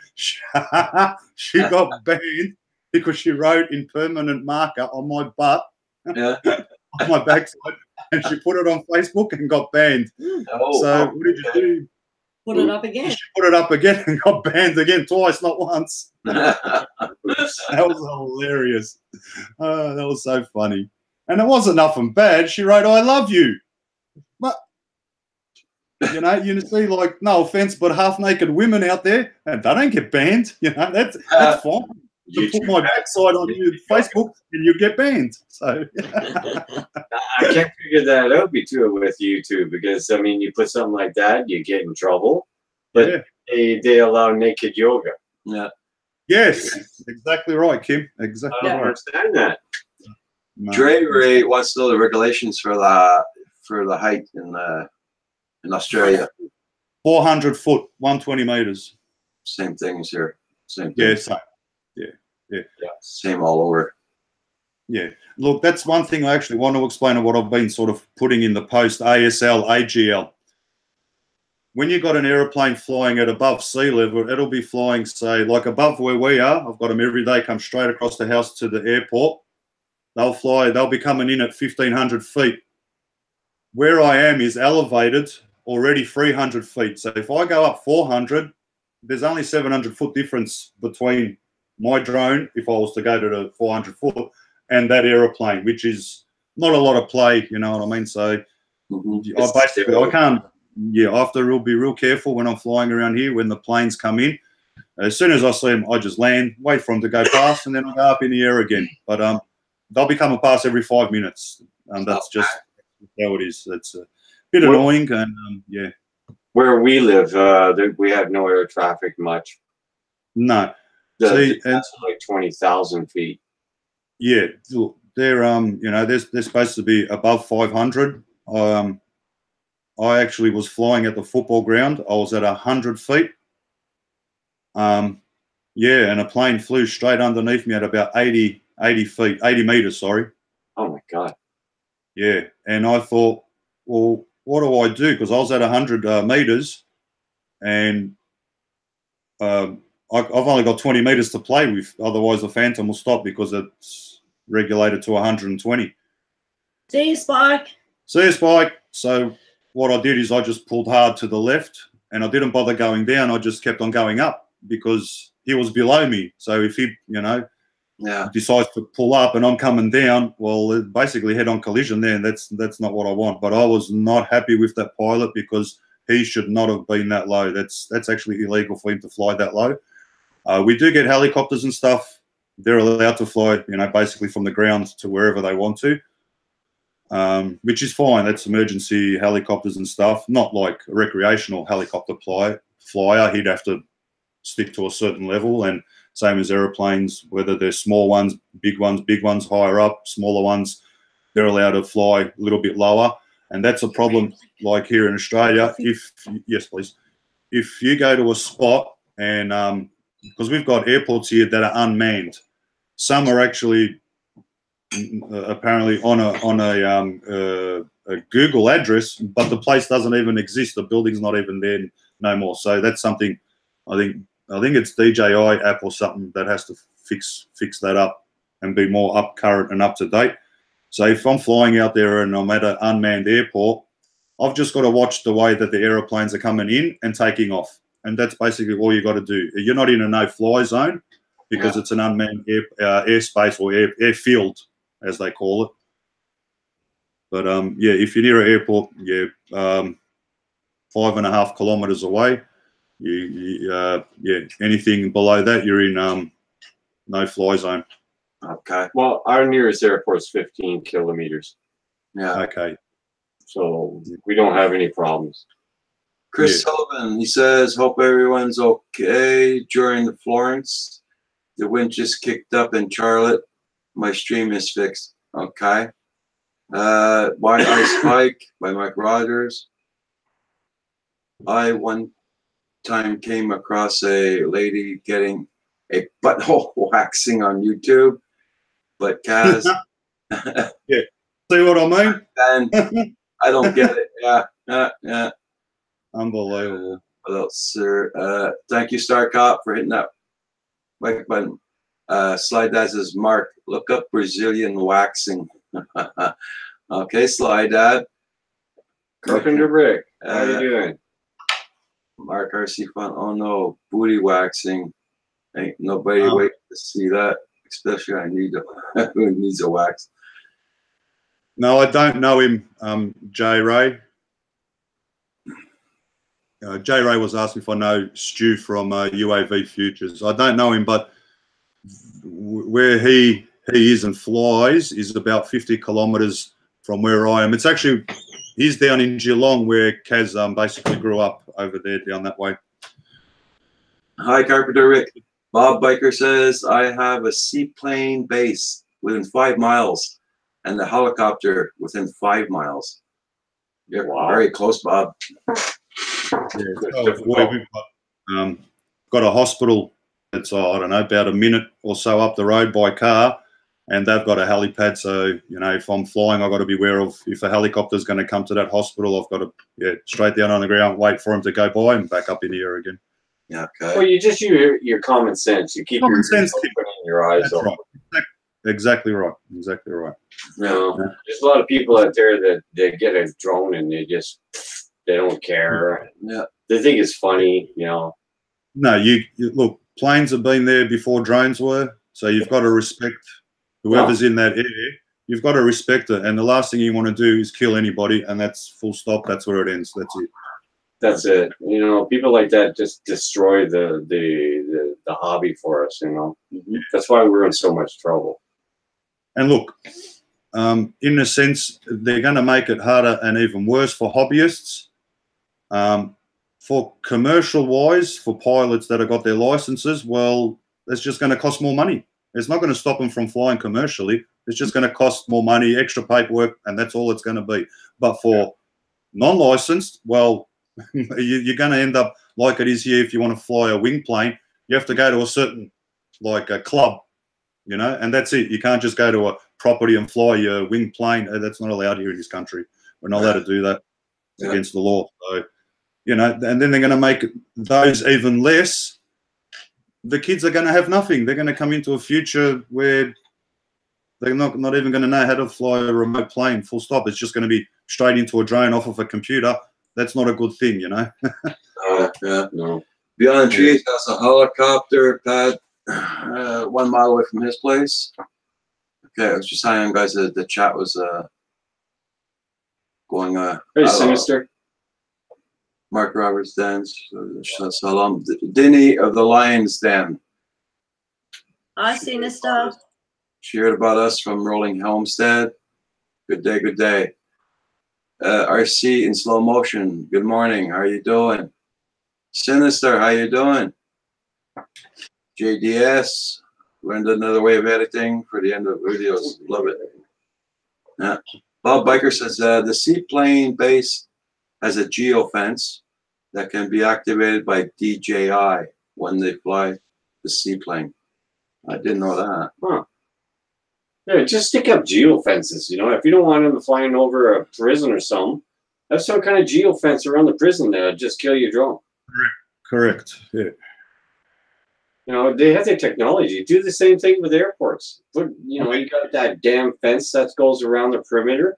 She got banned because she wrote in permanent marker on my butt, on my backside, and she put it on Facebook and got banned. So what did you do? Put it up again. She put it up again and got banned again twice, not once. That was hilarious. That was so funny. And it wasn't nothing bad. She wrote, "I love you." But you know, you see, like, no offense, but half-naked women out there, and they don't get banned. You know, that's fine. You put my backside on your Facebook, and you get banned. So I can't figure that out with YouTube, because I mean, you put something like that, you get in trouble. But they allow naked yoga. Yeah. Yes, exactly right, Kim. Exactly I don't understand that. No. Dre Ray wants to know the regulations for the height in Australia. 400 foot, 120 meters. Same thing as here. Same thing. Yeah, same. Yeah. Same all over. Yeah. Look, that's one thing I actually want to explain of what I've been sort of putting in the post, ASL, AGL. when you got an aeroplane flying at above sea level, it'll be flying, say, like above where we are. I've got them every day, come straight across the house to the airport. They'll be coming in at 1,500 feet. Where I am is elevated already 300 feet. So if I go up 400, there's only 700-foot difference between my drone, if I was to go to the 400 foot, and that aeroplane, which is not a lot of play, you know what I mean? So I can't, I have to be real careful when I'm flying around here when the planes come in. As soon as I see them, I just land, wait for them to go past, and then I go up in the air again. But they'll be coming past every 5 minutes. That's just how it is. It's a bit annoying, and yeah. Where we live, we have no air traffic much. No. That's like 20,000 feet. Yeah, they're you know, they're supposed to be above 500. I actually was flying at the football ground. I was at 100 feet. Yeah, and a plane flew straight underneath me at about 80 meters, sorry. Oh my God. Yeah, and I thought, well, what do I do? Because I was at 100 meters, and I've only got 20 meters to play with. Otherwise, the Phantom will stop because it's regulated to 120. See you, Spike. See you, Spike. So what I did is I just pulled hard to the left, and I didn't bother going down. I just kept on going up because he was below me. So if he, you know, decides to pull up and I'm coming down, well, basically head-on collision there, and that's not what I want. But I was not happy with that pilot because he should not have been that low. That's actually illegal for him to fly that low. We do get helicopters and stuff. They're allowed to fly, you know, basically from the ground to wherever they want to, which is fine. That's emergency helicopters and stuff, not like a recreational helicopter flyer. He'd have to stick to a certain level, and same as aeroplanes, whether they're small ones, big ones higher up, smaller ones, they're allowed to fly a little bit lower. And that's a problem like here in Australia. Yes, please. If you go to a spot and because we've got airports here that are unmanned, some are actually apparently on a Google address, but the place doesn't even exist. The building's not even there no more. So that's something I think it's DJI app or something that has to fix that up and be more up current and up to date. So if I'm flying out there and I'm at an unmanned airport, I've just got to watch the way that the aeroplanes are coming in and taking off. And that's basically all you got to do. You're not in a no-fly zone because it's an unmanned airspace or airfield, as they call it. But yeah, if you're near an airport, 5.5 kilometers away, anything below that, you're in no-fly zone. Okay. Well, our nearest airport is 15 kilometers. Yeah. Okay. So we don't have any problems. Chris Sullivan, he says, hope everyone's okay during the Florence. The wind just kicked up in Charlotte. My stream is fixed. Okay. Why I Spike by Mike Rogers. I one time came across a lady getting a butthole waxing on YouTube, but Kaz. Yeah. See what I mean? And I don't get it. Yeah. Unbelievable. What else, sir? Thank you, Star Cop, for hitting that like button. Slide Dad says, Mark, look up Brazilian waxing. Okay, Slide Dad. Carpenter Rick, how you doing? Mark RC Fun. Oh no, booty waxing. Ain't nobody waiting to see that. Especially I need who needs a wax. No, I don't know him, Jay Ray. Jay Ray was asking if I know Stu from UAV Futures. I don't know him, but where he is and flies is about 50 kilometres from where I am. It's actually, he's down in Geelong where Kaz basically grew up over there down that way. Hi, Carpenter Rick. Bob Biker says, I have a seaplane base within 5 miles and a helicopter within 5 miles. You're very close, Bob. Yeah, we've got a hospital that's, I don't know, about a minute or so up the road by car. and they've got a helipad. So, you know, if I'm flying, I've got to be aware of if a helicopter's going to come to that hospital, I've got to straight down on the ground, wait for him to go by and back up in the air again. Yeah, okay. Well, you just use your common sense. You keep your ears open and your eyes open. Right. Exactly right. Exactly right. No, there's a lot of people out there that they get a drone and they don't care. Yeah. They think it's funny, you know. No, you look, planes have been there before drones were, so you've got to respect whoever's in that area. You've got to respect it, and the last thing you want to do is kill anybody, and that's full stop. That's where it ends. That's it. That's it. You know, people like that just destroy the hobby for us. You know, that's why we're in so much trouble. And look, in a sense, they're going to make it harder and even worse for hobbyists. For commercial-wise, for pilots that have got their licenses, well, it's just going to cost more money. It's not going to stop them from flying commercially. It's just going to cost more money, extra paperwork, and that's all it's going to be. But for non-licensed, well, you're going to end up like it is here. If you want to fly a wing plane, you have to go to a certain, like a club, you know, and that's it. You can't just go to a property and fly your wing plane. That's not allowed here in this country. We're not allowed to do that. It's against the law. So, you know, and then they're going to make those even less. The kids are going to have nothing. They're going to come into a future where they're not even going to know how to fly a remote plane, full stop. It's just going to be straight into a drone off of a computer. That's not a good thing, you know. No. Beyond the Trees has a helicopter pad 1 mile away from his place. Okay, I was just saying, guys, the chat was going. Very sinister. Mark Roberts dance. Salam. Dinny of the Lions Den. Hi, Sinister. She heard about us from Rolling Homestead. Good day, good day. RC in slow motion. Good morning. How are you doing? Sinister, how you doing? JDS. Learned another way of editing for the end of videos. Love it. Yeah. Bob Biker says the seaplane base has a geofence that can be activated by DJI when they fly the seaplane. I didn't know that. Huh. Yeah, just stick up geofences, you know. If you don't want them flying over a prison or something, have some kind of geofence around the prison that'll just kill your drone. Correct. Yeah. You know, they have the technology. Do the same thing with airports. Put, you know, you got that damn fence that goes around the perimeter.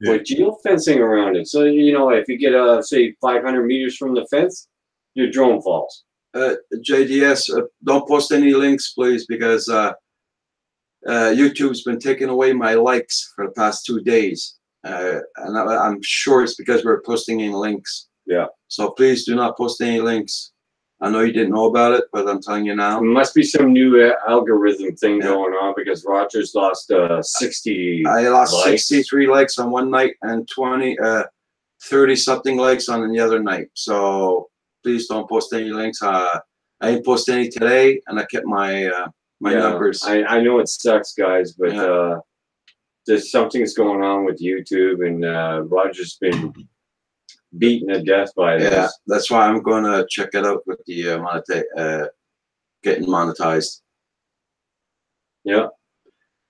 Put geofencing around it. So, you know, if you get, say, 500 meters from the fence, your drone falls. JDS, don't post any links, please, because YouTube's been taking away my likes for the past 2 days. And I'm sure it's because we're posting in links. Yeah. So please do not post any links. I know you didn't know about it, but I'm telling you now. There must be some new algorithm thing going on because Rogers lost 60 I lost likes. 63 likes on one night and 30 something likes on the other night. So please don't post any links. I didn't post any today, and I kept my numbers. I know it sucks, guys, but there's something's going on with YouTube, and Roger's been beaten to death by this. Yeah, that's why I'm going to check it out with the getting monetized. Yeah.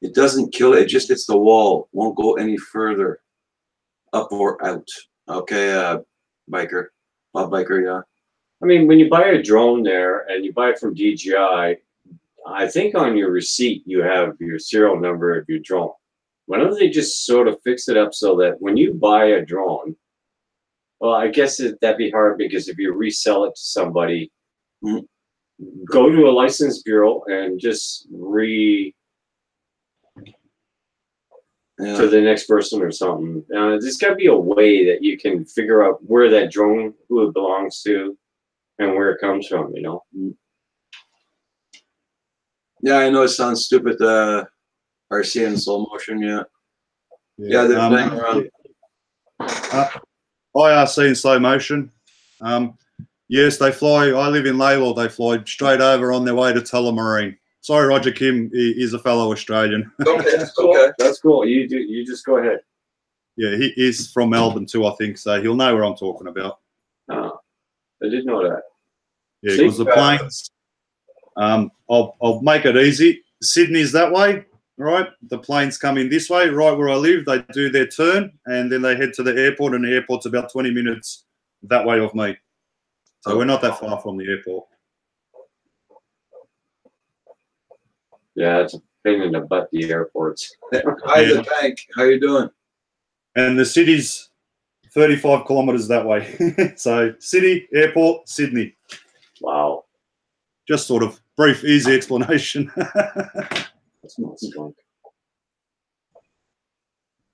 It doesn't kill it, it just hits the wall. Won't go any further up or out. Okay, Biker. Bob Biker, yeah. I mean, when you buy a drone there and you buy it from DJI, I think on your receipt you have your serial number of your drone. Why don't they just sort of fix it up so that when you buy a drone, well, I guess that'd be hard because if you resell it to somebody, go to a license bureau and just to the next person or something. There's got to be a way that you can figure out where that drone, who it belongs to, and where it comes from, you know? Yeah, I know it sounds stupid, RC in slow motion, yeah. Yeah, they're playing around. IRC in slow motion. Yes, they fly. I live in Laylaw. They fly straight over on their way to Tullamarine. Sorry, Roger Kim is a fellow Australian. Okay, that's cool. Okay. That's cool. You just go ahead. Yeah, he is from Melbourne too, I think. So he'll know where I'm talking about. I didn't know that. Yeah, because the planes. I'll make it easy. Sydney's that way. right? The planes come in this way, right where I live. They do their turn, and then they head to the airport, and the airport's about 20 minutes that way of me. So we're not that far from the airport. Yeah, it's a pain in the butt, the airports. Hi, the tank. How you doing? And the city's 35 kilometres that way. So city, airport, Sydney. Wow. Just sort of brief, easy explanation. That's not skunk.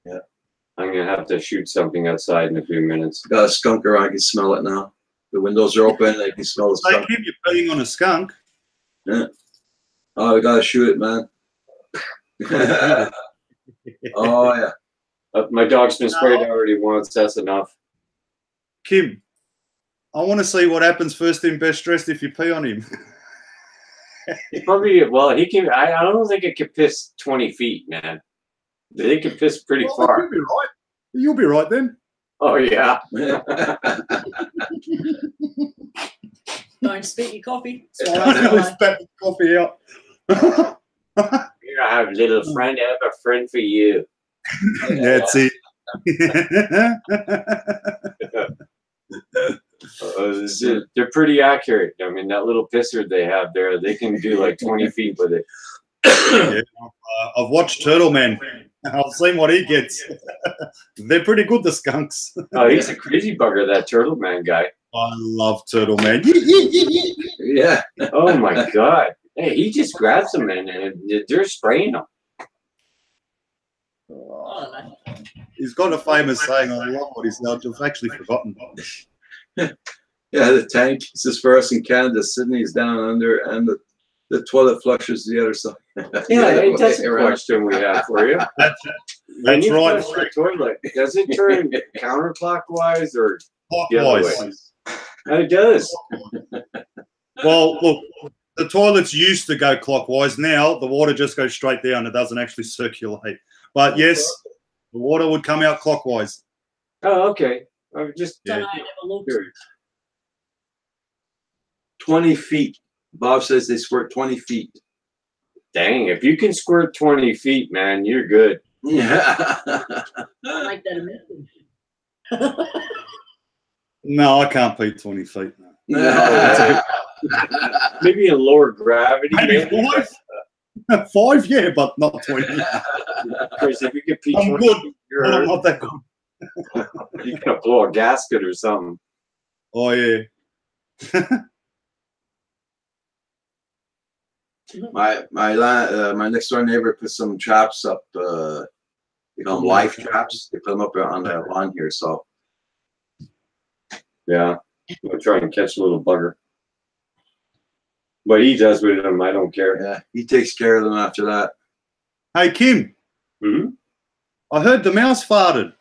Yeah. I'm going to have to shoot something outside in a few minutes. Got a skunk around. I can smell it now. The windows are open. I can smell the They skunk. keep you peeing on a skunk. Yeah. Oh, we gotta shoot it, man. Oh yeah. My dog's been sprayed already once. That's enough. Kim, I want to see what happens first in best dressed if you pee on him. He probably, well, he can. I don't think it could piss 20 feet, man. They can piss pretty far. You'll be right. You'll be right then. Oh yeah. Don't spit your coffee. I nearly spat the coffee out. Here I have a little friend. I have a friend for you. That's it. They're pretty accurate. I mean, that little pisser they have there, they can do like 20 feet with it. Yeah, I've watched Turtle Man. I've seen what he gets. They're pretty good, the skunks. Oh, he's a crazy bugger, that Turtle Man guy. I love Turtle Man. Yeah. Oh my God. Hey, he just grabs them and they're spraying them. He's got a famous saying. I love what he said. I've actually forgotten. Yeah, the tank. This is for us in Canada. Sydney's down under, and the toilet flushes the other side. Yeah, that's a question we have for you. That's When you right. flush the toilet, does it turn counterclockwise or the other way? Clockwise. It does. Well, look, the toilets used to go clockwise. Now the water just goes straight down. It doesn't actually circulate. But yes, the water would come out clockwise. Oh, okay. I'm just Yeah. curious. 20 feet. Bob says they squirt 20 feet. Dang, if you can squirt 20 feet, man, you're good. Yeah. I like that message. No, I can't pee 20 feet. Yeah. Maybe in lower gravity. Maybe 5? 5, yeah, but not 20. Chris, if you could pee I'm 20 good. feet, But I'm not that good. you're gonna blow a gasket or something. Oh, yeah. My next door neighbor put some traps up. They call them life traps. They put them up on the lawn here. So Yeah, I'm trying to catch a little bugger. What he does with them, I don't care. yeah, he takes care of them after that. Hey, Kim, Hmm? I heard the mouse farted.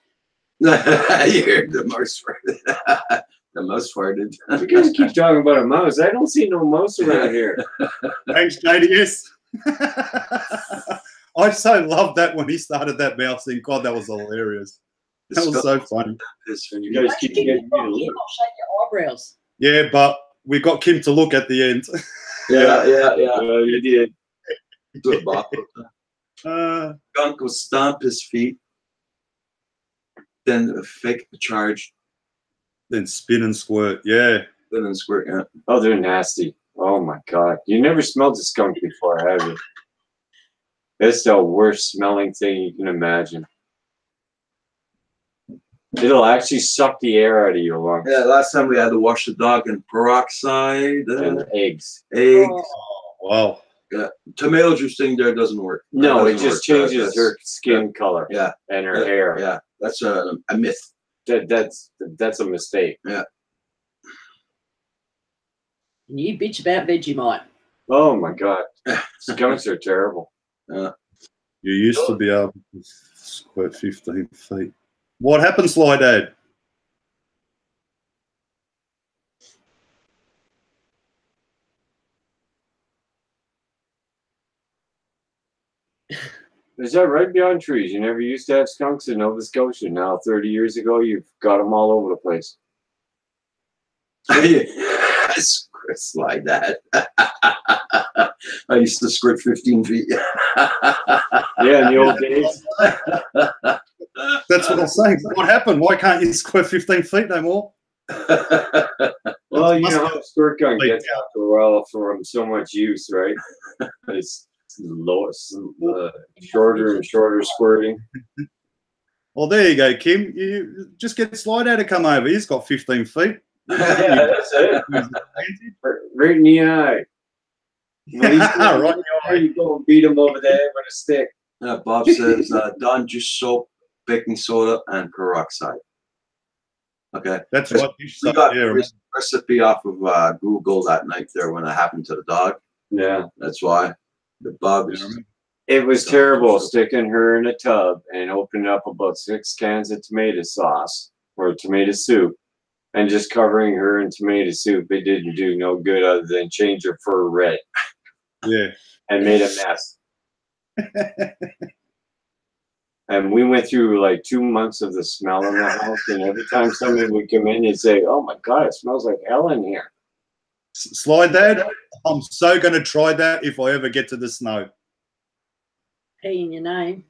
You heard the mouse farted. The mouse farted. You guys keep talking about a mouse. I don't see no mouse around here. Thanks, JDS. I so loved that when he started that mouse thing. God, that was hilarious. That was so funny. You guys keep getting me to look. Shake your eyebrows. Yeah, but we got Kim to look at the end. Yeah. You did. Do it, Bob. Skunk will stomp his feet, then fake the charge, Then spin and squirt. Yeah. then squirt. Yeah. Oh, they're nasty. Oh my God. You never smelled a skunk before, have you? It's the worst smelling thing you can imagine. It'll actually suck the air out of your lungs. Yeah, last time we had to wash the dog in peroxide And eggs. eggs. Wow. Tomato juice thing there doesn't work. No, That it doesn't just work. changes her skin color Yeah, and her hair. yeah, that's a myth. That's a mistake. And you bitch about Vegemite. Oh my God. Skunks are terrible. You used to be able to squirt 15 feet. What happened, Sly Dad? Is that right beyond trees? You never used to have skunks in Nova Scotia. Now, 30 years ago, you've got them all over the place. Slide that. I used to squirt 15 feet. Yeah, in the old days. That's what I'm saying. What happened? Why can't you squirt 15 feet no more? Well, you know how a squirt gun gets after a while from so much use, right? It's shorter and shorter squirting. Well, there you go, Kim. You just get Slido to come over. He's got 15 feet. Yeah, that's it. Right in the eye. Right. You go and beat him over there with a stick. Bob says, Don, just soap, baking soda, and peroxide. Okay. That's right. We got a recipe off of Google that night there when it happened to the dog. Yeah. That's why. The Bob is... It was terrible sticking her in a tub and opening up about 6 cans of tomato sauce or tomato soup and just covering her in tomato soup. It didn't do no good other than change her fur red. Yeah. And made a mess. And we went through like 2 months of the smell in the house. And every time somebody would come in and say, "Oh my God, it smells like hell in here." Slide that. I'm so going to try that if I ever get to the snow. P in your name.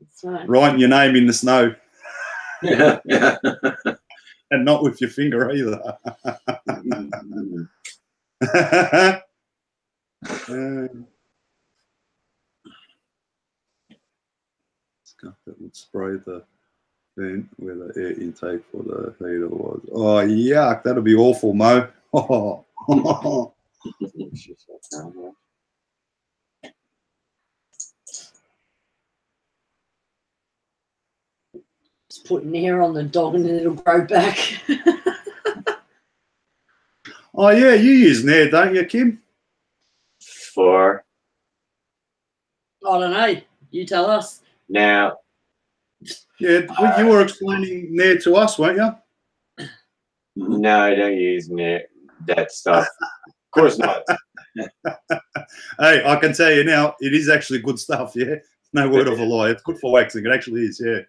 That's right. Writing your name in the snow. Yeah, yeah. And not with your finger either. Stuff that would spray the vent where the air intake for the heater was. Oh, yuck. That'll be awful, Mo. Oh. Just putting hair on the dog and then it'll grow back. Oh, yeah, you use Nair, don't you, Kim? For I don't know. You tell us. now, Yeah, you were explaining Nair to us, weren't you? no, I don't use that stuff. Of course not. Hey, I can tell you now, it is actually good stuff, yeah? No word of a lie. It's good for waxing. It actually is, yeah.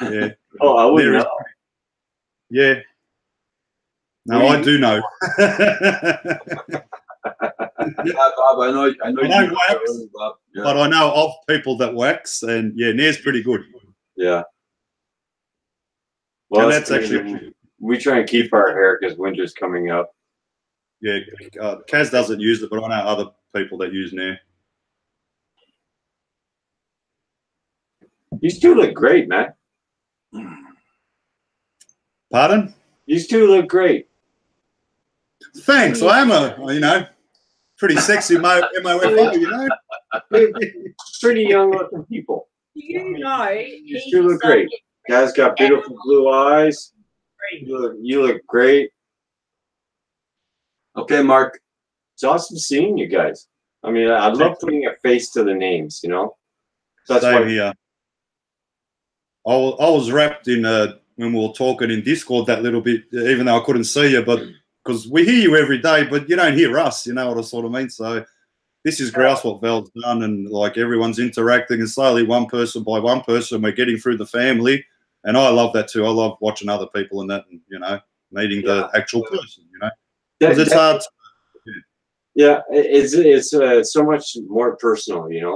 Yeah. Oh, I wouldn't know. Yeah. No, I do know. Yeah, Bob, I know I don't wax, Bob. Yeah. but I know of people that wax, and yeah, Nair's pretty good. Yeah. Well, And that's actually, we try and keep our hair because winter's coming up. yeah, Kaz doesn't use it, but I know other people that use Nair. You two look great, man. Pardon? You two look great. Thanks. I am a, pretty sexy MOFO, you know? Pretty young looking people. You know, You two look great. Guys got beautiful blue eyes. You look great. Okay, Mark. It's awesome seeing you guys. I mean, I love putting a face to the names, That's Same why. here. I was wrapped in when we were talking in Discord that little bit, even though I couldn't see you, but because we hear you every day, but you don't hear us, you know what I sort of mean? So this is grouse what Val's done, and like everyone's interacting, and slowly one person by one person we're getting through the family, and I love that too. I love watching other people and that, and meeting the actual person, because it's hard. Yeah, it's so much more personal, Yeah.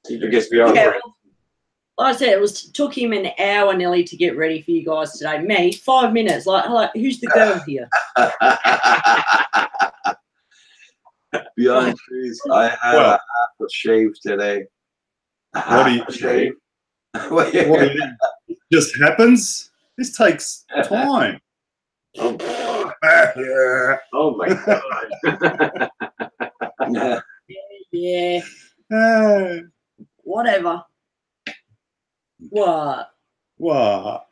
It gets beyond. Yeah, like I said, it took him an hour nearly to get ready for you guys today. Me, 5 minutes. Like who's the girl here? Beyond trees, I had a half a shave today. What do you shave? What do you, just happens. This takes time. Oh my God. Yeah. Whatever. What? What?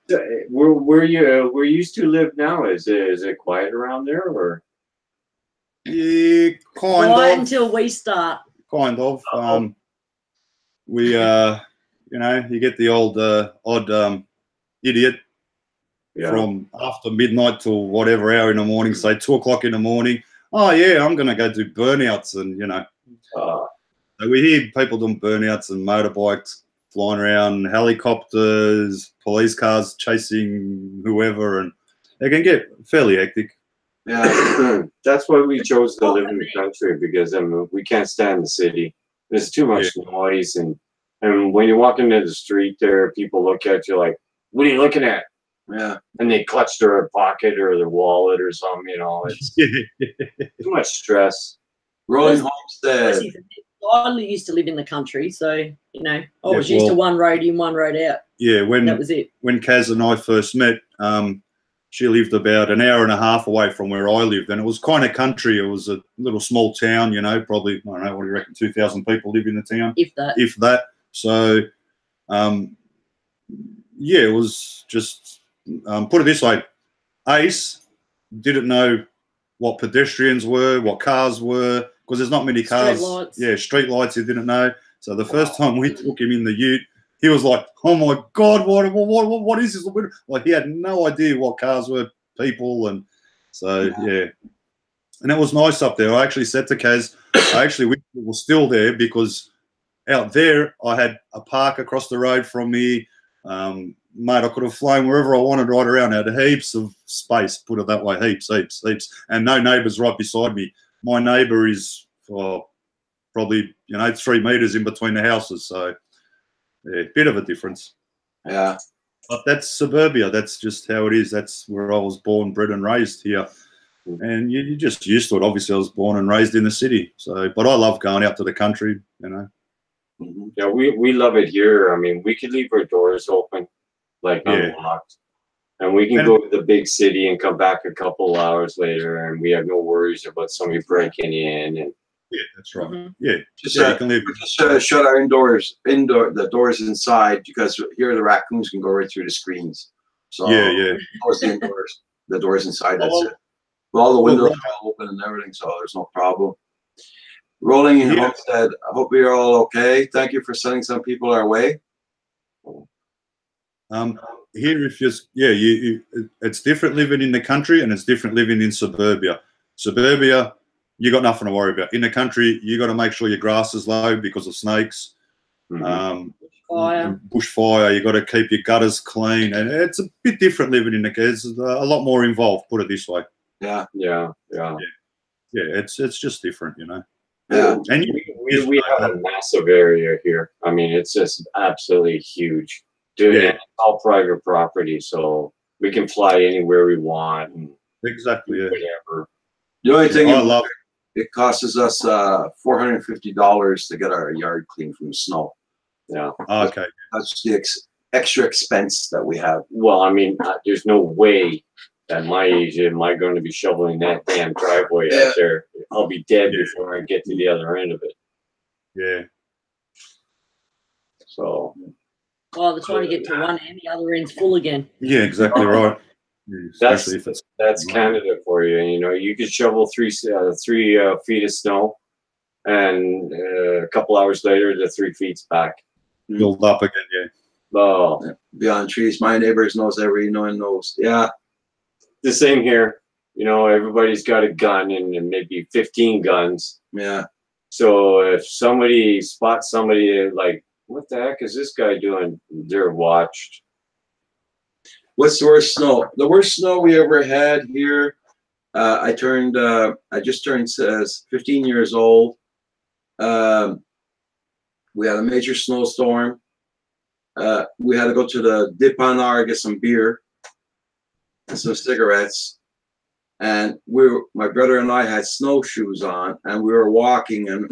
Where you used to live now? Is it quiet around there, or? Yeah, kind Quiet of. until we start. Kind of. We you get the old odd idiot from after midnight till whatever hour in the morning, say 2 o'clock in the morning. Oh yeah, I'm gonna go do burnouts, and so we hear people doing burnouts and motorbikes flying around, helicopters, police cars chasing whoever, and it can get fairly hectic. Yeah. That's why we chose to live in the country, because we can't stand the city. There's too much noise, and when you walk into the street there, people look at you like, "What are you looking at?" Yeah. And they clutch their pocket or their wallet or something. You know, it's too much stress. Rolling Homestead. I used to live in the country, so you know, I was used to one road in, one road out. Yeah, that was it. When Kaz and I first met, she lived about an hour and a half away from where I lived, and it was kind of country. It was a little small town, you know, probably, I don't know, what do you reckon, 2,000 people live in the town? If that. If that. So, yeah, it was just, put it this way, Ace didn't know what pedestrians were, what cars were, because there's not many cars. Street lights. Yeah, street lights he didn't know. So the first time we took him in the ute, he was like, "Oh my God, what is this?" Like, he had no idea what cars were, people, and so yeah. And it was nice up there. I actually said to Kaz, I actually wish it was still there, because out there I had a park across the road from me. Mate, I could have flown wherever I wanted right around. I had heaps of space, put it that way, heaps, and no neighbours right beside me. My neighbour is probably, 3 meters in between the houses, so yeah, bit of a difference. Yeah, but that's suburbia. That's just how it is. That's where I was born, bred, and raised here, and you're just used to it. Obviously, I was born and raised in the city, so but I love going out to the country. Yeah, we love it here. I mean, we could leave our doors open, like unlocked, and we can go to the big city and come back a couple hours later, and we have no worries about somebody breaking in. And yeah, that's right. Yeah, just you can live. shut our the doors inside, because here the raccoons can go right through the screens. So close the indoors, the doors inside. That's it. Well, all the windows are all open and everything, so there's no problem. Rolling in Homestead, I hope you're all okay. Thank you for sending some people our way. Here, if it's different living in the country, and it's different living in suburbia. Suburbia, you got nothing to worry about. In the country, you got to make sure your grass is low because of snakes. Bushfire. You got to keep your gutters clean, and it's a bit different living in the. There's a lot more involved. Put it this way. Yeah. It's just different, Yeah, and we have a massive area here. I mean, it's just absolutely huge. Dude, it's all private property, so we can fly anywhere we want. And exactly. Whatever. The only thing it costs us $450 to get our yard clean from the snow. Yeah. Okay. That's the extra expense that we have. Well, I mean, there's no way at my age am I going to be shoveling that damn driveway out there. I'll be dead before I get to the other end of it. Yeah. So. Oh, they're trying to get to one end, the other end's full again. Yeah, exactly right. That's Canada for you. You could shovel 3 feet of snow, and a couple hours later, the 3 feet's back. Build up again, Oh, beyond trees. My neighbors knows everyone knows. Yeah, the same here. Everybody's got a gun and maybe 15 guns. Yeah. So if somebody spots somebody like, what the heck is this guy doing? They're watched. What's the worst snow? The worst snow we ever had here. I just turned 15 years old. We had a major snowstorm. We had to go to the Dépanneur, get some beer and some cigarettes. And my brother and I had snowshoes on, and we were walking. And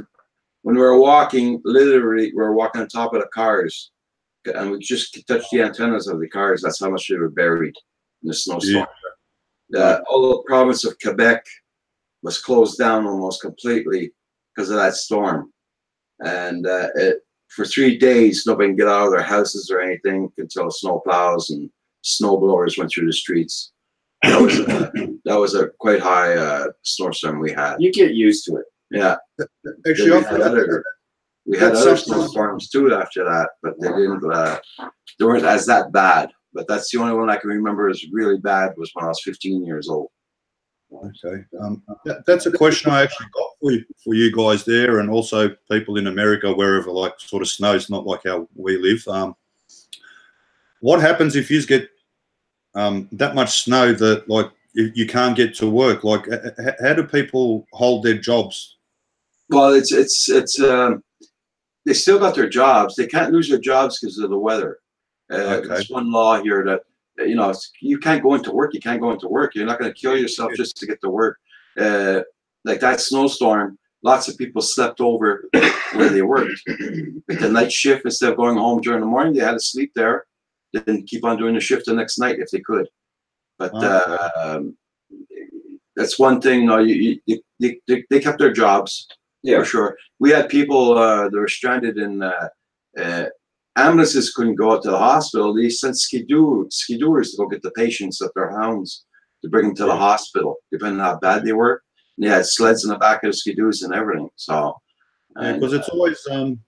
when we were walking, literally, we were walking on top of the cars, and we just touched the antennas of the cars. That's how much they were buried in the snowstorm. All the province of Quebec was closed down almost completely because of that storm. And for 3 days, nobody can get out of their houses or anything until snow plows and snow blowers went through the streets. That was a quite high snowstorm we had. You get used to it. Yeah. Actually, we had other snowstorms too after that, but they weren't as that bad. But that's the only one I can remember is really bad was when I was 15 years old. Okay. That's a question I actually got for you guys there, and also people in America, wherever sort of snows, not like how we live. What happens if you get that much snow that you can't get to work. Like, how do people hold their jobs? Well, it's they still got their jobs. They can't lose their jobs because of the weather. Okay. There's one law here that you can't go into work. You can't go into work. You're not going to kill yourself just to get to work. Like that snowstorm, lots of people slept over where they worked. With the night shift, instead of going home during the morning, they had to sleep there. Then keep on doing the shift the next night if they could. But that's one thing. They kept their jobs, for sure. We had people that were stranded in ambulances couldn't go out to the hospital. They sent skidoers to go get the patients at their homes to bring them to the hospital, depending on how bad they were. And they had sleds in the back of the skidoos and everything. So, because it's always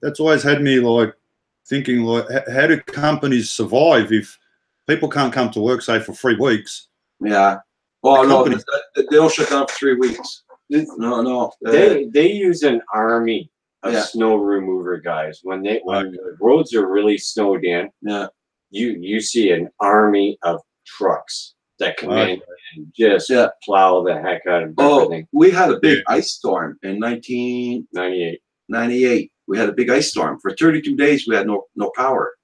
that's always had me like thinking, like, how do companies survive if people can't come to work, say, for 3 weeks? Yeah. Well, no, they don't shut down for 3 weeks. No. They use an army of snow remover guys when the roads are really snowed in. Yeah. You see an army of trucks that come in and just plow the heck out of everything. We had a big ice storm in 1998. We had a big ice storm. For 32 days, we had no power.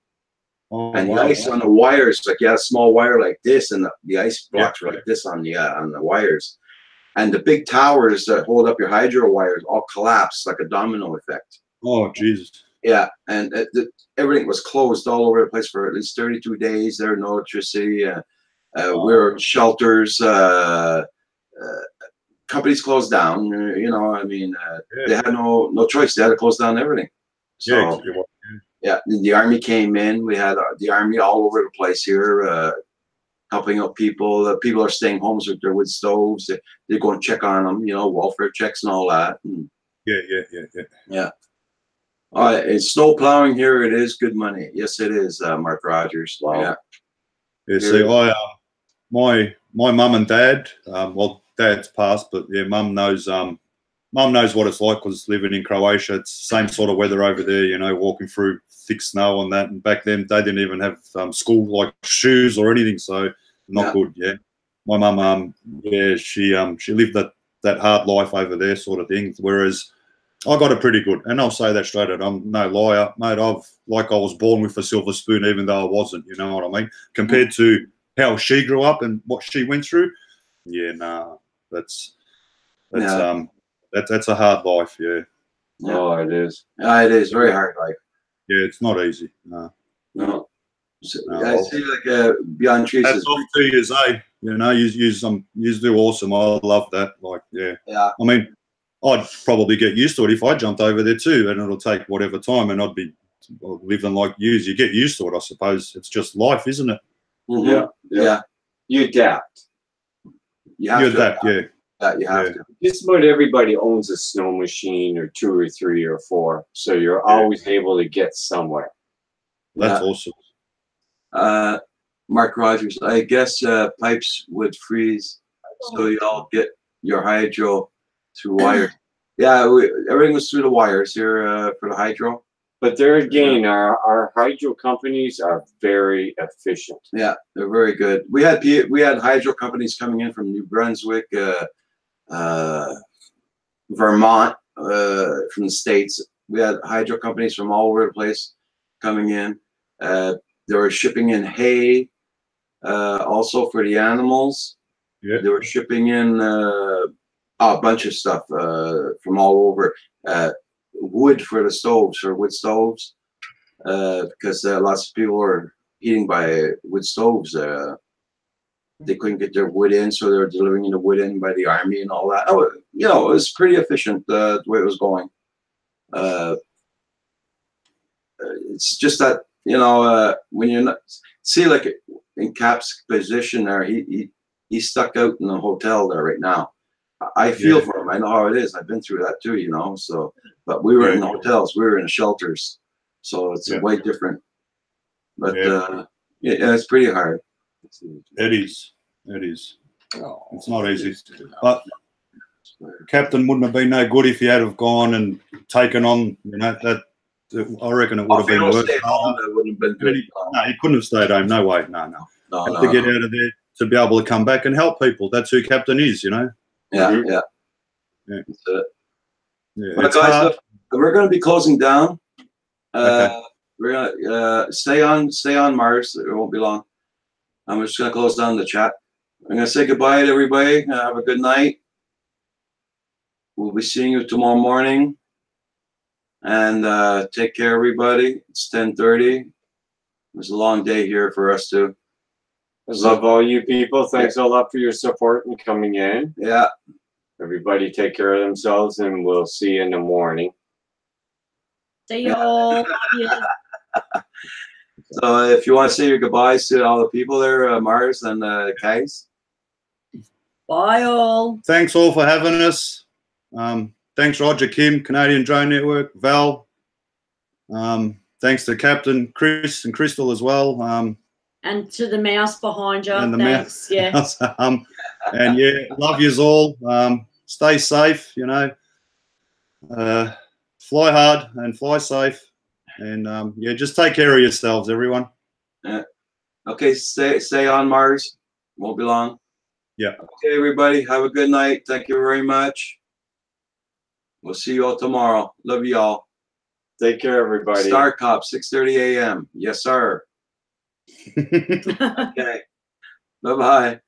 And the ice on the wires, like you had a small wire like this, and the ice blocks were like this on the wires. And the big towers that hold up your hydro wires all collapsed like a domino effect. Oh, Jesus. Yeah, and everything was closed all over the place for at least 32 days. There was no electricity. We were in shelters. Companies closed down. They had no choice. They had to close down everything. So, the army came in. We had the army all over the place here, helping out people. People are staying homes with their wood stoves. They go and check on them, welfare checks and all that. And yeah. All right, it's snow plowing here. It is good money. Yes, it is, Mark Rogers. Wow. Yeah. See, my mum and dad. Well, dad's passed, but mum knows. Mum knows what it's like because living in Croatia, it's the same sort of weather over there. Walking through thick snow and that. And back then, they didn't even have school like shoes or anything, so not good. Yeah, my mum, she lived that hard life over there, sort of thing. Whereas I got it pretty good, and I'll say that straight out. I'm no liar, mate. I was born with a silver spoon, even though I wasn't. You know what I mean? Compared to how she grew up and what she went through. Yeah, nah, that's a hard life. Yeah. Oh, it is. It is very hard life. Yeah, it's not easy. No. I see, like beyond trees. That's off to you, eh? You do awesome. I love that. Like, yeah. I mean, I'd probably get used to it if I jumped over there too, and it'll take whatever time, and I'd be living like you. You get used to it, I suppose. It's just life, isn't it? Mm-hmm. Yeah. You adapt. You adapt. You have to. Just about everybody owns a snow machine or 2 or 3 or 4, so you're always able to get somewhere. That's awesome. Mark Rogers, I guess pipes would freeze, so y'all get your hydro through wires. Yeah, everything was through the wires here for the hydro. But there again, our hydro companies are very efficient. Yeah, they're very good. We had hydro companies coming in from New Brunswick, Vermont, from the States. We had hydro companies from all over the place coming in. They were shipping in hay, also for the animals. Yeah. They were shipping in a bunch of stuff from all over. Wood for the stoves, for wood stoves, because lots of people were heating by wood stoves. They couldn't get their wood in, so they were delivering the wood in by the army and all that. Oh, it was pretty efficient the way it was going. It's just that when you're not like in Cap's position there, he's stuck out in a hotel there right now. I feel for him. I know how it is. I've been through that too, So, but we were in the hotels. We were in the shelters, so it's way different. But it's pretty hard. It is. It's not easy. But Captain wouldn't have been no good if he had have gone and taken on. That. I reckon it would have been worse. It wouldn't have been good. No, he couldn't have stayed home. No way. No. To get out of there. to be able to come back and help people. That's who Captain is, you know. Yeah, Mhm. yeah. Yeah. That's it. Yeah, But it's guys, hard. look, we're going to be closing down. Okay. We're gonna stay on Mars. It won't be long. I'm just gonna close down the chat. I'm gonna say goodbye to everybody. Have a good night. We'll be seeing you tomorrow morning. And take care, everybody. It's 10:30. It was a long day here for us too. I love all you people. Thanks a lot for your support and coming in. Yeah. Everybody take care of themselves, and we'll see you in the morning. See you all. Love you. So if you want to say your goodbyes to all the people there, Mars and Kais. Bye all. Thanks all for having us. Thanks, Roger, Kim, Canadian Drone Network, Val. Thanks to Captain Chris and Crystal as well. And to the mouse behind you. And the Thanks. mouse. Yeah. And yeah, love yous all. Stay safe, you know. Fly hard and fly safe. And yeah, just take care of yourselves, everyone. Okay, stay on Mars. Won't be long. Yeah. Okay, everybody. Have a good night. Thank you very much. We'll see you all tomorrow. Love you all. Take care, everybody. Star Cop, 6:30 a.m. Yes, sir. Okay. Bye-bye.